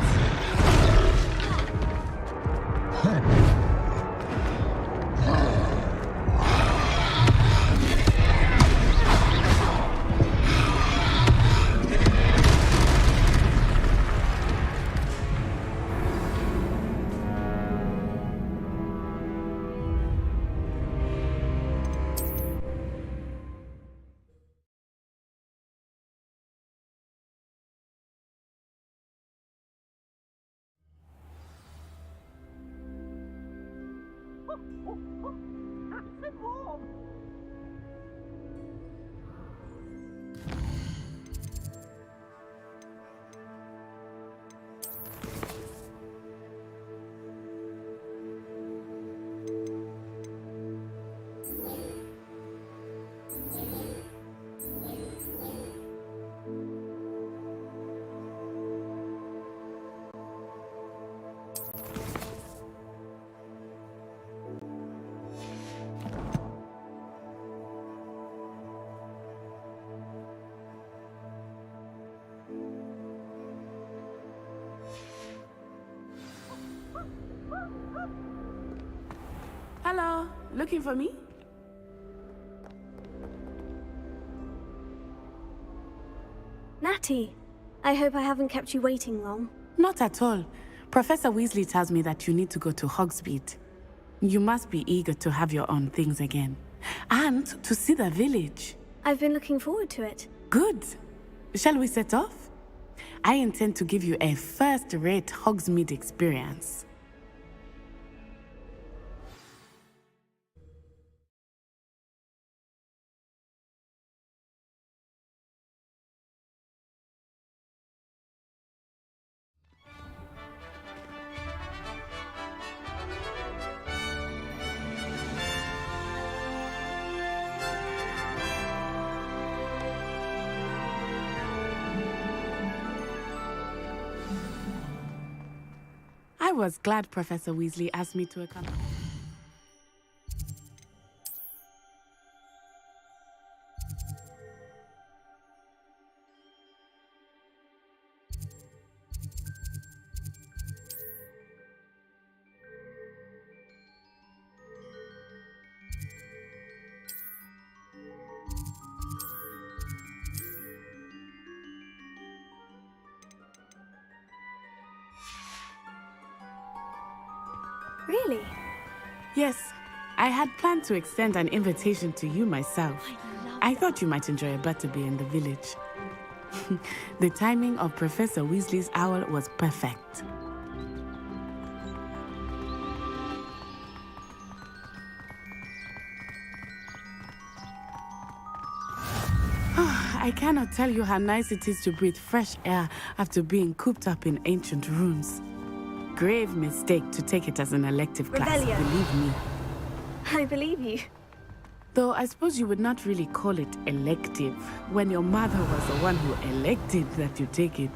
Hello, looking for me?
Natty, I hope I haven't kept you waiting long.
Not at all. Professor Weasley tells me that you need to go to Hogsmeade. You must be eager to have your own things again. And to see the village.
I've been looking forward to it.
Good. Shall we set off? I intend to give you a first-rate Hogsmeade experience. I was glad Professor Weasley asked me to accompany.
Really?
Yes, I had planned to extend an invitation to you myself. I thought you might enjoy a butterbeer in the village. The timing of Professor Weasley's owl was perfect. I cannot tell you how nice it is to breathe fresh air after being cooped up in ancient rooms. Grave mistake to take it as an elective class, believe me.
I believe you.
Though I suppose you would not really call it elective when your mother was the one who elected that you take it.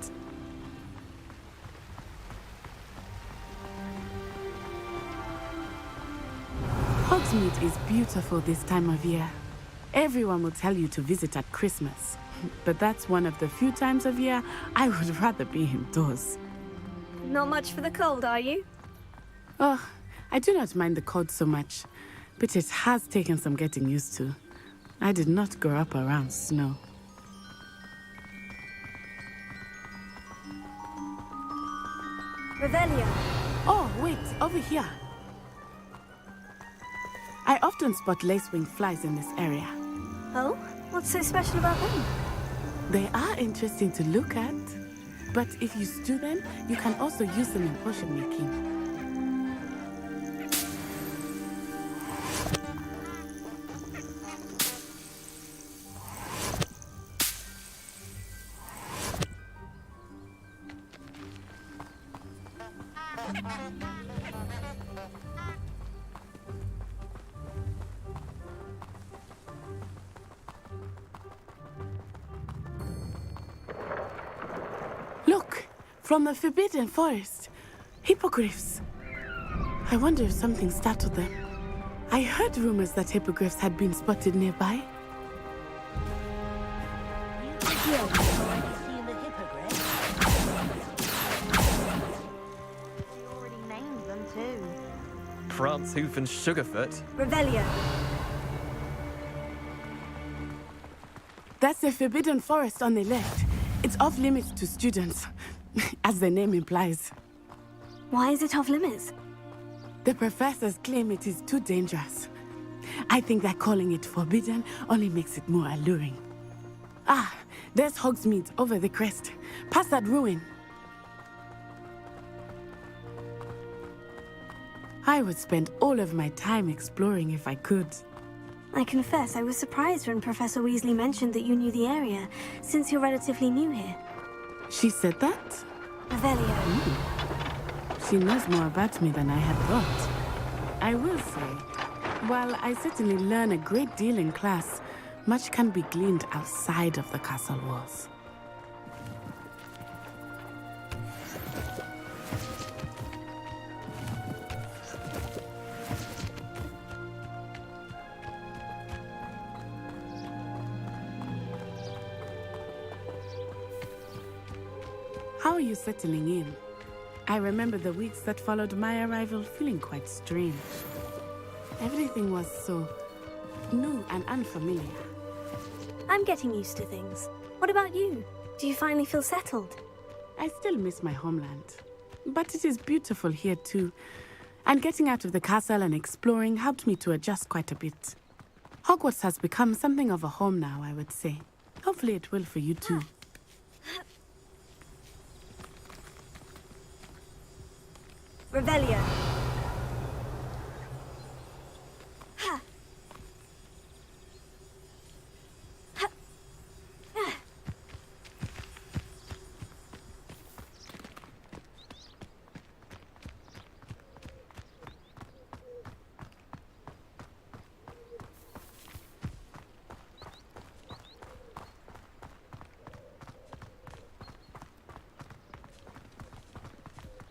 Hogsmeade is beautiful this time of year. Everyone will tell you to visit at Christmas, but that's one of the few times of year I would rather be indoors.
Not much for the cold, are you?
Oh, I do not mind the cold so much, but it has taken some getting used to. I did not grow up around snow.
Revelio.
Oh, wait, over here. I often spot lacewing flies in this area.
Oh? What's so special about them?
They are interesting to look at, but if you stew them, you can also use them in potion making. Look, from the Forbidden Forest, hippogriffs. I wonder if something startled them. I heard rumors that hippogriffs had been spotted nearby.
Prance, Hoof, and Sugarfoot.
Revelio.
That's the Forbidden Forest on the left. It's off limits to students, as the name implies.
Why is it off limits?
The professors claim it is too dangerous. I think that calling it forbidden only makes it more alluring. Ah, there's Hogsmeade over the crest. Past that ruin. I would spend all of my time exploring if I could.
I confess I was surprised when Professor Weasley mentioned that you knew the area, since you're relatively new here.
She said that?
Revelio.
She knows more about me than I had thought. I will say, while I certainly learn a great deal in class, much can be gleaned outside of the castle walls. How are you settling in? I remember the weeks that followed my arrival feeling quite strange. Everything was so new and unfamiliar.
I'm getting used to things. What about you? Do you finally feel settled?
I still miss my homeland, but it is beautiful here too. And getting out of the castle and exploring helped me to adjust quite a bit. Hogwarts has become something of a home now, I would say. Hopefully it will for you too.
Revelio.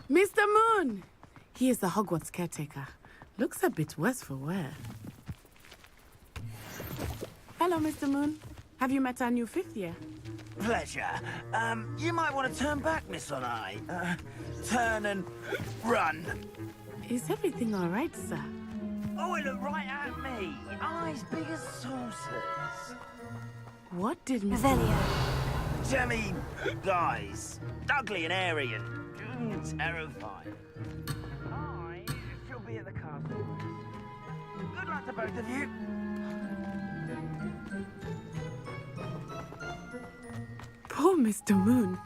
Mr. Moon! He is the Hogwarts caretaker. Looks a bit worse for wear. Hello, Mr. Moon. Have you met our new fifth year?
Pleasure. You might want to turn back, Miss On-Eye. Turn and run.
Is everything all right, sir?
Oh, it looked right at me. Eyes big as saucers.
What did Mr.
Jemmy guys. Ugly and airy and terrifying. I feel be at the castle. Good luck to both of you.
Poor Mr. Moon,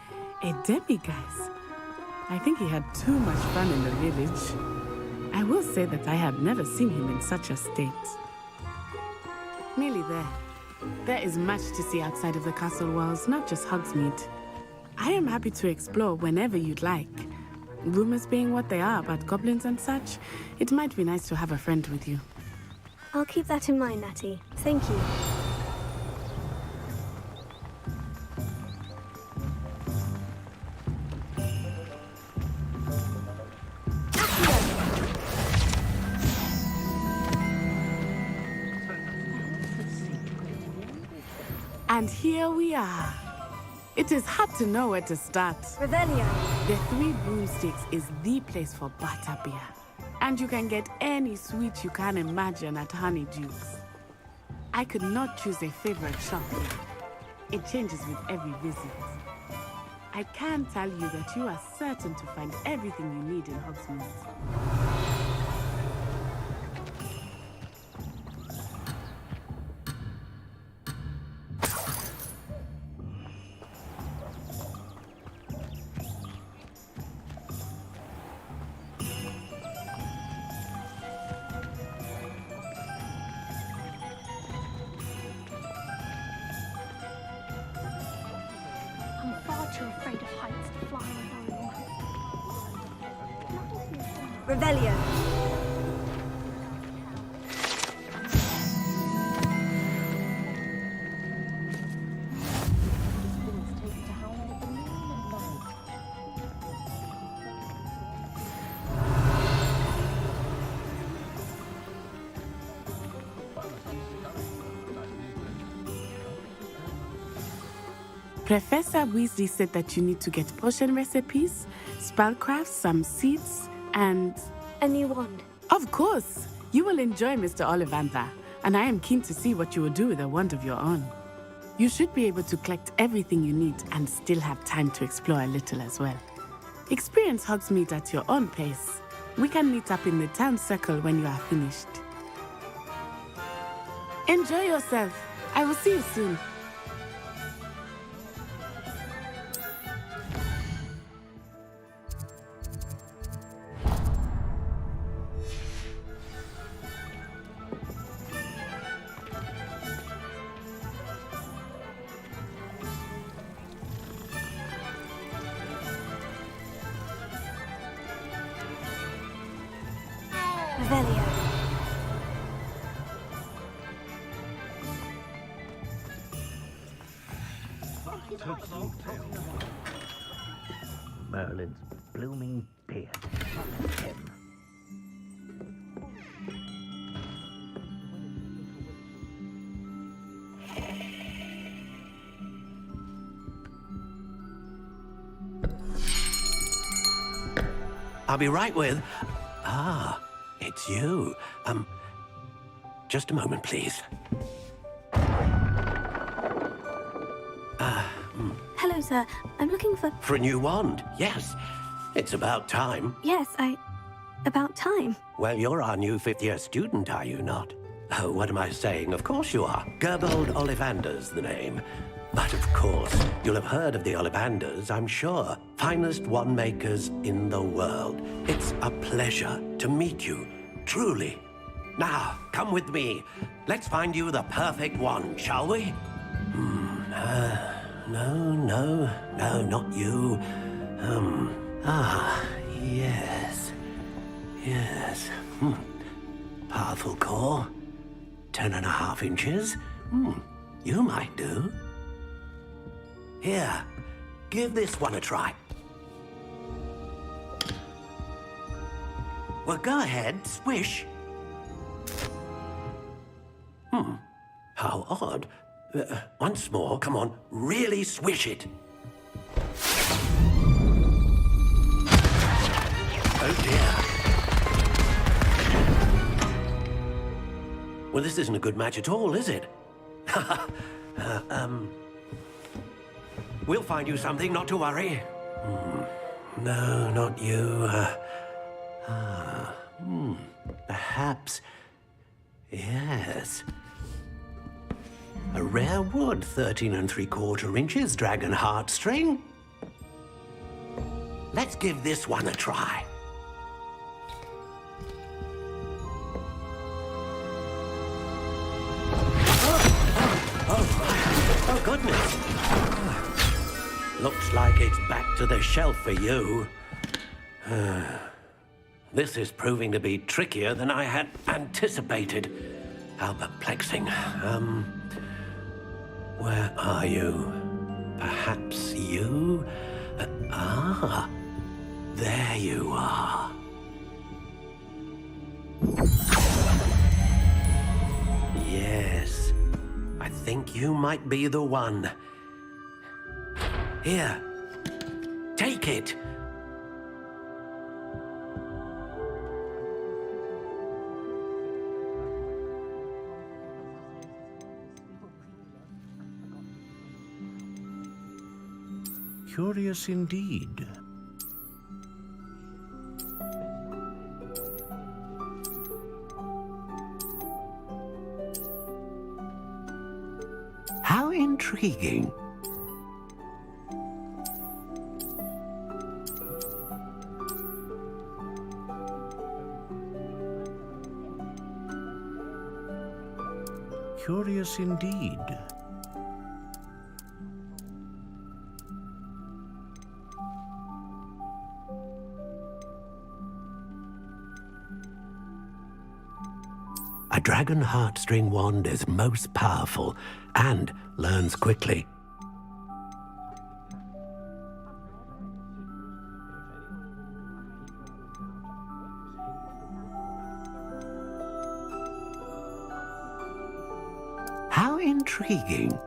a demiguise. I think he had too much fun in the village. I will say that I have never seen him in such a state. Nearly there. There is much to see outside of the castle walls, not just Hogsmeade. I am happy to explore whenever you'd like. Rumors being what they are about goblins and such, it might be nice to have a friend with you.
I'll keep that in mind, Natty. Thank you.
And here we are. It is hard to know where to start.
Revelio.
The Three Broomsticks is the place for butterbeer. And you can get any sweet you can imagine at Honeydukes. I could not choose a favorite shop here. It changes with every visit. I can tell you that you are certain to find everything you need in Hogsmeade.
Too afraid of heights to fly alone.
Revelio.
Professor Weasley said that you need to get potion recipes, spellcraft, some seeds, and...
a new wand.
Of course! You will enjoy Mr. Ollivander, and I am keen to see what you will do with a wand of your own. You should be able to collect everything you need and still have time to explore a little as well. Experience Hogsmeade at your own pace. We can meet up in the town circle when you are finished. Enjoy yourself. I will see you soon.
Revelio.
Merlin's blooming beard. Him.
I'll be right with... Ah, it's you. Just a moment, please.
Hello, sir. I'm looking for...
For a new wand, yes. It's about time.
Yes, about time.
Well, you're our new fifth-year student, are you not? Oh, what am I saying? Of course you are. Gerbold Ollivander's the name. But of course, you'll have heard of the Ollivanders, I'm sure. Finest wand makers in the world. It's a pleasure to meet you, truly. Now, come with me. Let's find you the perfect wand, shall we? No, not you. Yes. Powerful core. 10.5 inches. You might do. Here, give this one a try. Well, go ahead, swish. How odd. Once more, come on, really swish it. Oh dear. Well, this isn't a good match at all, is it? We'll find you something, not to worry. No, not you. Perhaps... yes. A rare wood, 13 3/4 inches, dragon heartstring. Let's give this one a try. Oh, goodness. Looks like it's back to the shelf for you. This is proving to be trickier than I had anticipated. How perplexing. Where are you? Perhaps you? There you are. Yes, I think you might be the one. Here, take it.
Curious indeed.
How intriguing.
Curious indeed.
A dragon heartstring wand is most powerful and learns quickly. How intriguing.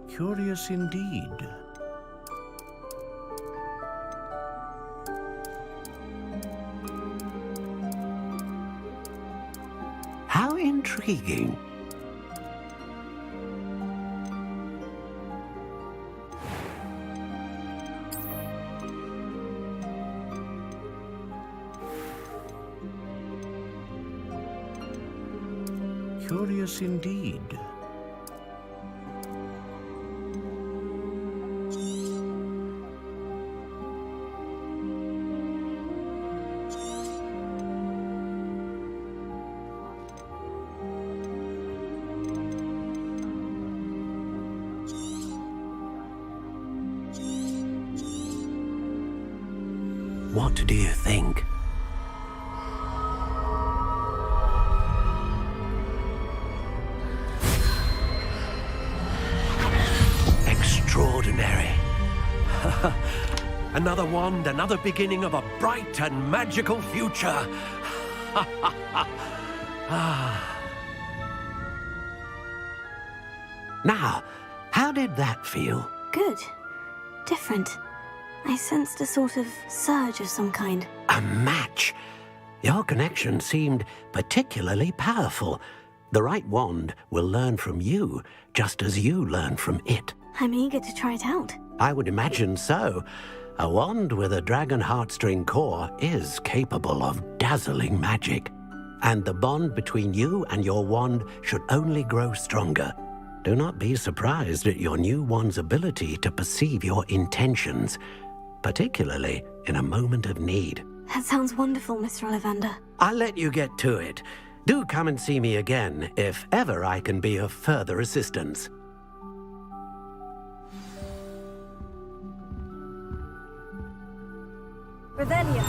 Curious indeed.
How intriguing.
Curious indeed.
What do you think? Extraordinary. Another wand, another beginning of a bright and magical future. Now, how did that feel?
Good. Different. I sensed a sort of surge of some kind.
A match. Your connection seemed particularly powerful. The right wand will learn from you, just as you learn from it.
I'm eager to try it out.
I would imagine so. A wand with a dragon heartstring core is capable of dazzling magic. And the bond between you and your wand should only grow stronger. Do not be surprised at your new wand's ability to perceive your intentions, particularly in a moment of need.
That sounds wonderful, Mr. Ollivander.
I'll let you get to it. Do come and see me again if ever I can be of further assistance.
Revelia.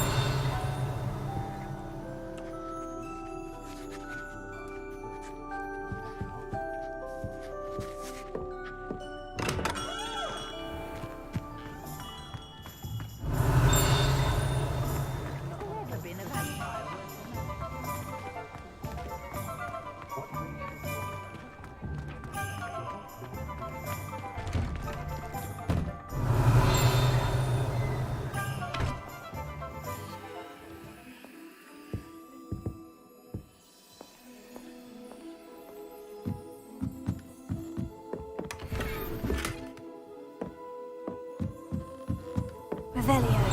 Revelio.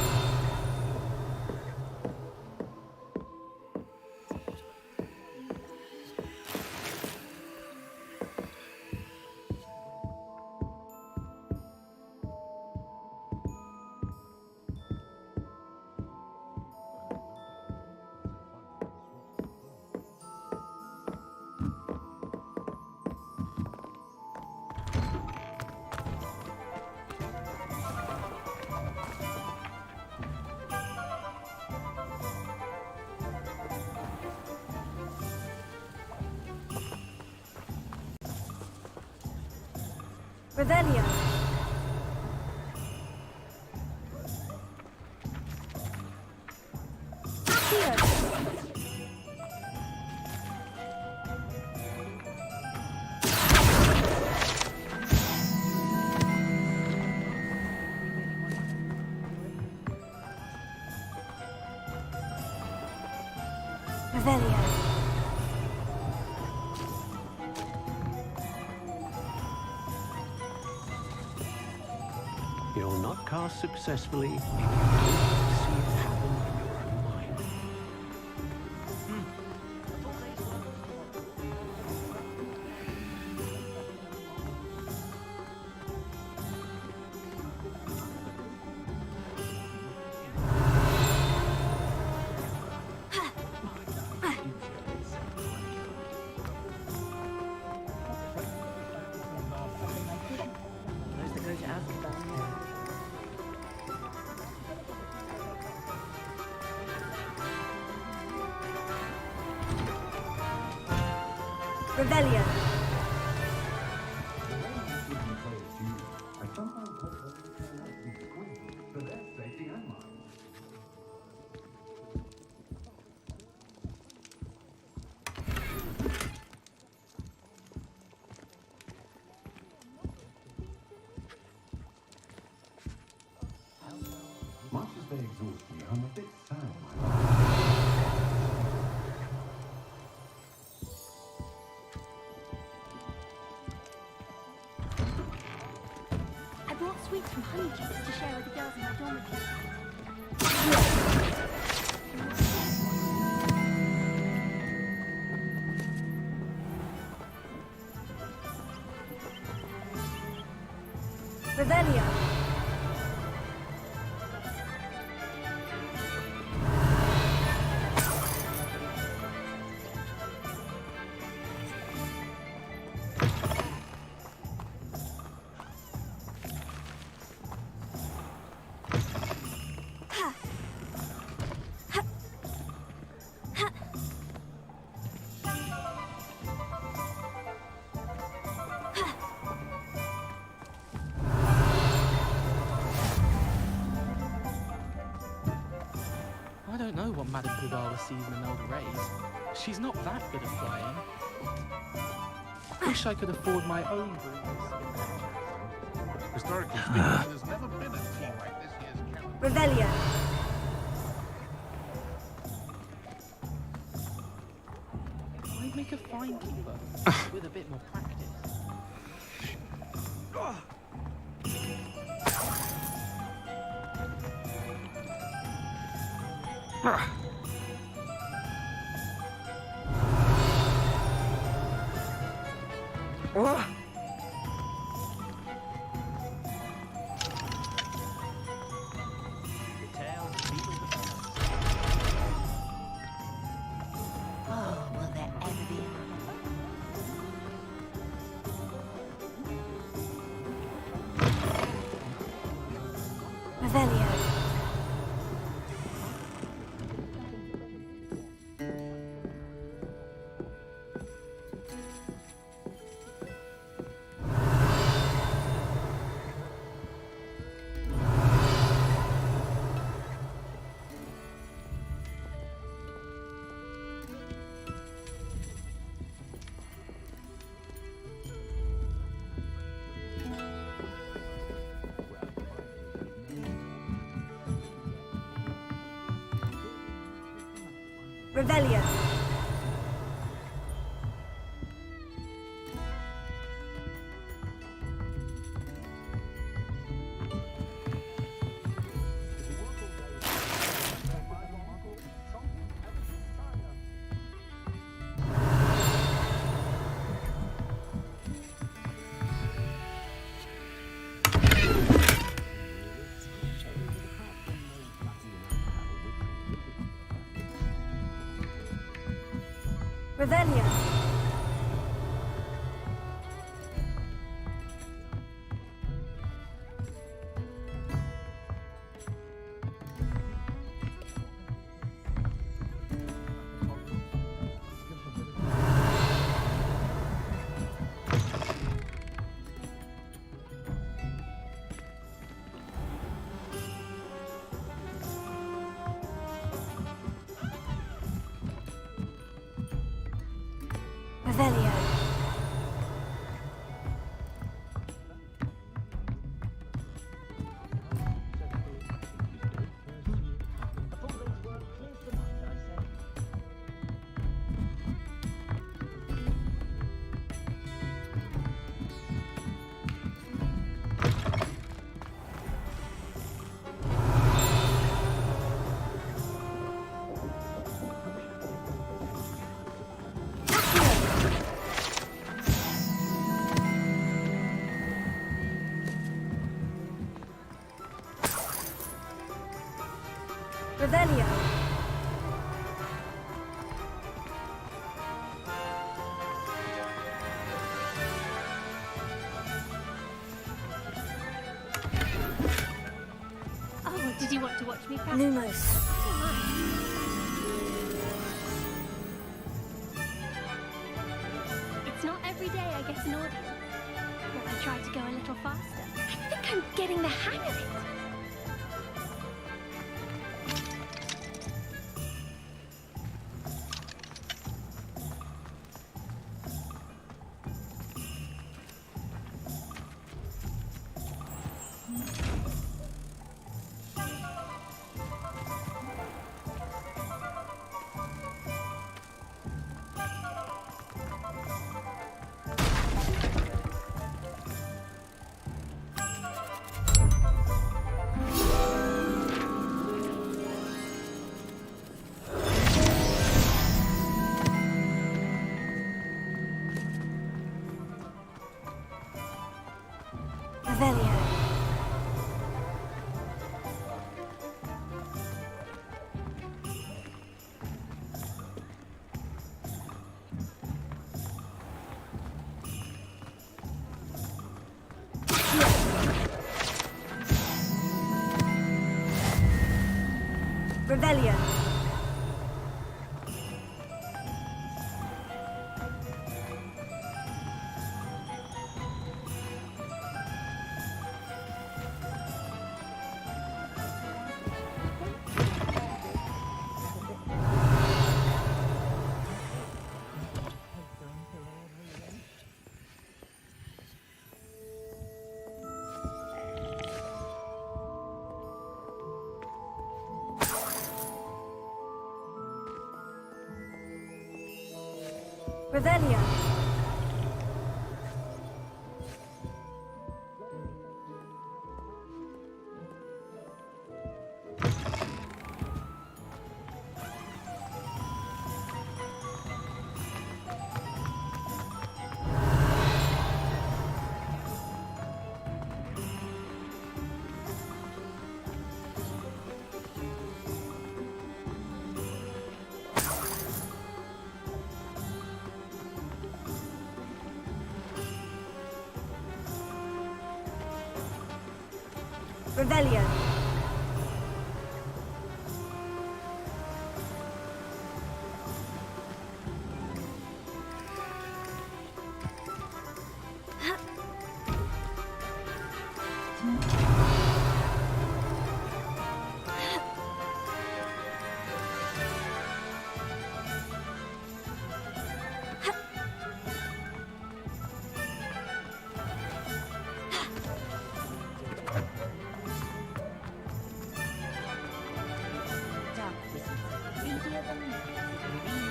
Revelio. Revelio.
You're not cast successfully if you don't see it happen in your own mind.
Revelio.
Much as they exhaust me, I'm a bit sad.
I brought sweets from honey cakes to share with the girls in my dormitory.
Revelio.
I don't know what Madame Pubala sees in Imelda Rays. She's not that good at flying. Wish I could afford my own broom.
Historically speaking, there's never been a team like this year's camp.
Revelio.
I'd make a fine keeper with a bit more practice.
Oh, will there ever be
Revelio. Revelio.
Revelio. Revelio. Revelio.
Oh, did you want to watch me practice?
Lumos.
It's not every day I get an audience. But I try to go a little faster. I think I'm getting the hang of it.
Revelio. Revelio. Revelio. Revelio.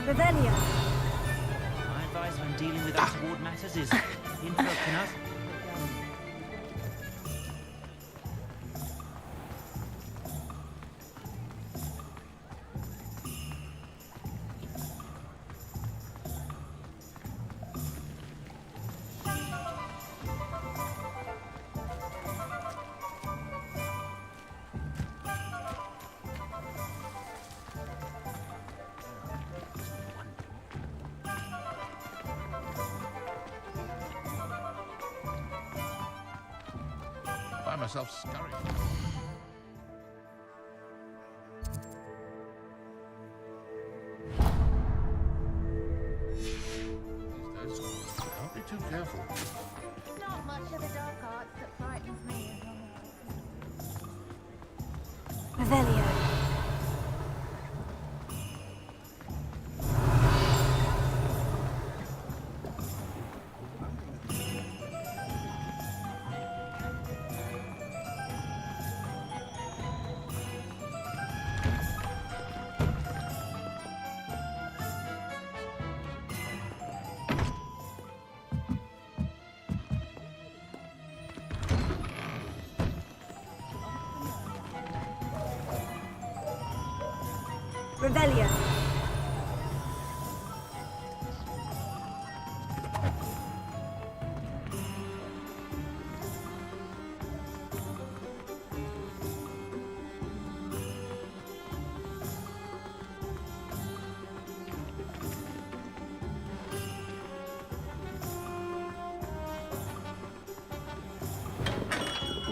Revelio.
My advice when dealing with untoward matters is interrupt enough.
find myself scurrying. These days, can't be too careful.
Not much of the dark arts that frightens me.
Revelio. Revelio.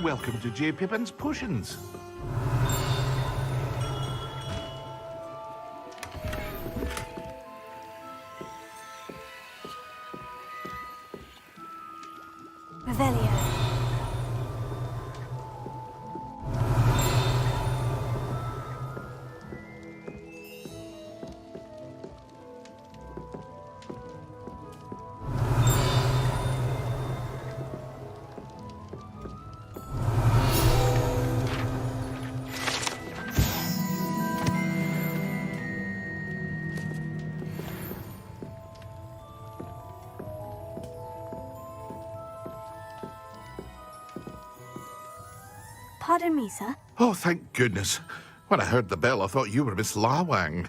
Welcome to J. Pippin's Potions.
Revelio. Pardon me, sir.
Oh, thank goodness. When I heard the bell, I thought you were Miss Lawang.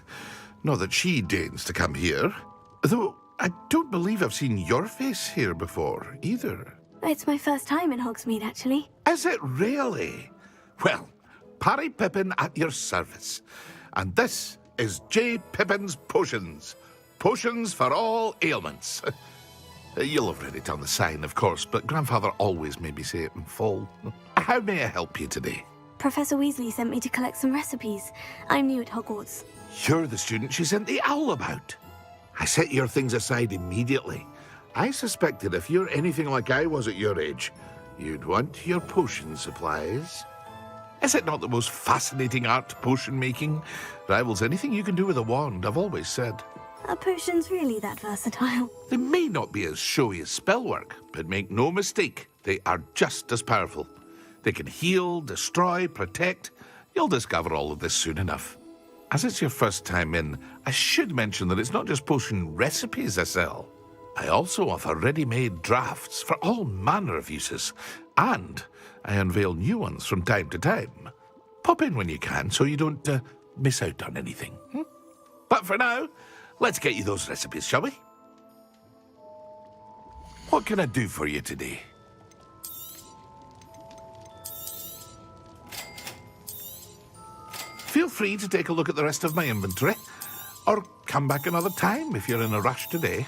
Not that she deigns to come here. Though I don't believe I've seen your face here before, either.
It's my first time in Hogsmeade, actually.
Is it really? Well, Parry Pippin at your service. And this is J. Pippin's Potions. Potions for all ailments. You'll have read it on the sign, of course, but Grandfather always made me say it in full. How may I help you today?
Professor Weasley sent me to collect some recipes. I'm new at Hogwarts.
You're the student she sent the owl about. I set your things aside immediately. I suspected if you're anything like I was at your age, you'd want your potion supplies. Is it not the most fascinating art, potion making? Rivals anything you can do with a wand, I've always said.
Are potions really that versatile?
They may not be as showy as spellwork, but make no mistake, they are just as powerful. They can heal, destroy, protect. You'll discover all of this soon enough. As it's your first time in, I should mention that it's not just potion recipes I sell. I also offer ready-made drafts for all manner of uses, and I unveil new ones from time to time. Pop in when you can so you don't miss out on anything. But for now, let's get you those recipes, shall we? What can I do for you today? Feel free to take a look at the rest of my inventory, or come back another time if you're in a rush today.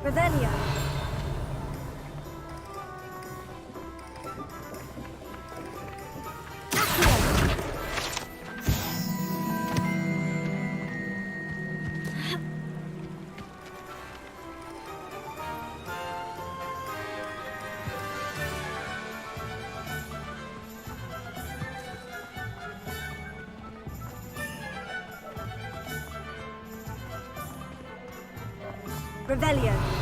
Revelio. Revelio.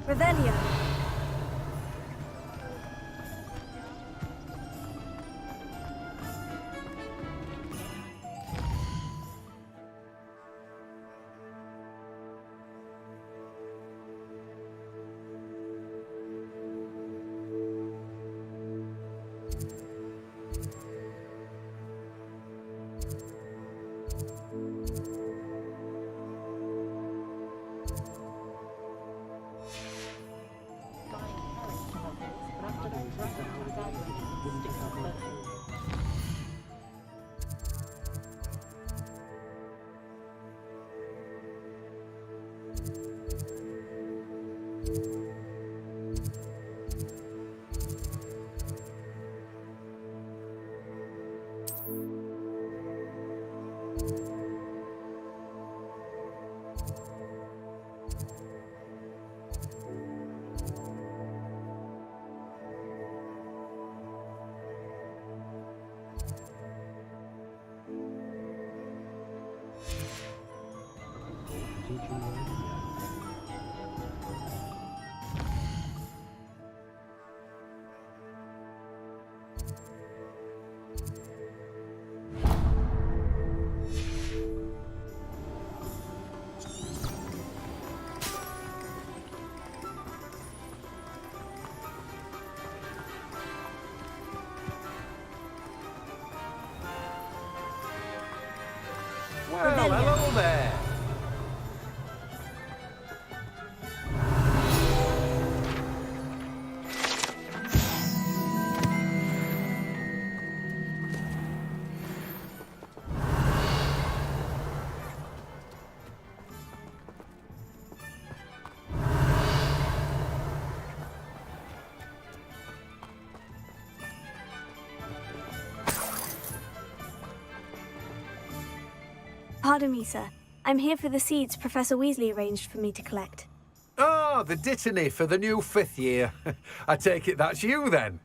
Revelio.
Well, hello there.
Pardon me, sir. I'm here for the seeds Professor Weasley arranged for me to collect.
Oh, the dittany for the new 5th year. I take it that's you then.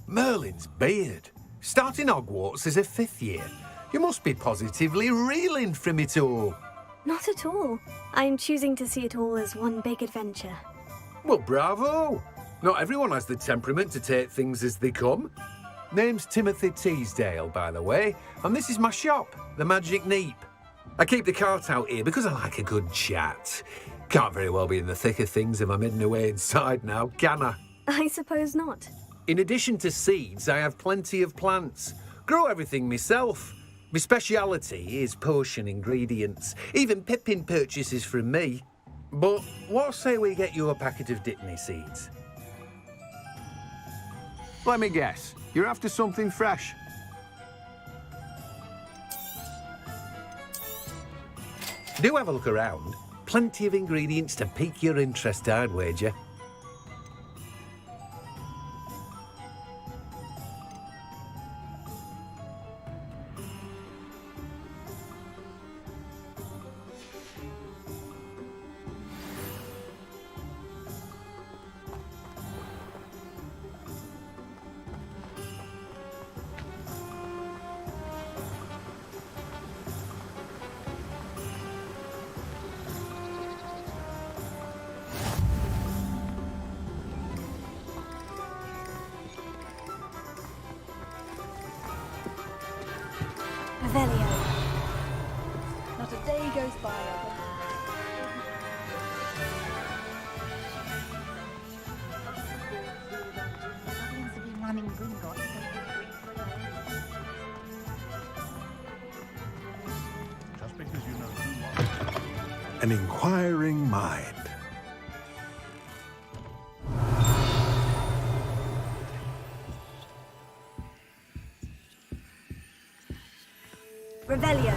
Merlin's beard. Starting Hogwarts as a 5th year. You must be positively reeling from it all.
Not at all. I'm choosing to see it all as one big adventure.
Well, bravo. Not everyone has the temperament to take things as they come. Name's Timothy Teasdale, by the way, and this is my shop, the Magic Neep. I keep the cart out here because I like a good chat. Can't very well be in the thick of things if I'm hidden away inside now, can I?
I suppose not.
In addition to seeds, I have plenty of plants. Grow everything myself. My speciality is potion ingredients. Even Pippin purchases from me. But what say we get you a packet of Dittany seeds?
Let me guess. You're after something fresh.
Do have a look around. Plenty of ingredients to pique your interest, I'd wager.
Revelio.
Not a day goes by.
Just because you know who you are.
An inquiring mind.
Revelio.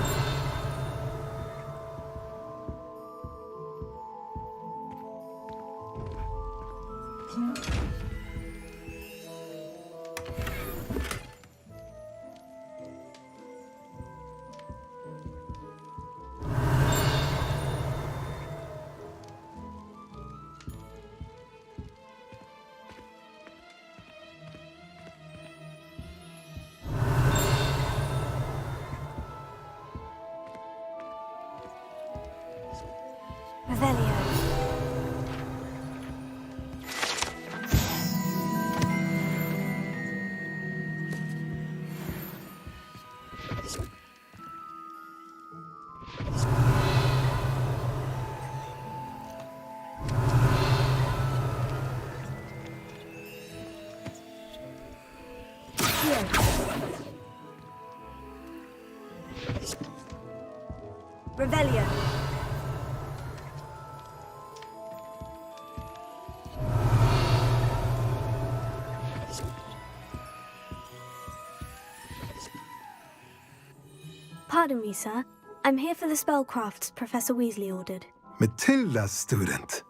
Revelio. Revelio. Pardon me, sir. I'm here for the spellcrafts Professor Weasley ordered.
Matilda's student.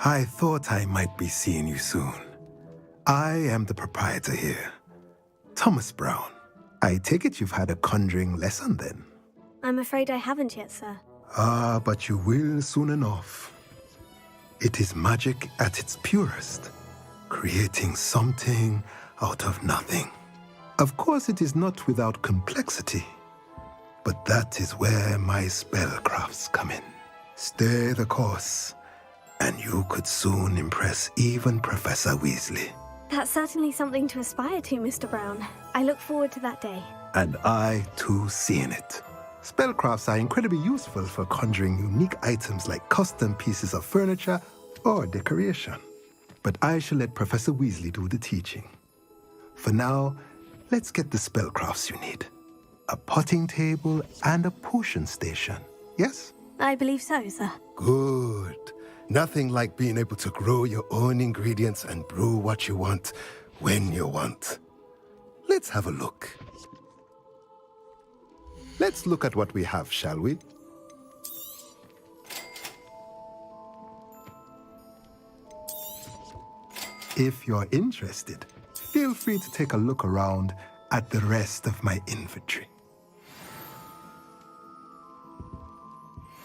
I thought I might be seeing you soon. I am the proprietor here, Thomas Brown. I take it you've had a conjuring lesson then?
I'm afraid I haven't yet, sir.
Ah, but you will soon enough. It is magic at its purest, creating something out of nothing. Of course, it is not without complexity, but that is where my spellcrafts come in. Stay the course, and you could soon impress even Professor Weasley.
That's certainly something to aspire to, Mr. Brown. I look forward to that day.
And I, too, seeing it. Spellcrafts are incredibly useful for conjuring unique items like custom pieces of furniture or decoration. But I shall let Professor Weasley do the teaching. For now, let's get the spellcrafts you need. A potting table and a potion station, yes?
I believe so, sir.
Good. Nothing like being able to grow your own ingredients and brew what you want, when you want. Let's have a look. Let's look at what we have, shall we?
If you're interested, feel free to take a look around at the rest of my inventory.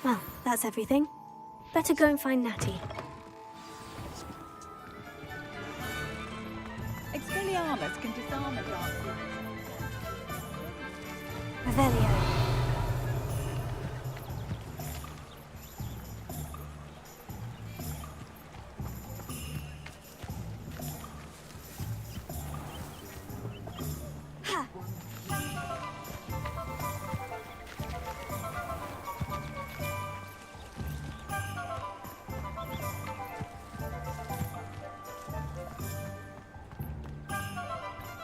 Well, that's everything. Better go and find Natty.
Expelliarmus can disarm a dark.
Revelio.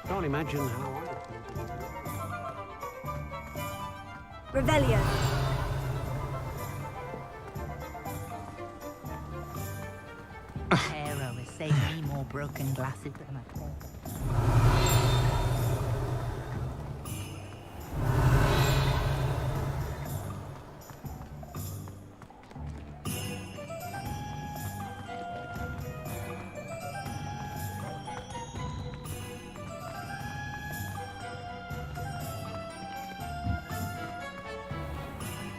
Can't imagine how
Revelio.
Hero has saved me more broken glasses than my paper.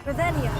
Revelio.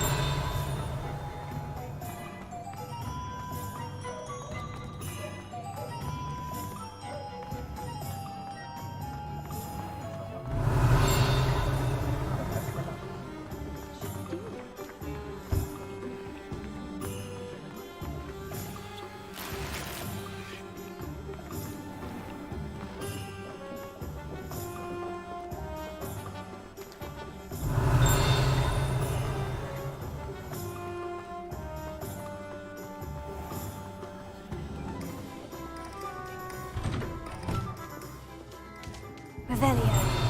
Revelio.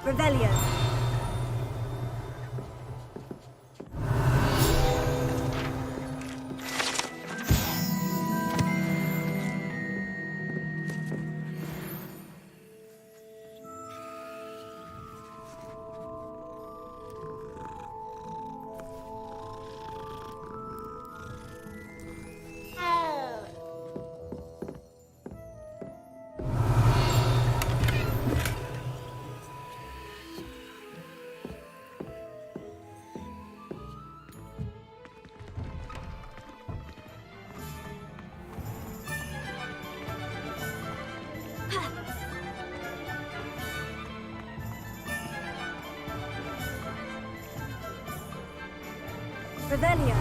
Revelio. Revelio.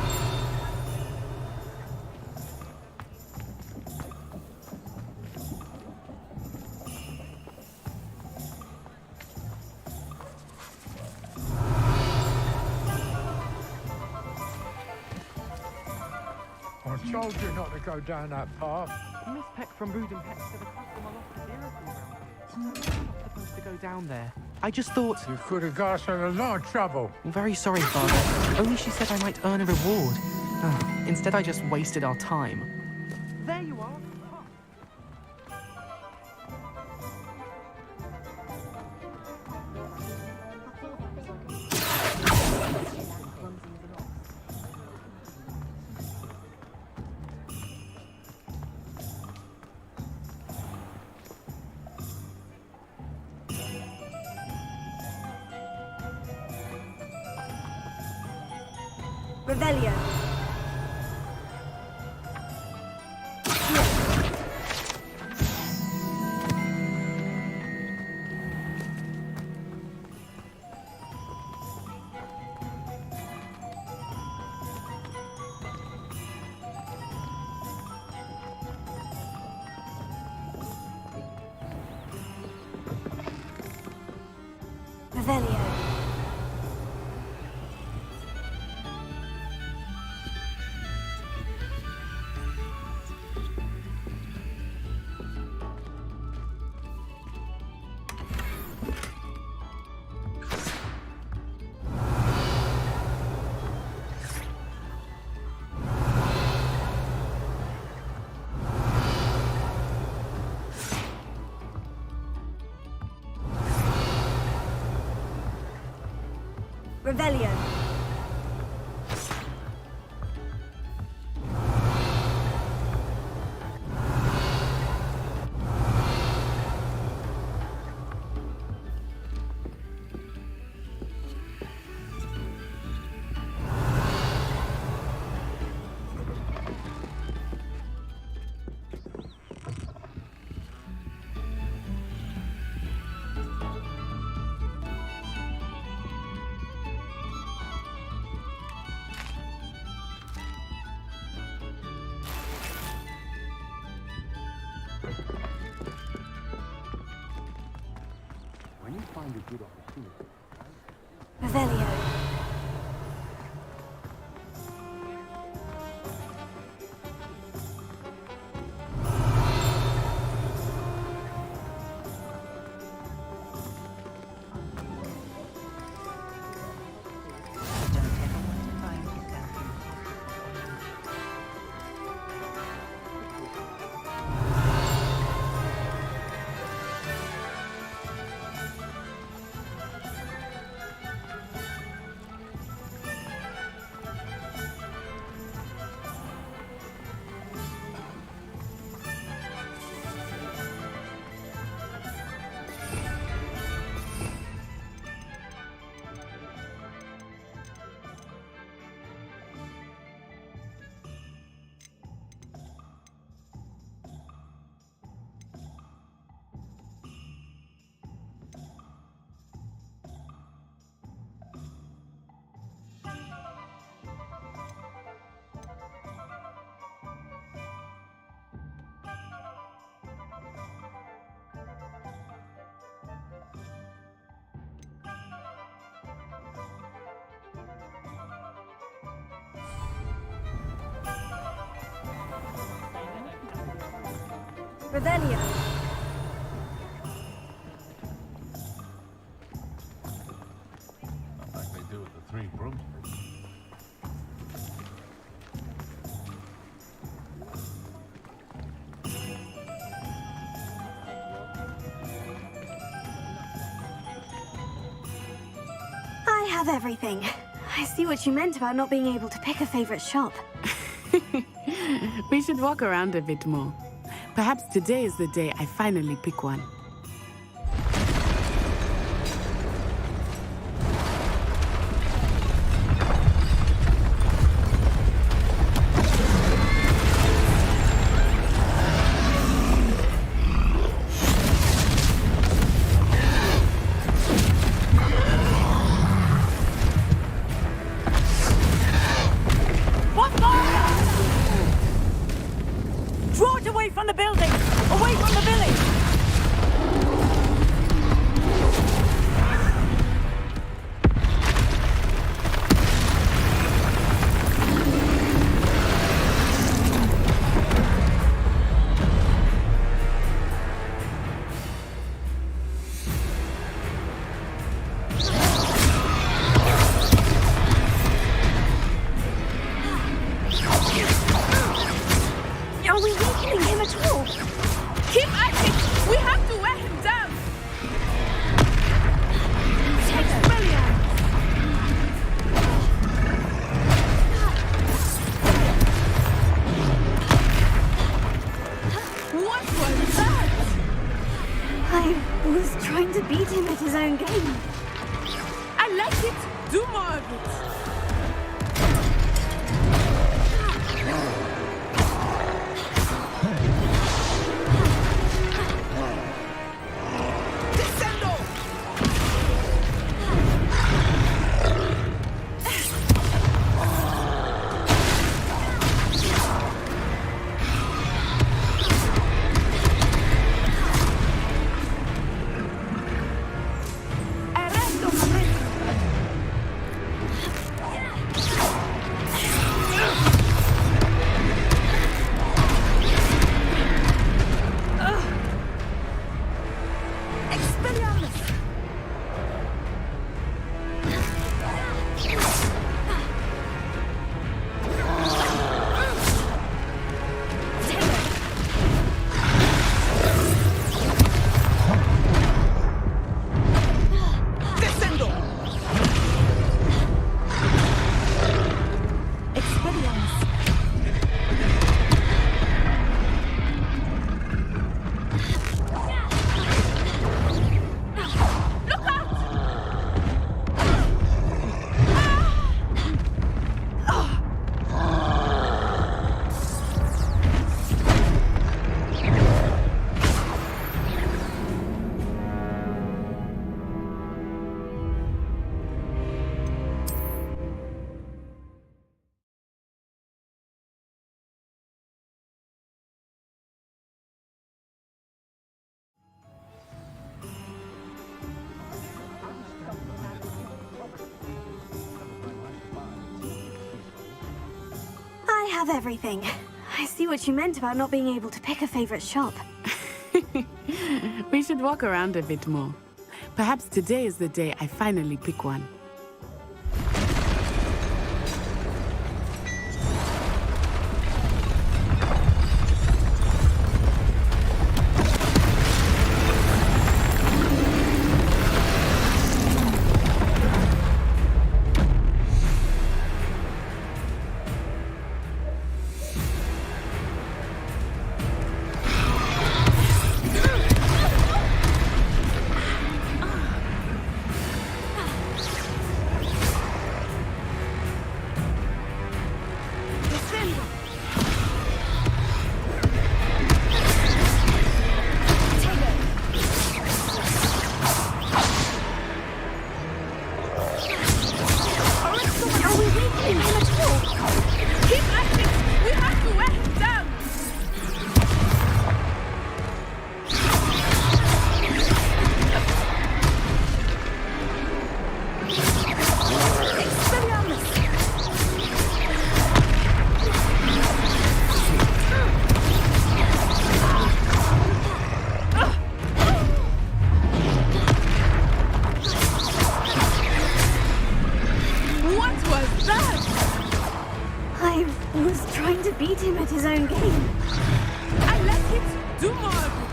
I told you not to go down that path.
Miss Peck from Rude and Peck said a customer lost a vehicle around here. I'm not supposed to go down there. I just thought...
You could have got her in a lot of trouble.
I'm very sorry, Father. Only she said I might earn a reward. Instead, I just wasted our time. There you are.
Revelio. Revelio. Revelio.
When you find a good opportunity.
Revelio. Revelio.
Like they do at the Three Brooms.
I have everything. I see what you meant about not being able to pick a favorite shop.
We should walk around a bit more. Perhaps today is the day I finally pick one.
him at his own game.
I like it. Do more of it.
I have everything. I see what you meant about not being able to pick a favorite shop.
We should walk around a bit more. Perhaps today is the day I finally pick one.
beat him at his own game.
I like it. Do more of it.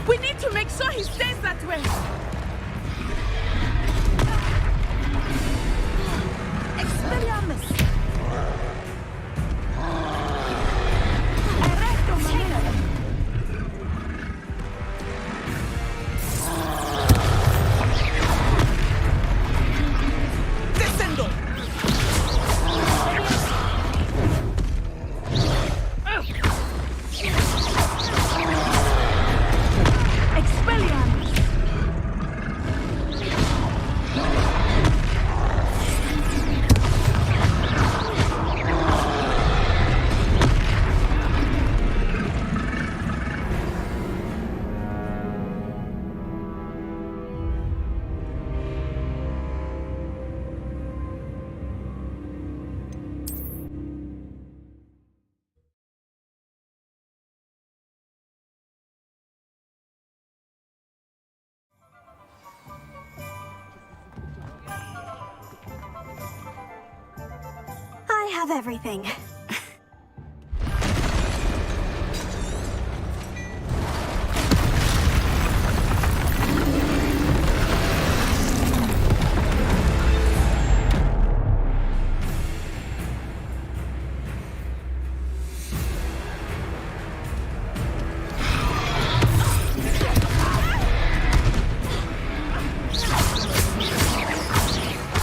We need to make sure he stays that way. Expelliarmus. Descendo.
have everything.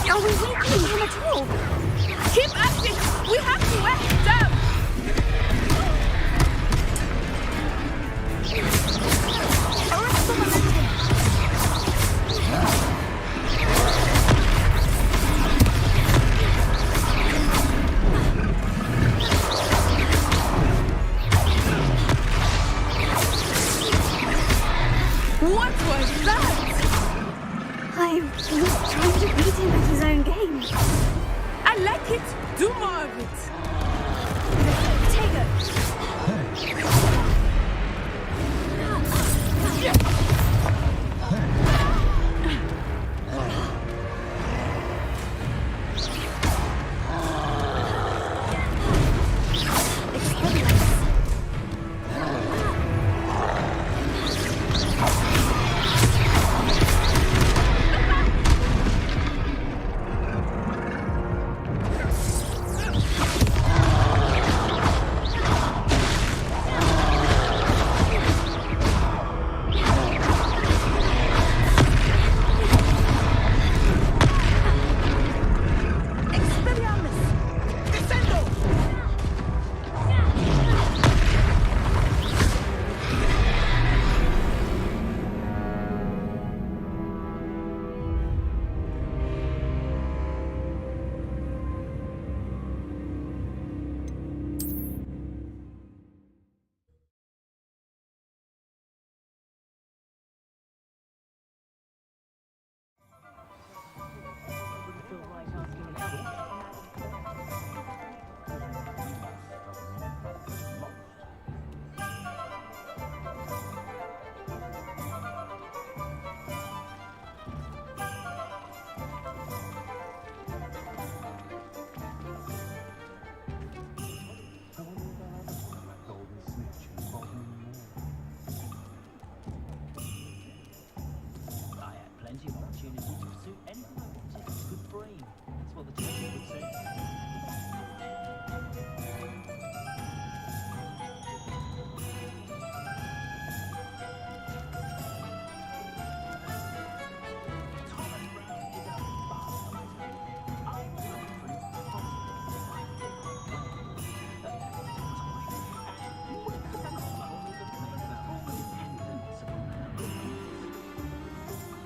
Are we weakening him at all? Keep at it! We have to wear him down! Arrest the momentum! What was that?
I was trying to beat him at his own game.
I like it. Do more of it.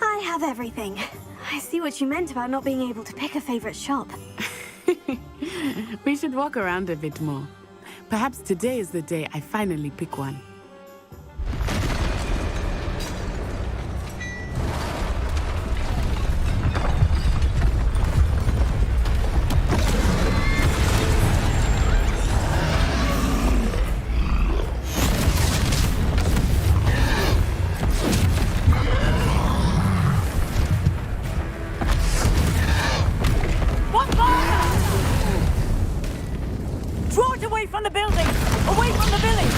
I have everything. I see what you meant about not being able to pick a favorite shop.
We should walk around a bit more. Perhaps today is the day I finally pick one.
Draw it away from the building! Away from the village!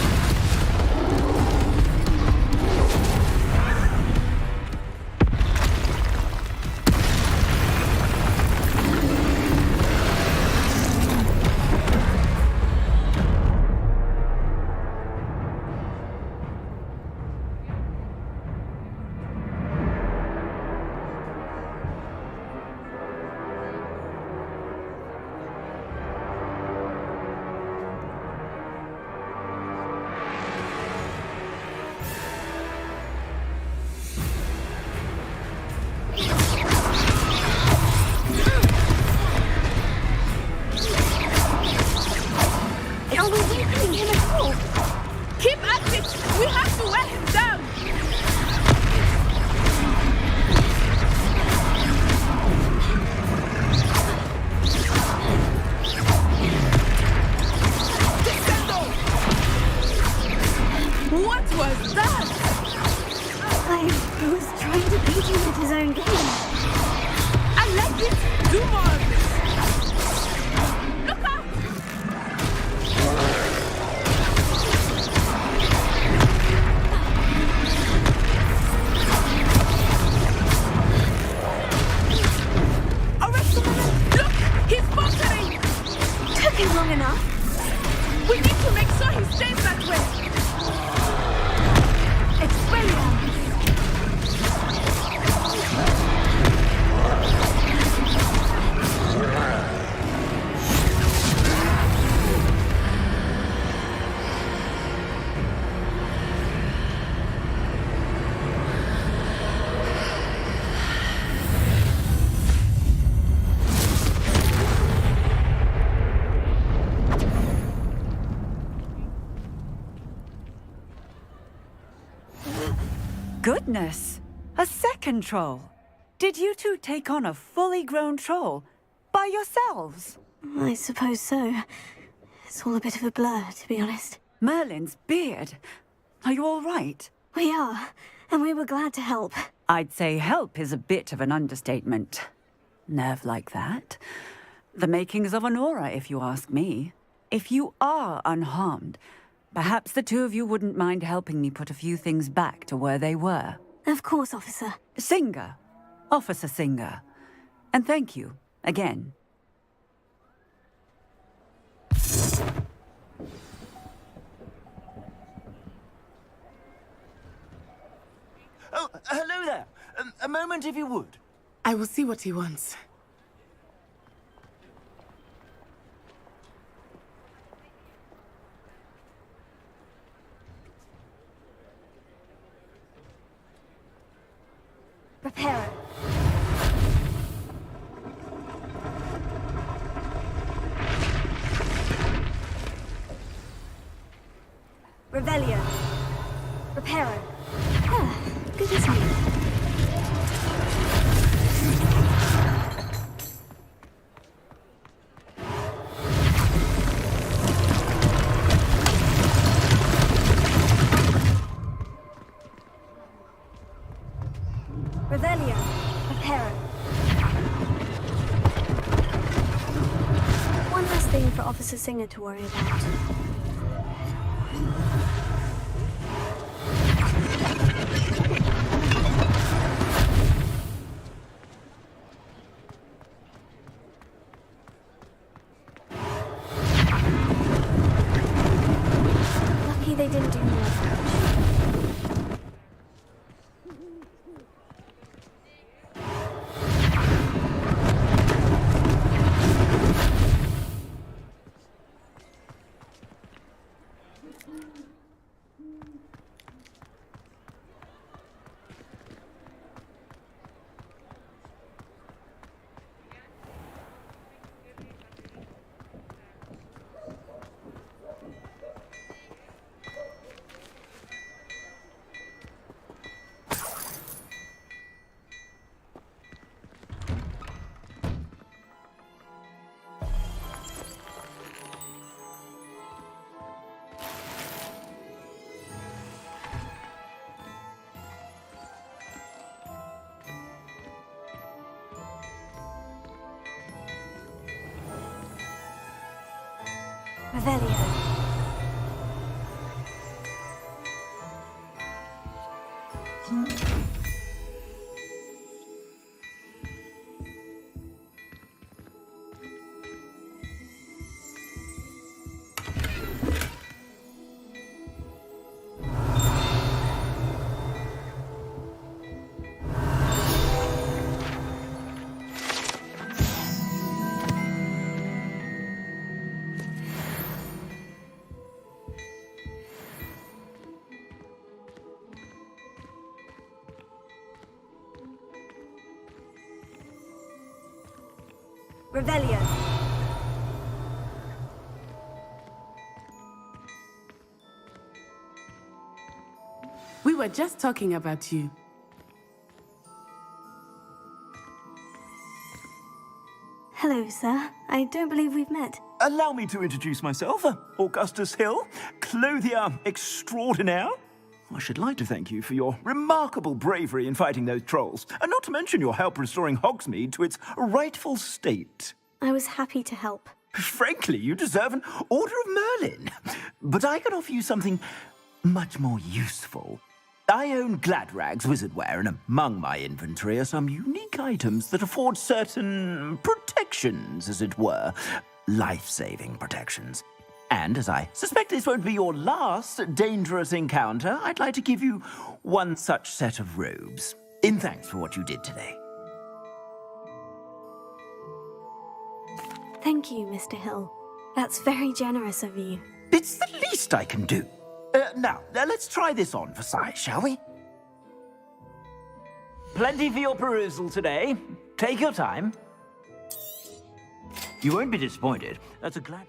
taking long enough. We need to make sure he stays that way. Expelliarmus. Goodness! A second troll! Did you two take on a fully grown troll by yourselves?
I suppose so. It's all a bit of a blur, to be honest.
Merlin's beard. Are you all right?
We are, and we were glad to help.
I'd say help is a bit of an understatement. Nerve like that. The makings of an aura, if you ask me. If you are unharmed, perhaps the two of you wouldn't mind helping me put a few things back to where they were.
Of course, officer.
Singer. Officer Singer. And thank you, again.
Oh, hello there. A moment, if you would.
I will see what he wants.
Prepare it. Revelio. Reparo. Ah, good as new. Revelio. Reparo. One last thing for Officer Singer to worry about. Lucky they didn't do more damage. Revelio. Revelio.
We were just talking about you.
Hello, sir. I don't believe we've met.
Allow me to introduce myself, Augustus Hill, clothier extraordinaire. I should like to thank you for your remarkable bravery in fighting those trolls, and not to mention your help restoring Hogsmeade to its rightful state.
I was happy to help.
Frankly, you deserve an Order of Merlin. But I can offer you something much more useful. I own Gladrag's wizardware, and among my inventory are some unique items that afford certain protections, as it were. life-saving protections. And as I suspect this won't be your last dangerous encounter, I'd like to give you one such set of robes, in thanks for what you did today.
Thank you, Mr. Hill. That's very generous of you.
It's the least I can do. Now, let's try this on for size, shall we? Plenty for your perusal today. Take your time. You won't be disappointed. That's a glad...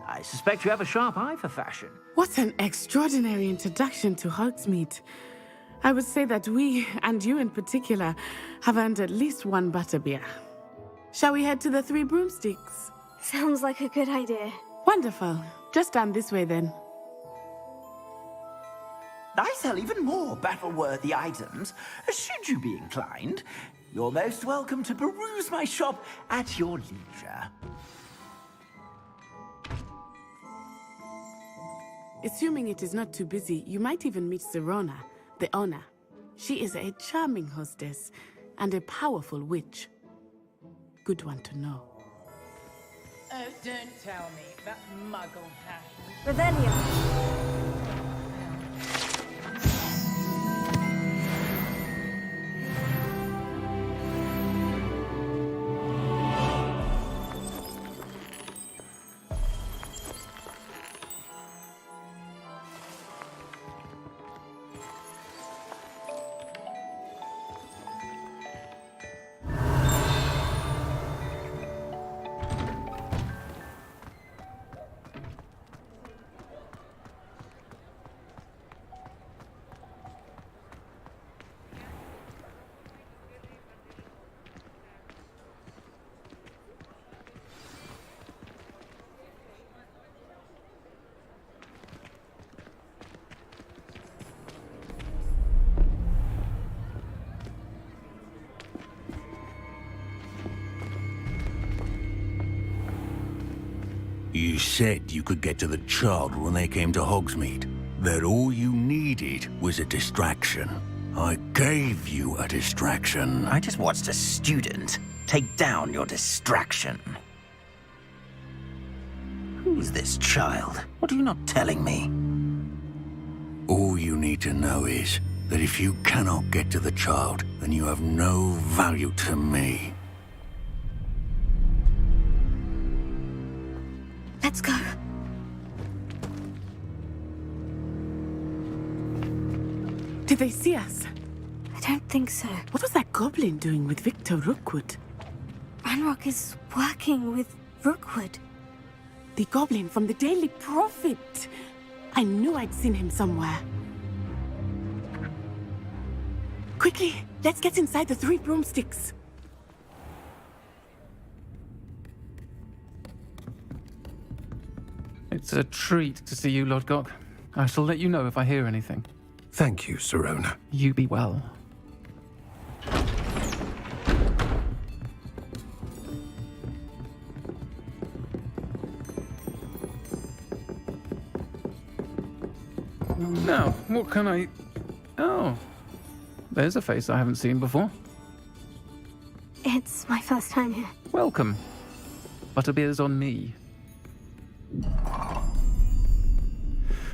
I suspect you have a sharp eye for fashion.
What an extraordinary introduction to Hogsmeade. I would say that we, and you in particular, have earned at least one butterbeer. Shall we head to the Three Broomsticks?
Sounds like a good idea.
Wonderful. Just down this way then.
I sell even more battle-worthy items. Should you be inclined, you're most welcome to peruse my shop at your leisure.
Assuming it is not too busy, you might even meet Serona, the owner. She is a charming hostess and a powerful witch. Good one to know.
Oh, don't tell me that muggle passion.
Revelio.
You said you could get to the child when they came to Hogsmeade. That all you needed was a distraction. I gave you a distraction.
I just watched a student take down your distraction. Who's this child? What are you not telling me?
All you need to know is that if you cannot get to the child, then you have no value to me.
Let's go.
Did they see us?
I don't think so.
What was that goblin doing with Victor Rookwood?
Ranrock is working with Rookwood.
The goblin from the Daily Prophet. I knew I'd seen him somewhere. Quickly, let's get inside the Three Broomsticks.
It's a treat to see you, Lodgok. I shall let you know if I hear anything.
Thank you, Serona.
You be well. Now, what can I... Oh, there's a face I haven't seen before.
It's my first time here.
Welcome. Butterbeer's on me.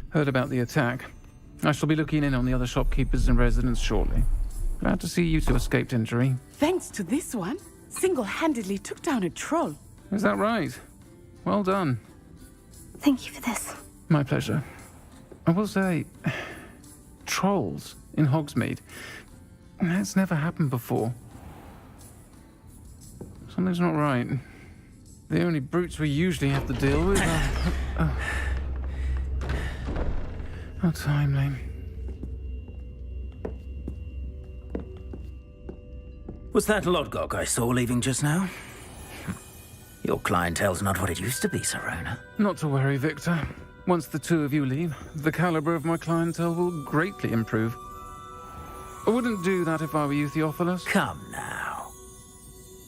Heard about the attack. I shall be looking in on the other shopkeepers and residents shortly. Glad to see you two escaped injury.
Thanks to this one, single-handedly took down a troll.
Is that right? Well done.
Thank you for this.
My pleasure. I will say, trolls in Hogsmeade. That's never happened before. Something's not right. The only brutes we usually have to deal with are... How timely.
Was that Lodgok I saw leaving just now? Your clientele's not what it used to be, Serona.
Not to worry, Victor. Once the two of you leave, the caliber of my clientele will greatly improve. I wouldn't do that if I were you, Theophilus.
Come now.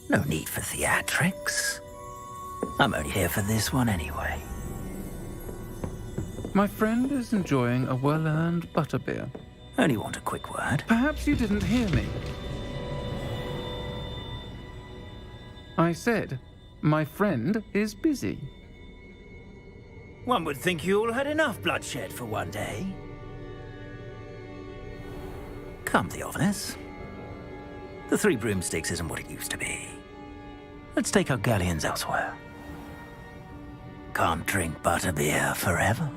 No need for theatrics. I'm only here for this one anyway.
My friend is enjoying a well-earned butterbeer.
Only want a quick word.
Perhaps you didn't hear me. I said, my friend is busy.
One would think you all had enough bloodshed for one day. Come, Theophilus. The Three Broomsticks isn't what it used to be. Let's take our galleons elsewhere. Can't drink butterbeer forever.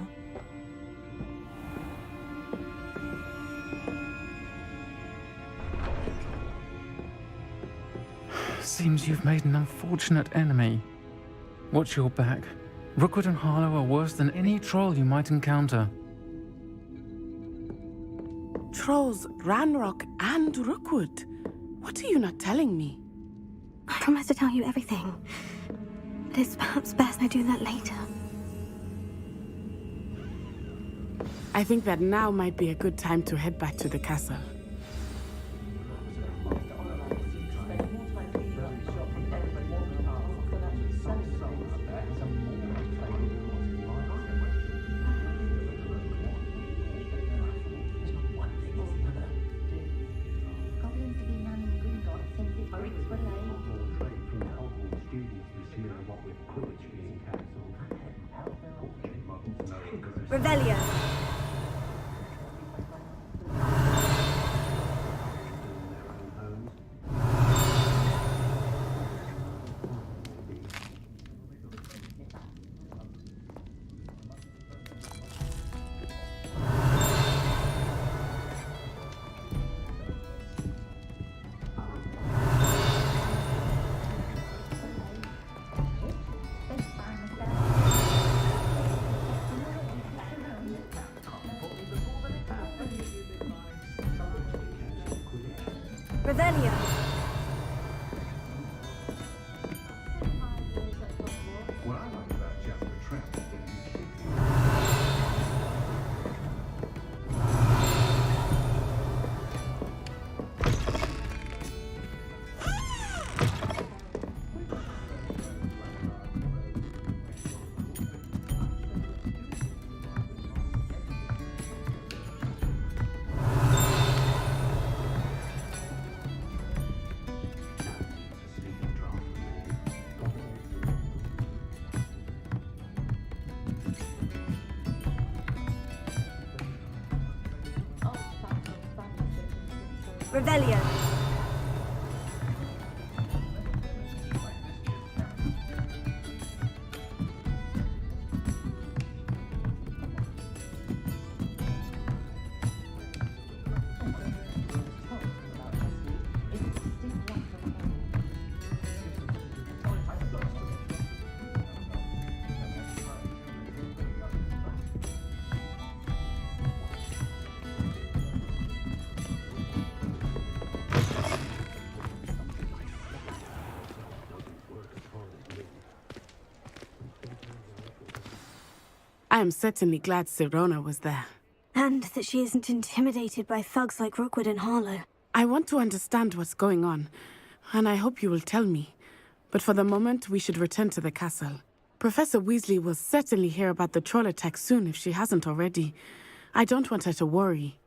Seems you've made an unfortunate enemy. Watch your back. Rookwood and Harlow are worse than any troll you might encounter.
Trolls, Ranrock, and Rookwood. What are you not telling me?
I promised to tell you everything. But it's perhaps best I do that later.
I think that now might be a good time to head back to the castle.
Revelio. Revelio. Revelio.
I am certainly glad Serona was there.
And that she isn't intimidated by thugs like Rookwood and Harlow.
I want to understand what's going on, and I hope you will tell me. But for the moment, we should return to the castle. Professor Weasley will certainly hear about the troll attack soon if she hasn't already. I don't want her to worry.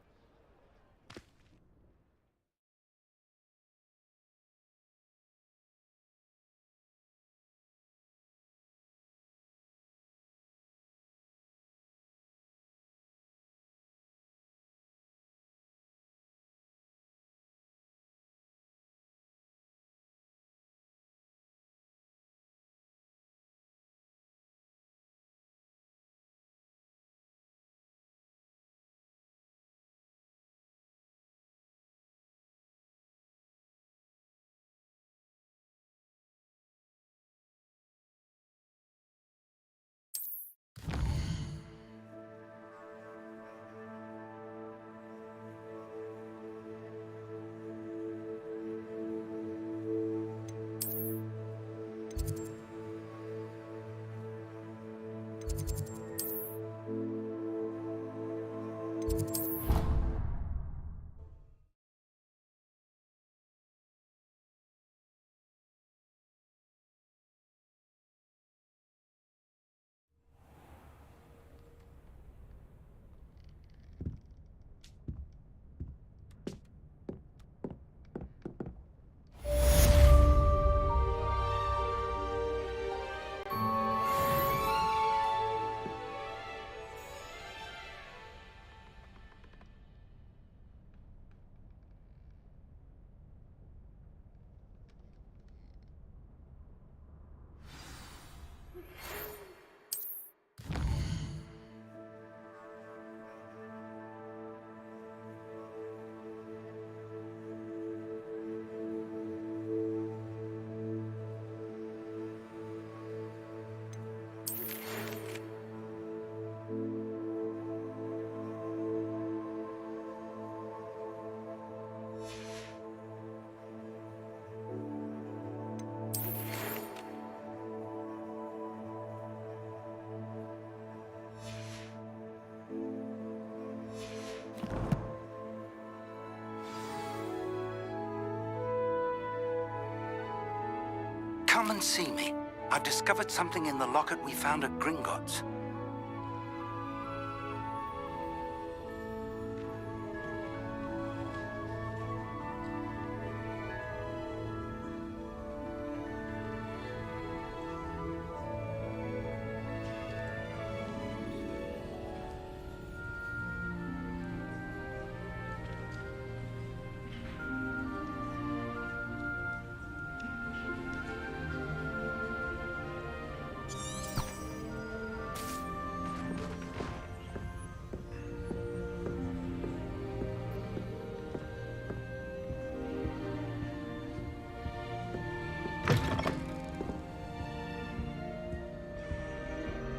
Come and see me. I've discovered something in the locket we found at Gringotts.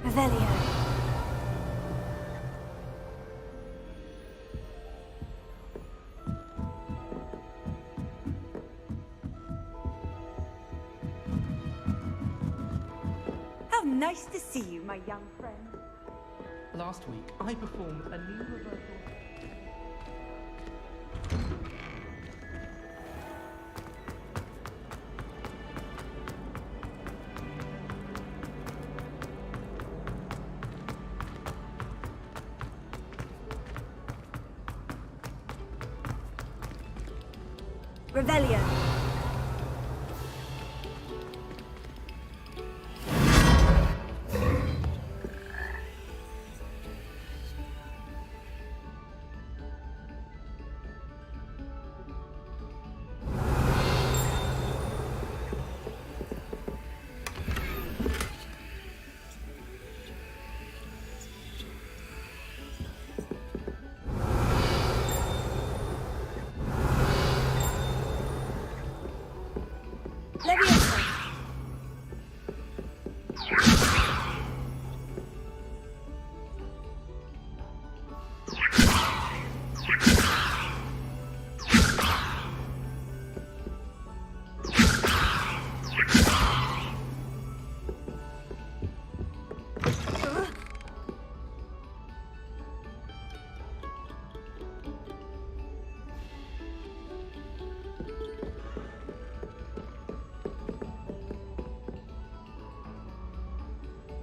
Revelio.
How nice to see you, my young friend.
Last week, I performed a new reversal.
Revelio.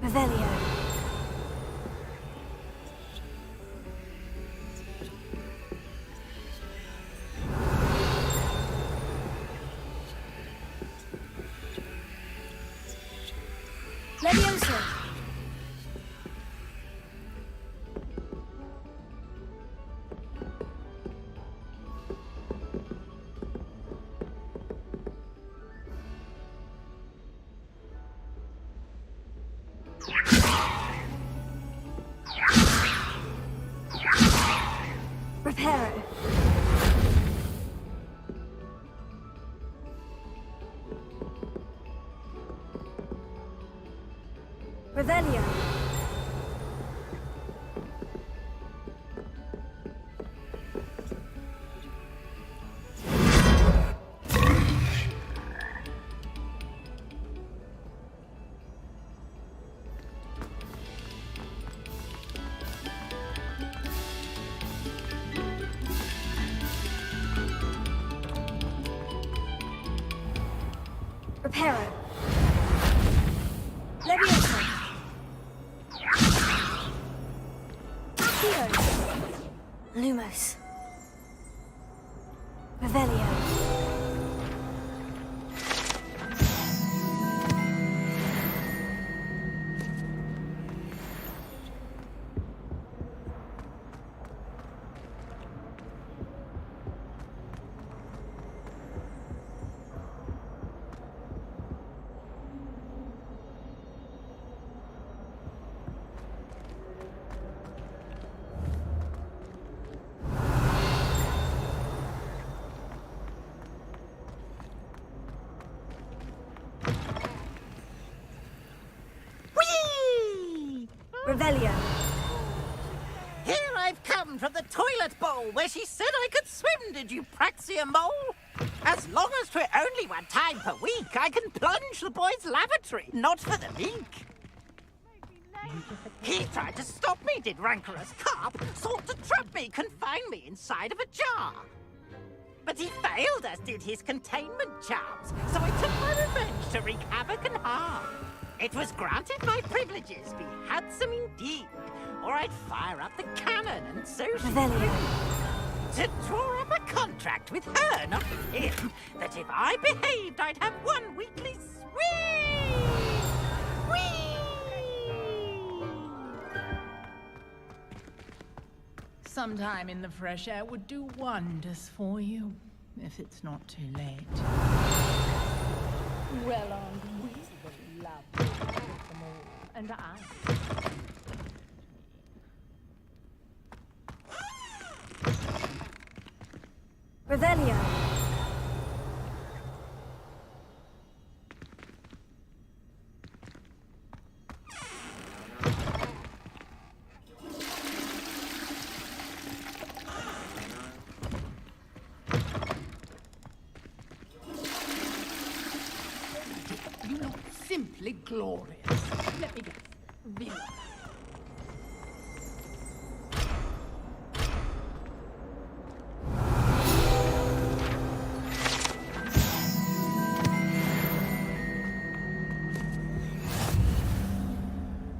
Revelio. Levioso. Reparo. Revelio. Pero. Leviosa. Accio. Lumos. Revelio. Revelio.
Here I've come from the toilet bowl where she said I could swim, did you praxia mole? As long as 'twere only one time per week, I can plunge the boy's lavatory, not for the meek. He tried to stop me, did rancorous carp, sought to trap me, confine me inside of a jar. But he failed, as did his containment charms, so I took my revenge to wreak havoc and harm. It was granted my privileges be handsome indeed, or I'd fire up the cannon and so she to draw up a contract with her, not with him, that if I behaved, I'd have one weekly swing.
Sometime in the fresh air would do wonders for you, if it's not too late. Well, aren't we the loveliest of them all? And I.
Revelio.
You look simply glorious. Let me guess. Villa.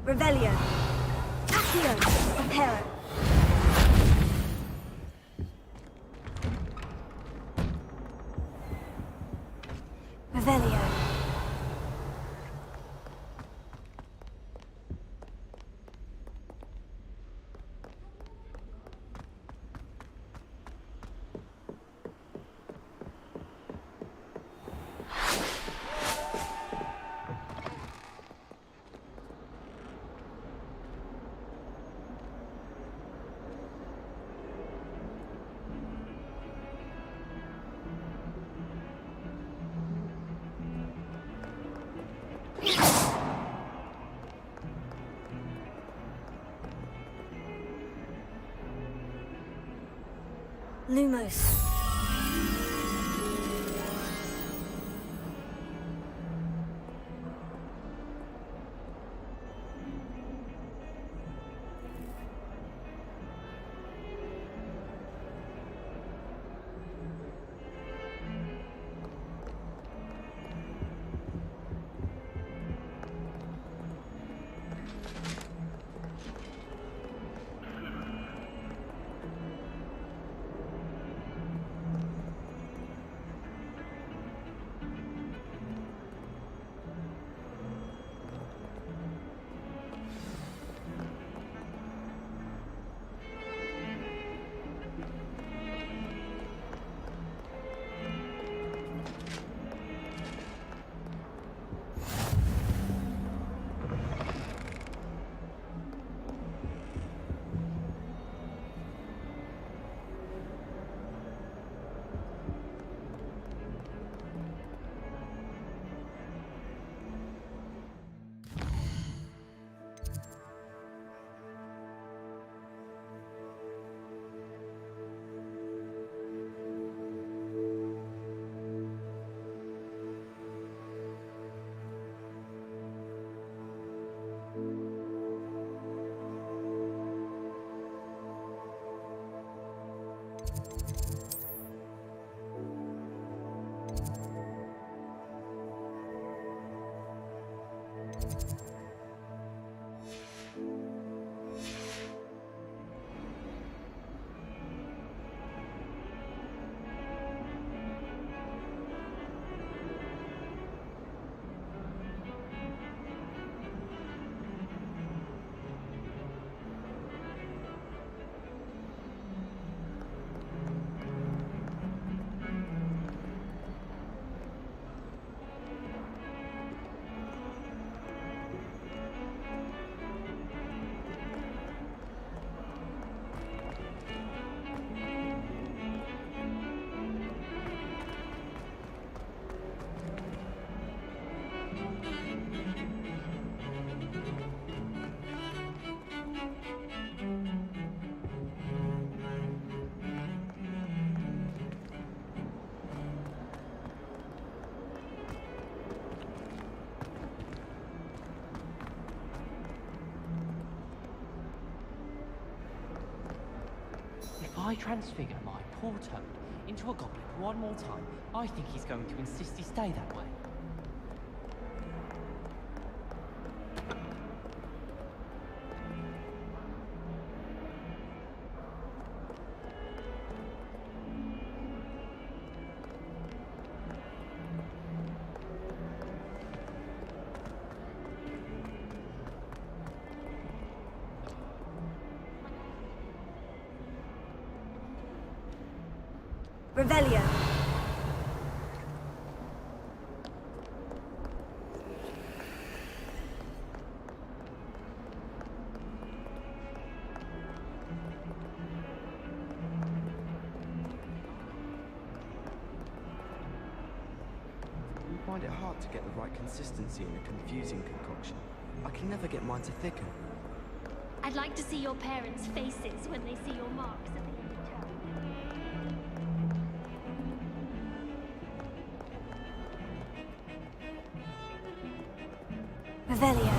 Revelio. Accio. Pero. Revelio. Lumos.
If I transfigure my poor Toad into a goblin one more time, I think he's going to insist he stay that way.
Revelio.
I find it hard to get the right consistency in a confusing concoction. I can never get mine to thicken.
I'd like to see your parents' faces when they see your marks at the end of term.
Revelio.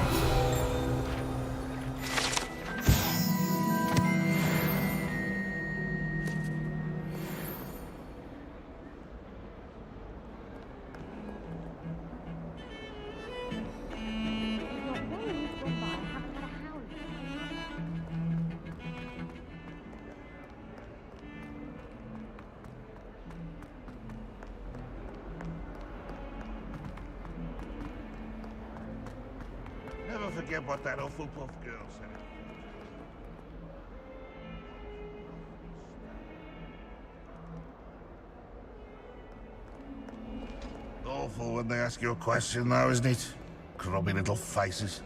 Never forget what that Hufflepuff girl said. Awful when they ask you a question though, isn't it? Grubby little faces.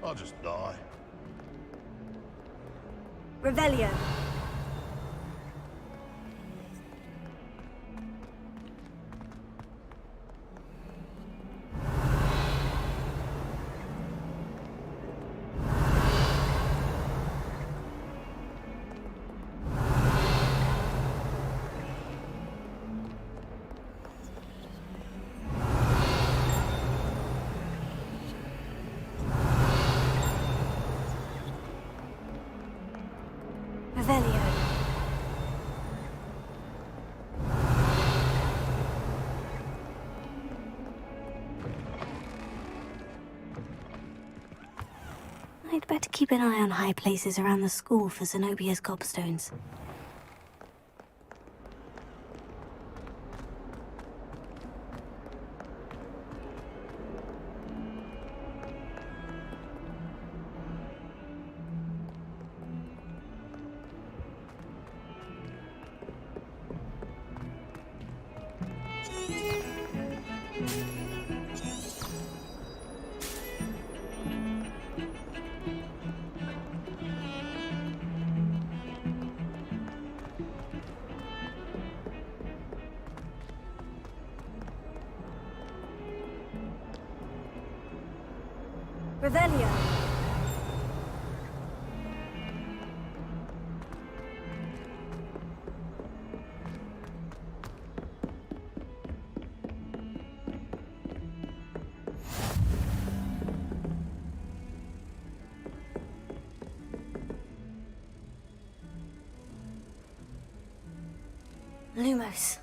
I'll just die.
Revelio. Revelio. I'd better keep an eye on high places around the school for Zenobia's gobstones. Revelio. Lumos.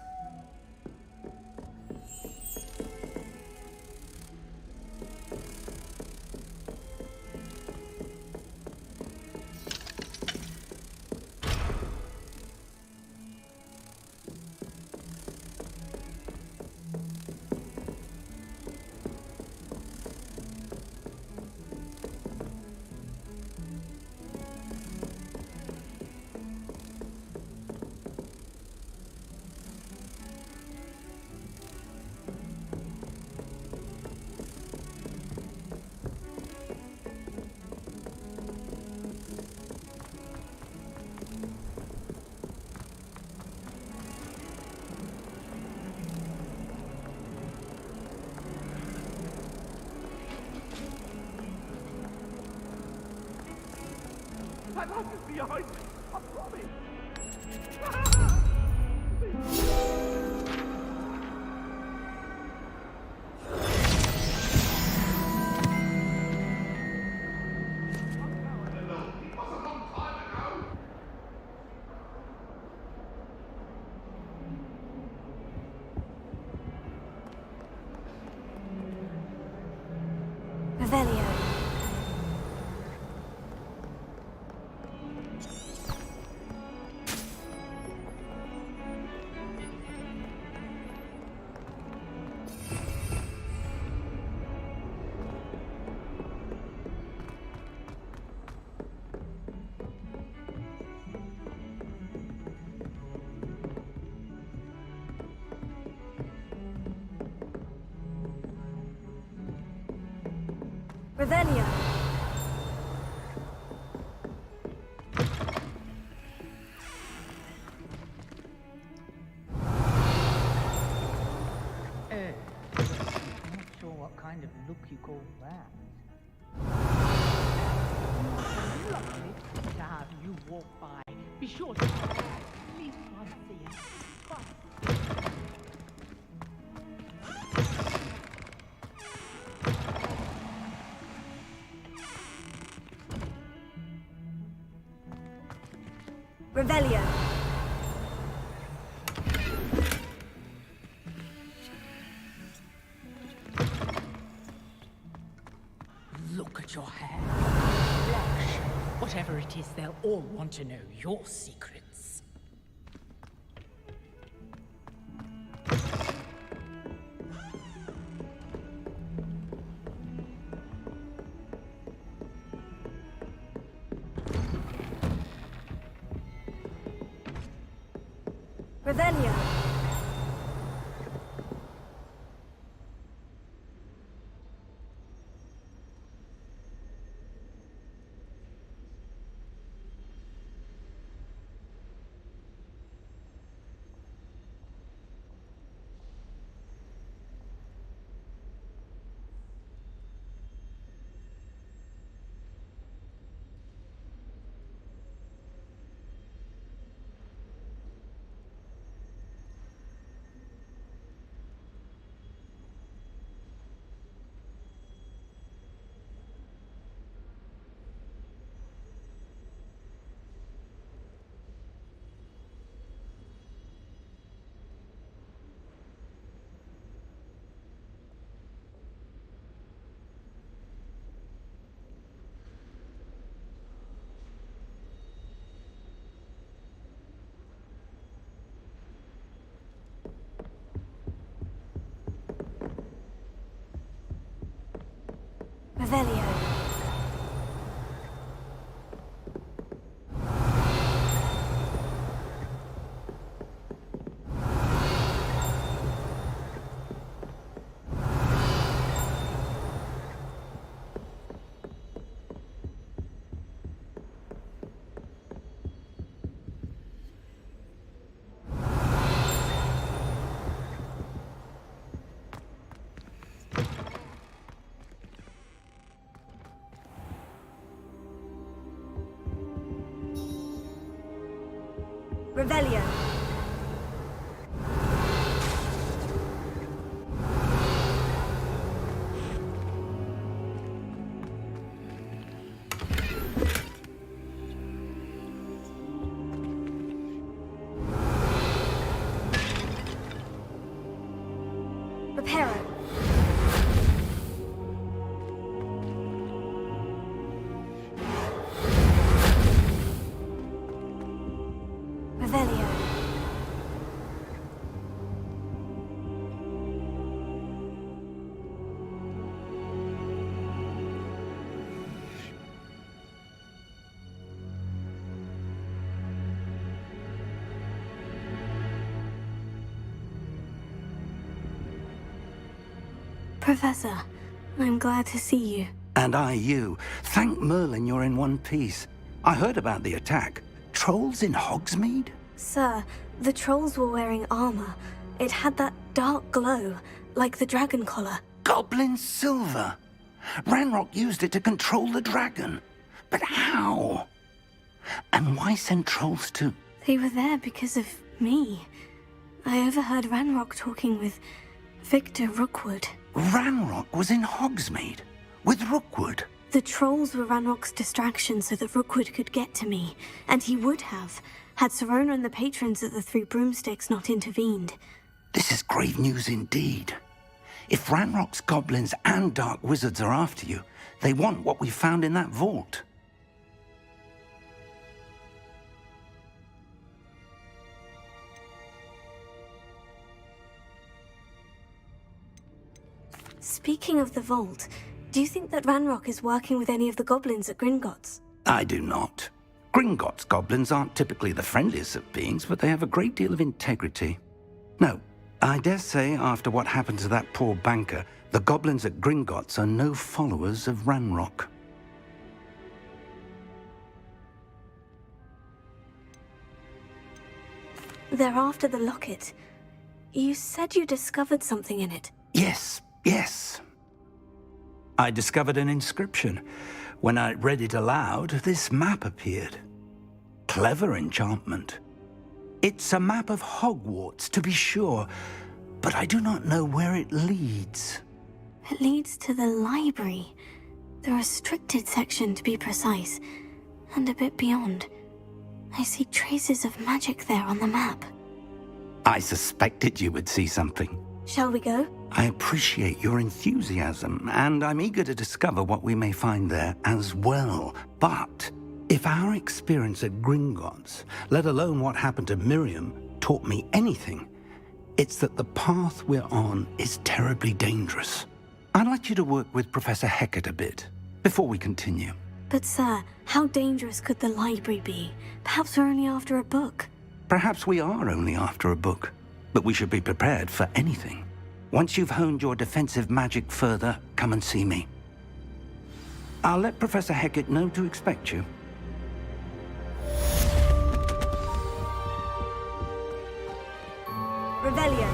That light is behind me! I promise!
Revelio. Revelio.
I'm not sure what kind of look you call that. Lovely to have you walk by. Be sure to at least once a year. Twice.
Revelio.
Look at your hair. Blush. Whatever it is, they'll all want to know your secrets.
Revelio. Revelio. Revelio. Reparo. Revelio. Professor, I'm glad to see you.
And I you. Thank Merlin you're in one piece. I heard about the attack. Trolls in Hogsmeade?
Sir, the trolls were wearing armor. It had that dark glow, like the dragon collar.
Goblin silver! Ranrock used it to control the dragon. But how? And why send trolls too?
They were there because of me. I overheard Ranrock talking with Victor Rookwood.
Ranrock was in Hogsmeade? With Rookwood?
The trolls were Ranrock's distraction so that Rookwood could get to me. And he would have, had Serona and the patrons of the Three Broomsticks not intervened.
This is grave news indeed. If Ranrock's goblins and dark wizards are after you, They want what we found in that vault.
Speaking of the vault, do you think that Ranrock is working with any of the goblins at Gringotts?
I do not. Gringotts goblins aren't typically the friendliest of beings, but they have a great deal of integrity. No, I dare say after what happened to that poor banker, the goblins at Gringotts are no followers of Ranrock.
They're after the locket. You said you discovered something in it.
Yes. I discovered an inscription. When I read it aloud, this map appeared. Clever enchantment. It's a map of Hogwarts, to be sure, but I do not know where it leads.
It leads to the library. The restricted section, to be precise, and a bit beyond. I see traces of magic there on the map.
I suspected you would see something.
Shall we go?
I appreciate your enthusiasm, and I'm eager to discover what we may find there as well. But if our experience at Gringotts, let alone what happened to Miriam, taught me anything, it's that the path we're on is terribly dangerous. I'd like you to work with Professor Hecat a bit before we continue.
But sir, how dangerous could the library be? Perhaps we're only after a book.
Perhaps we are only after a book, but we should be prepared for anything. Once you've honed your defensive magic further, come and see me. I'll let Professor Hecat know to expect you.
Revelio.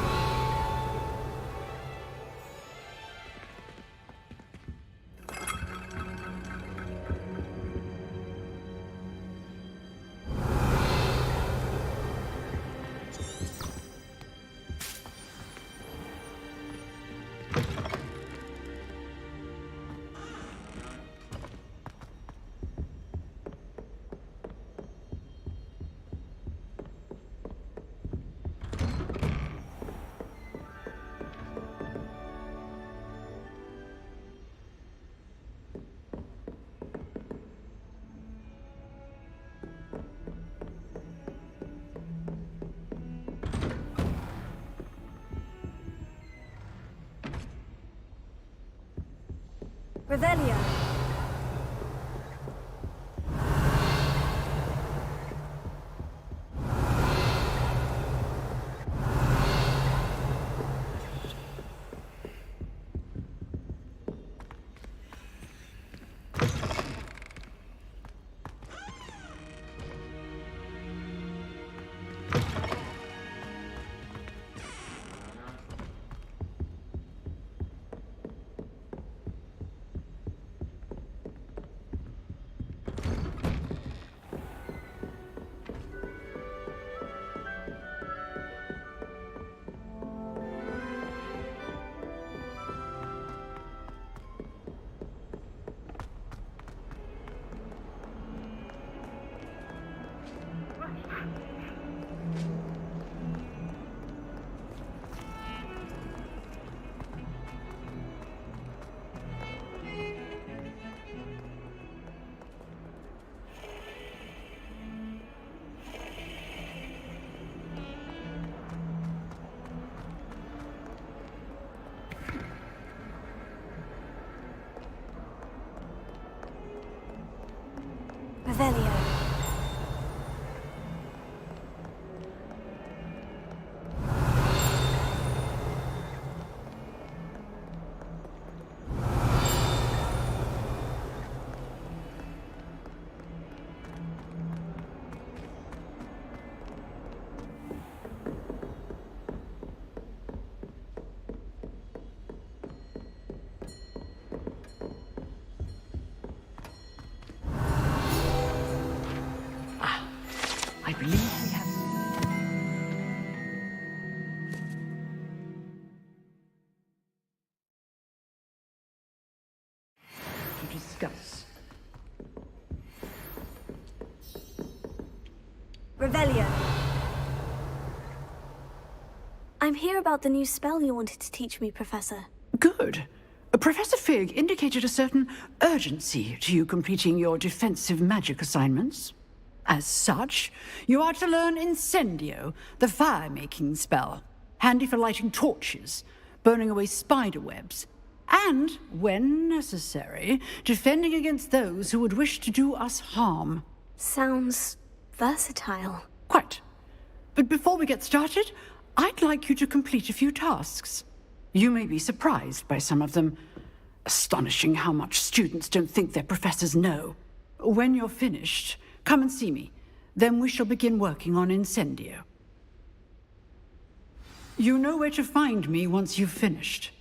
Revelio. Revelio.
I believe we have... to discuss.
Revelio. I'm here about the new spell you wanted to teach me, Professor.
Good. Professor Fig indicated a certain urgency to you completing your defensive magic assignments. As such, you are to learn Incendio, the fire-making spell, handy for lighting torches, burning away spider webs, and, when necessary, defending against those who would wish to do us harm.
Sounds versatile.
Quite. But before we get started, I'd like you to complete a few tasks. You may be surprised by some of them. Astonishing how much students don't think their professors know. When you're finished, come and see me. Then we shall begin working on Incendio. You know where to find me once you've finished.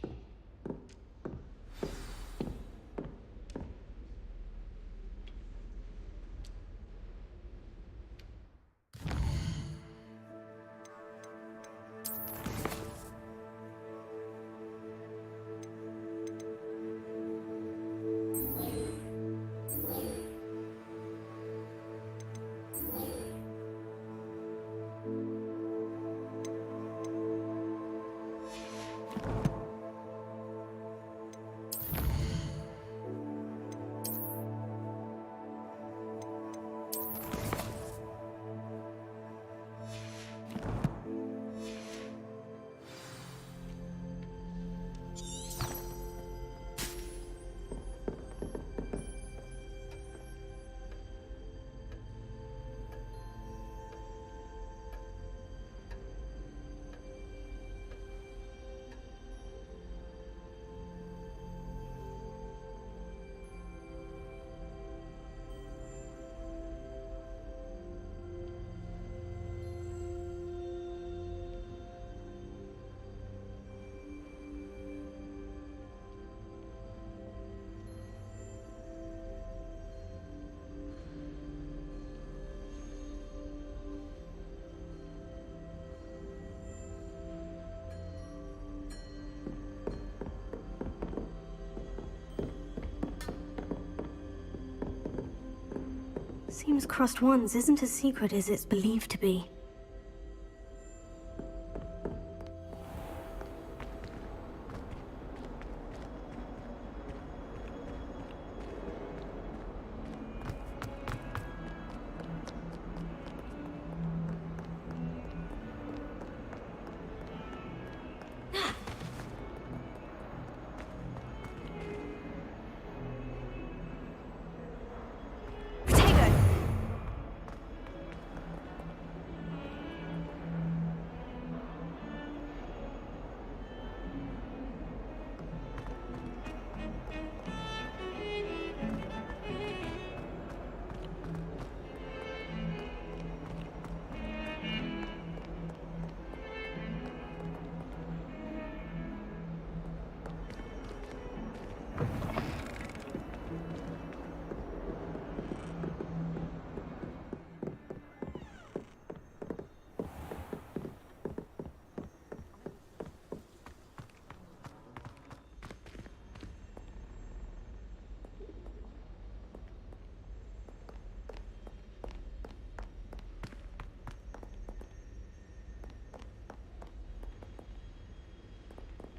Seems crossed wands isn't as secret as it's believed to be.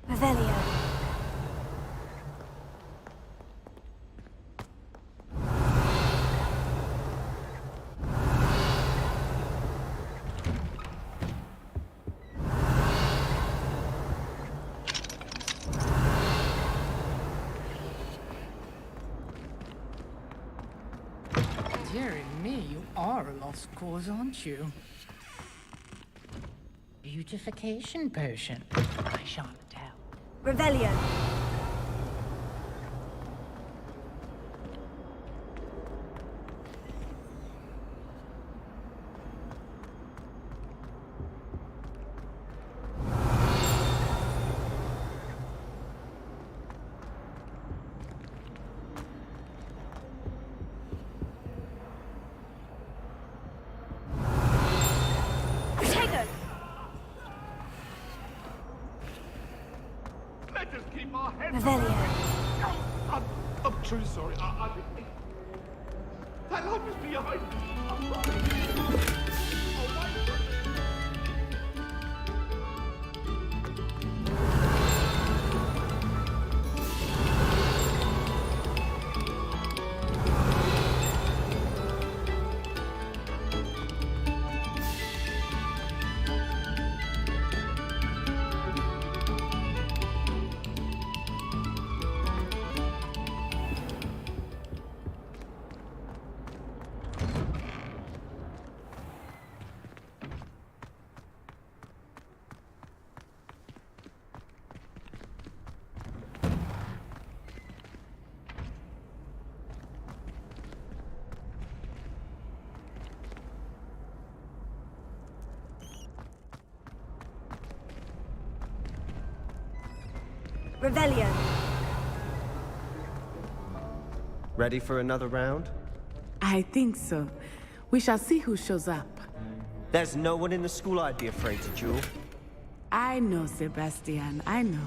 Revelio.
Dearie me, you are a lost cause, aren't you? Beautification potion. I shan't tell.
Revelio.
I'm truly sorry. I didn't think... That light was behind me. I'm sorry. Oh, my goodness.
Revelio.
Ready for another round?
I think so. We shall see who shows up.
There's no one in the school I'd be afraid to duel.
I know, Sebastian, I know.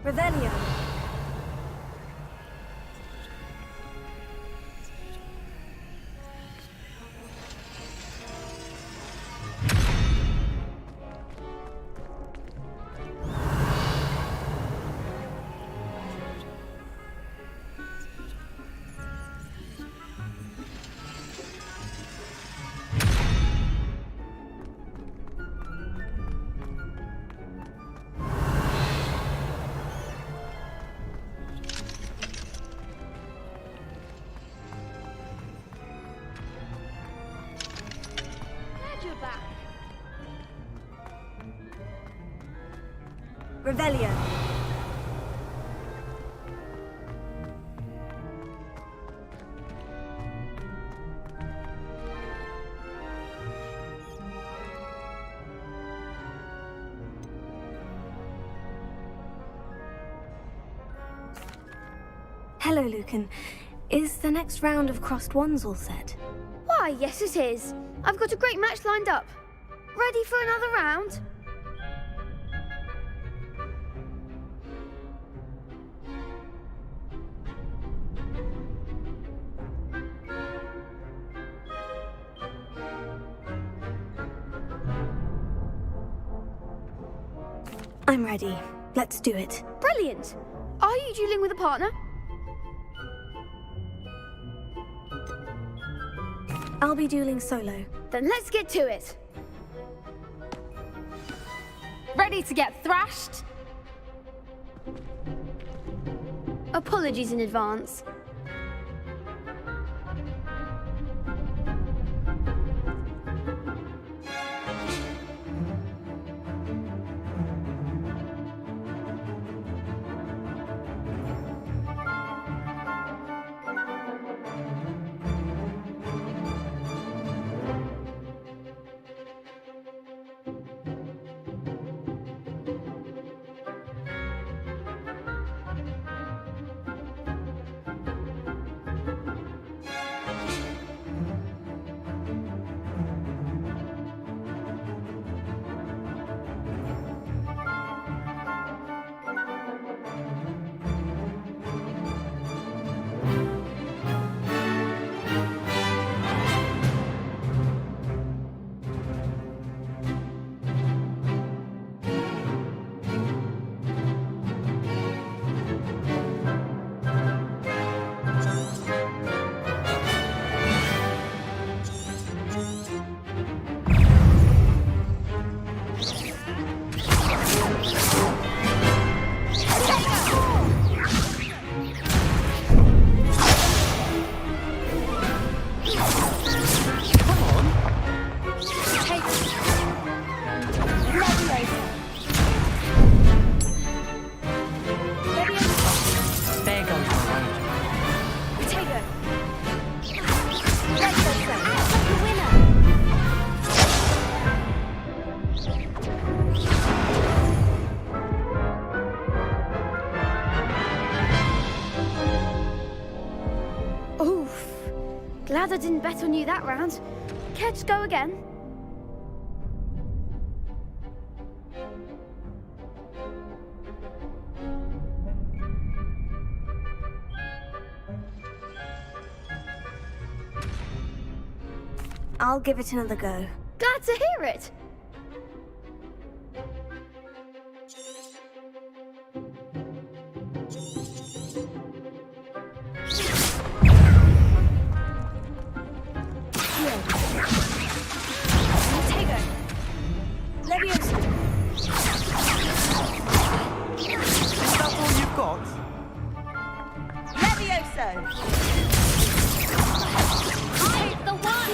Revelio. Revelio.
Hello, Lucan. Is the next round of Crossed Wands all set?
Why, yes it is. I've got a great match lined up. Ready for another round?
I'm ready. Let's do it.
Brilliant! Are you dueling with a partner?
I'll be dueling solo.
Then let's get to it. Ready to get thrashed? Apologies in advance. Glad I didn't bet on you that round. Care to go again?
I'll give it another go.
Glad to hear it.
Take the one!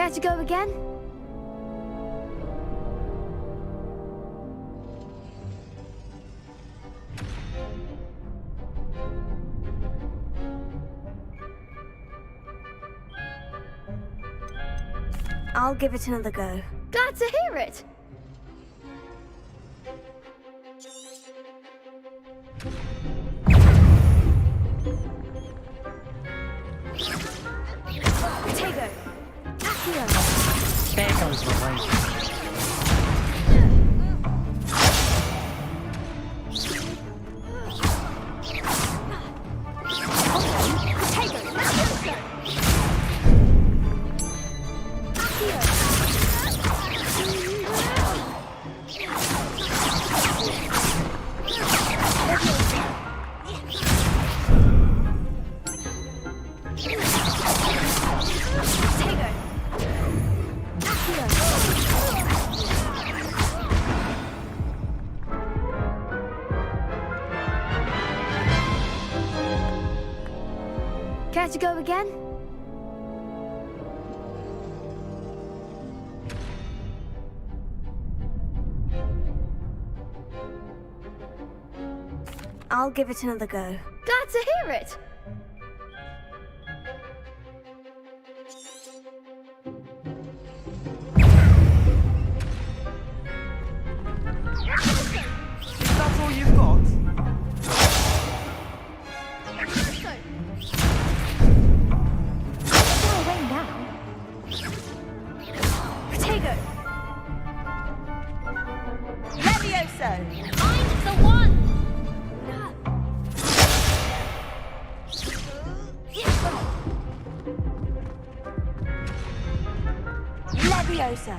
Care to go again?
I'll give it another go.
Glad to hear it.
Potato. Accio.
There goes my way.
Care to go again?
I'll give it another go.
Glad to hear it.
That's all you've got?
Potato. Levioso.
I'm the one.
Levioso.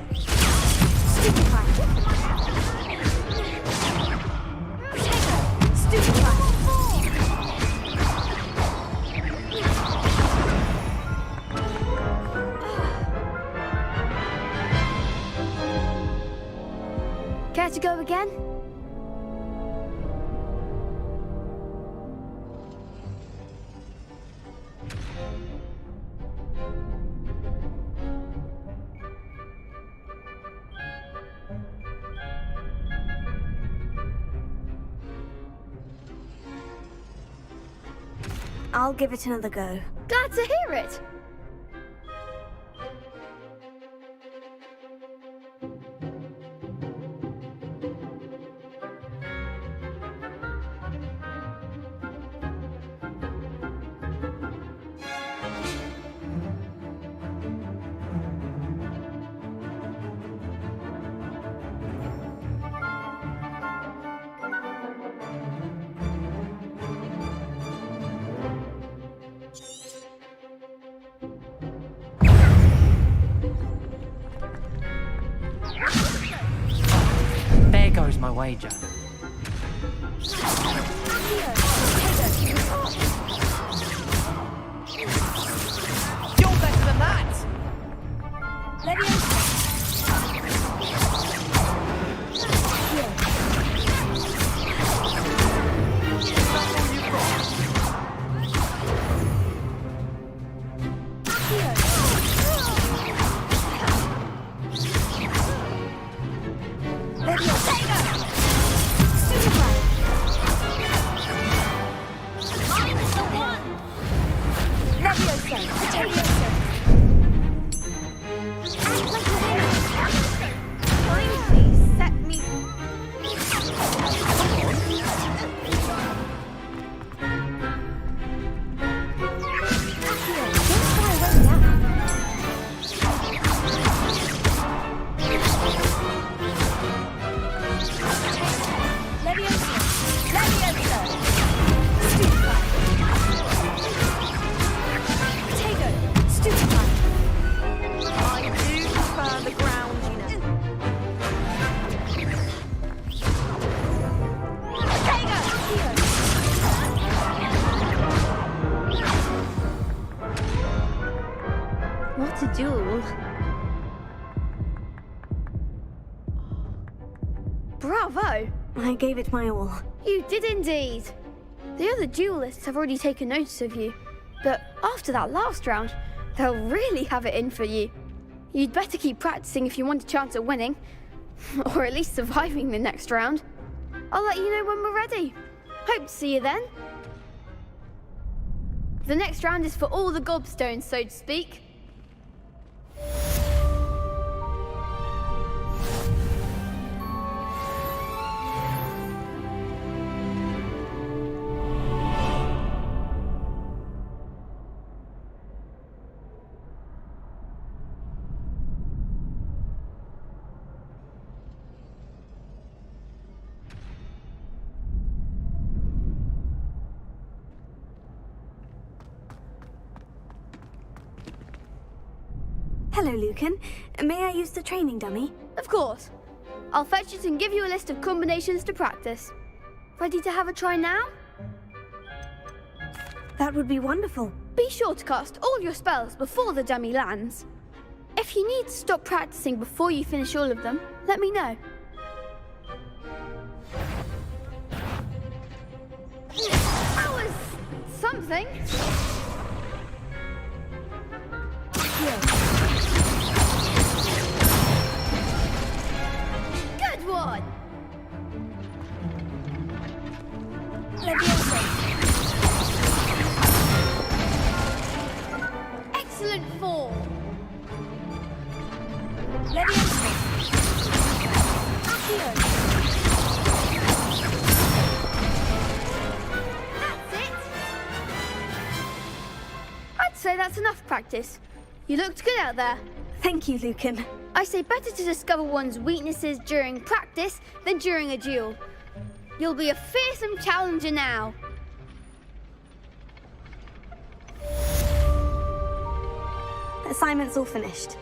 Stupefy. Potato. Stupefy.
Care to go again?
I'll give it another go.
Glad to hear it.
There goes my wager.
You're better than that!
Levioso.
Bravo!
I gave it my all.
You did indeed. The other duelists have already taken notice of you, but after that last round, they'll really have it in for you. You'd better keep practicing if you want a chance at winning, or at least surviving the next round. I'll let you know when we're ready. Hope to see you then. The next round is for all the gobstones, so to speak.
Hello, Lucan. May I use the training dummy?
Of course. I'll fetch it and give you a list of combinations to practice. Ready to have a try now?
That would be wonderful.
Be sure to cast all your spells before the dummy lands. If you need to stop practicing before you finish all of them, let me know. That was something. Good one. Excellent fall. That's it. I'd say that's enough practice. You looked good out there.
Thank you, Lucan.
I say better to discover one's weaknesses during practice than during a duel. You'll be a fearsome challenger now.
Assignment's all finished.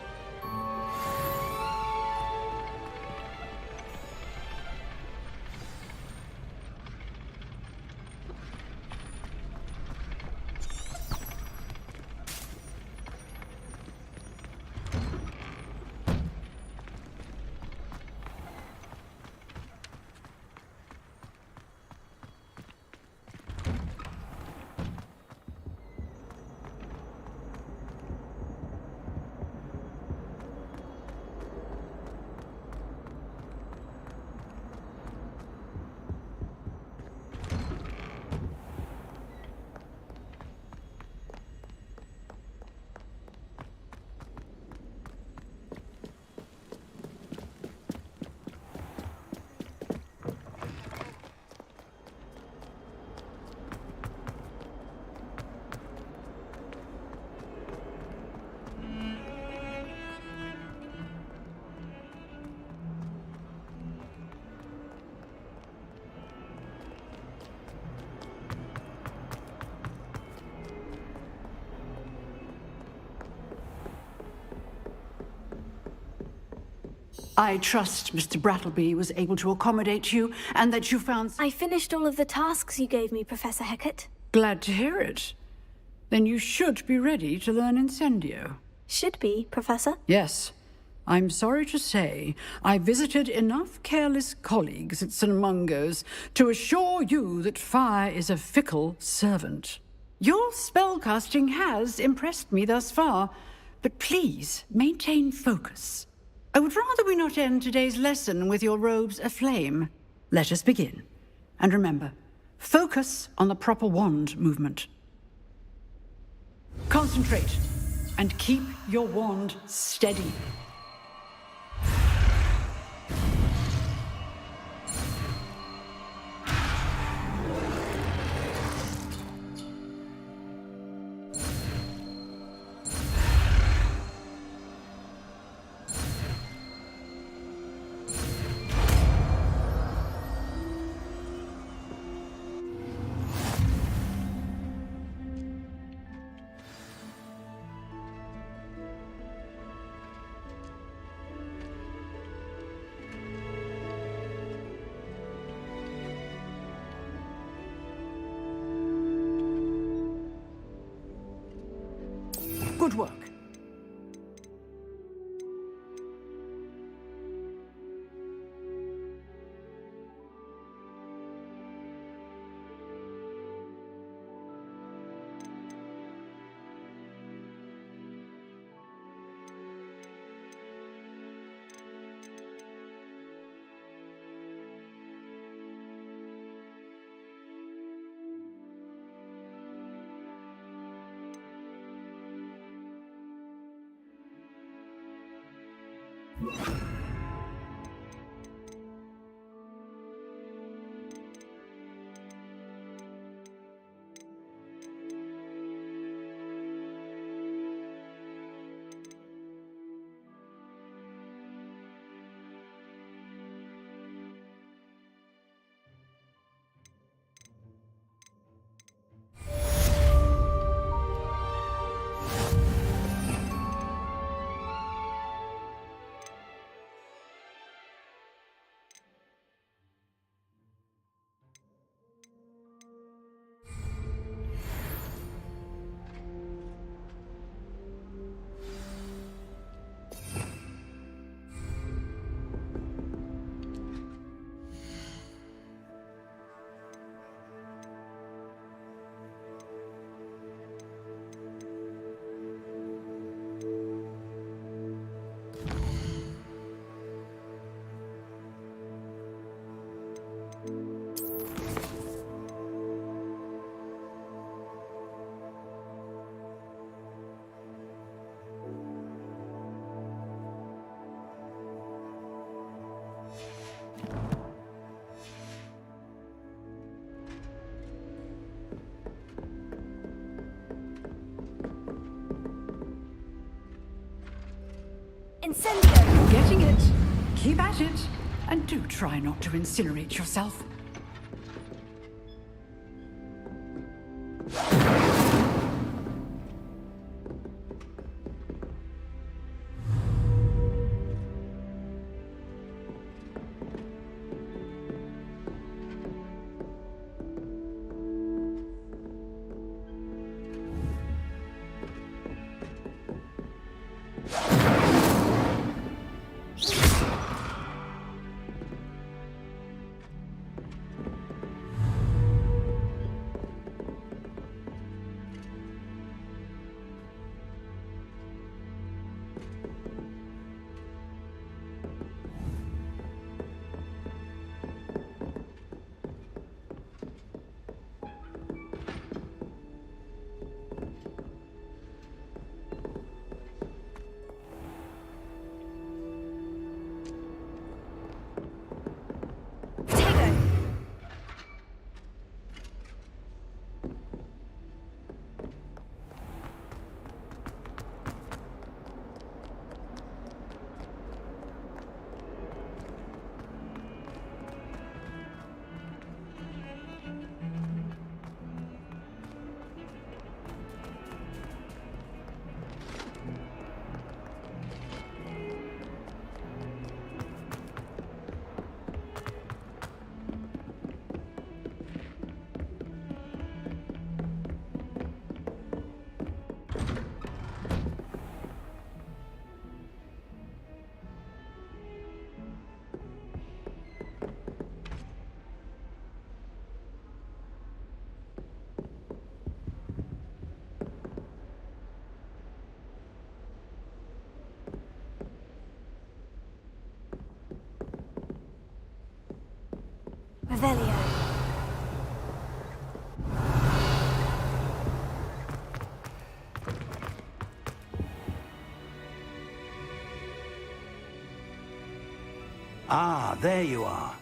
I trust Mr. Brattleby was able to accommodate you, and that you found...
I finished all of the tasks you gave me, Professor Hecat.
Glad to hear it. Then you should be ready to learn Incendio.
Should be, Professor?
Yes. I'm sorry to say, I visited enough careless colleagues at St. Mungo's to assure you that fire is a fickle servant. Your spellcasting has impressed me thus far, but please maintain focus. I would rather we not end today's lesson with your robes aflame. Let us begin. And remember, focus on the proper wand movement. Concentrate, and keep your wand steady. Good work.
Incendio!
Getting it. Keep at it. And do try not to incinerate yourself.
Revelio.
Ah, there you are.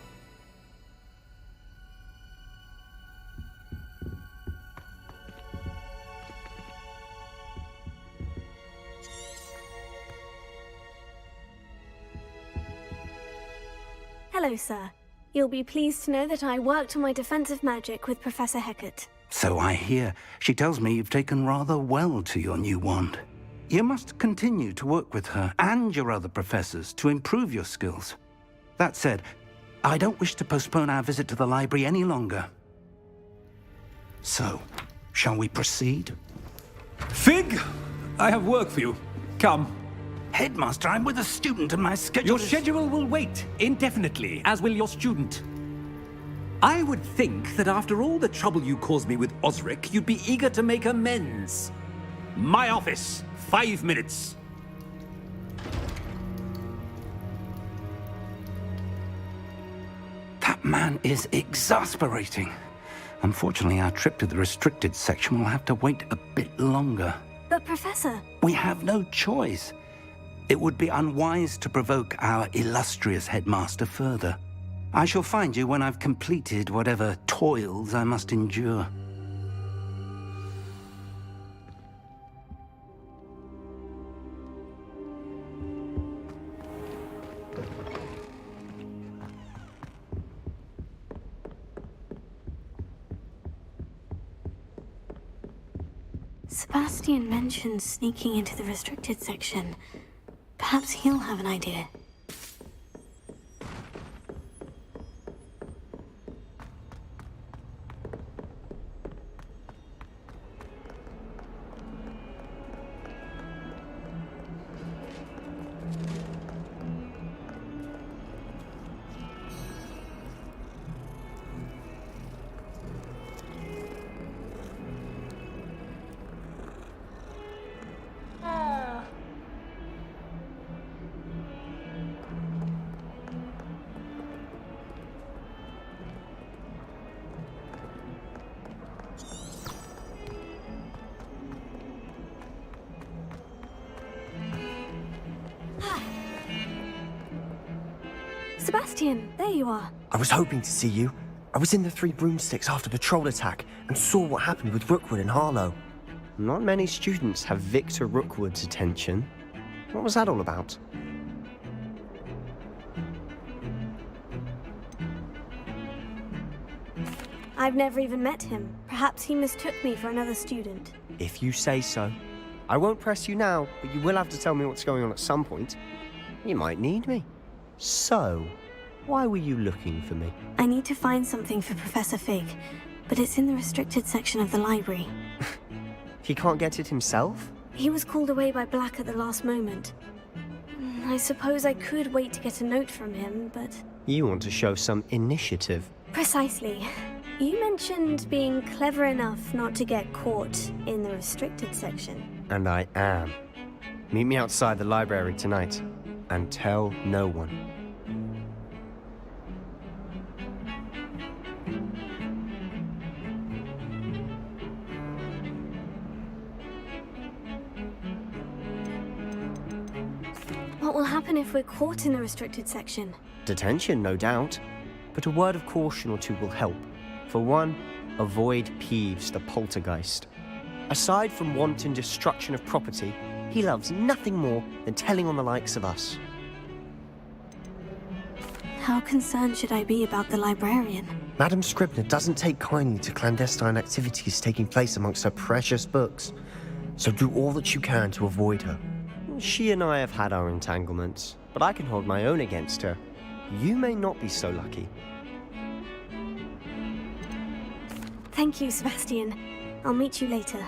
Hello, sir. You'll be pleased to know that I worked on my defensive magic with Professor Hecat.
So I hear. She tells me you've taken rather well to your new wand. You must continue to work with her and your other professors to improve your skills. That said, I don't wish to postpone our visit to the library any longer. So, shall we proceed?
Fig, I have work for you. Come.
Headmaster, I'm with a student and my schedule
Your schedule will wait indefinitely, as will your student. I would think that after all the trouble you caused me with Osric, you'd be eager to make amends. My office, 5 minutes.
That man is exasperating. Unfortunately, our trip to the restricted section will have to wait a bit longer.
But, Professor...
We have no choice. It would be unwise to provoke our illustrious headmaster further. I shall find you when I've completed whatever toils I must endure.
Sebastian mentioned sneaking into the restricted section. Perhaps he'll have an idea. Sebastian, there you are.
I was hoping to see you. I was in the Three Broomsticks after the troll attack and saw what happened with Rookwood and Harlow. Not many students have Victor Rookwood's attention. What was that all about?
I've never even met him. Perhaps he mistook me for another student.
If you say so. I won't press you now, but you will have to tell me what's going on at some point. You might need me. So, why were you looking for me?
I need to find something for Professor Fig, but it's in the restricted section of the library.
He can't get it himself?
He was called away by Black at the last moment. I suppose I could wait to get a note from him, but...
You want to show some initiative.
Precisely. You mentioned being clever enough not to get caught in the restricted section.
And I am. Meet me outside the library tonight, and tell no one.
What will happen if we're caught in the restricted section?
Detention, no doubt. But a word of caution or two will help. For one, avoid Peeves, the poltergeist. Aside from wanton destruction of property, he loves nothing more than telling on the likes of us.
How concerned should I be about the librarian?
Madam Scribner doesn't take kindly to clandestine activities taking place amongst her precious books, so do all that you can to avoid her. She and I have had our entanglements, but I can hold my own against her. You may not be so lucky.
Thank you, Sebastian. I'll meet you later.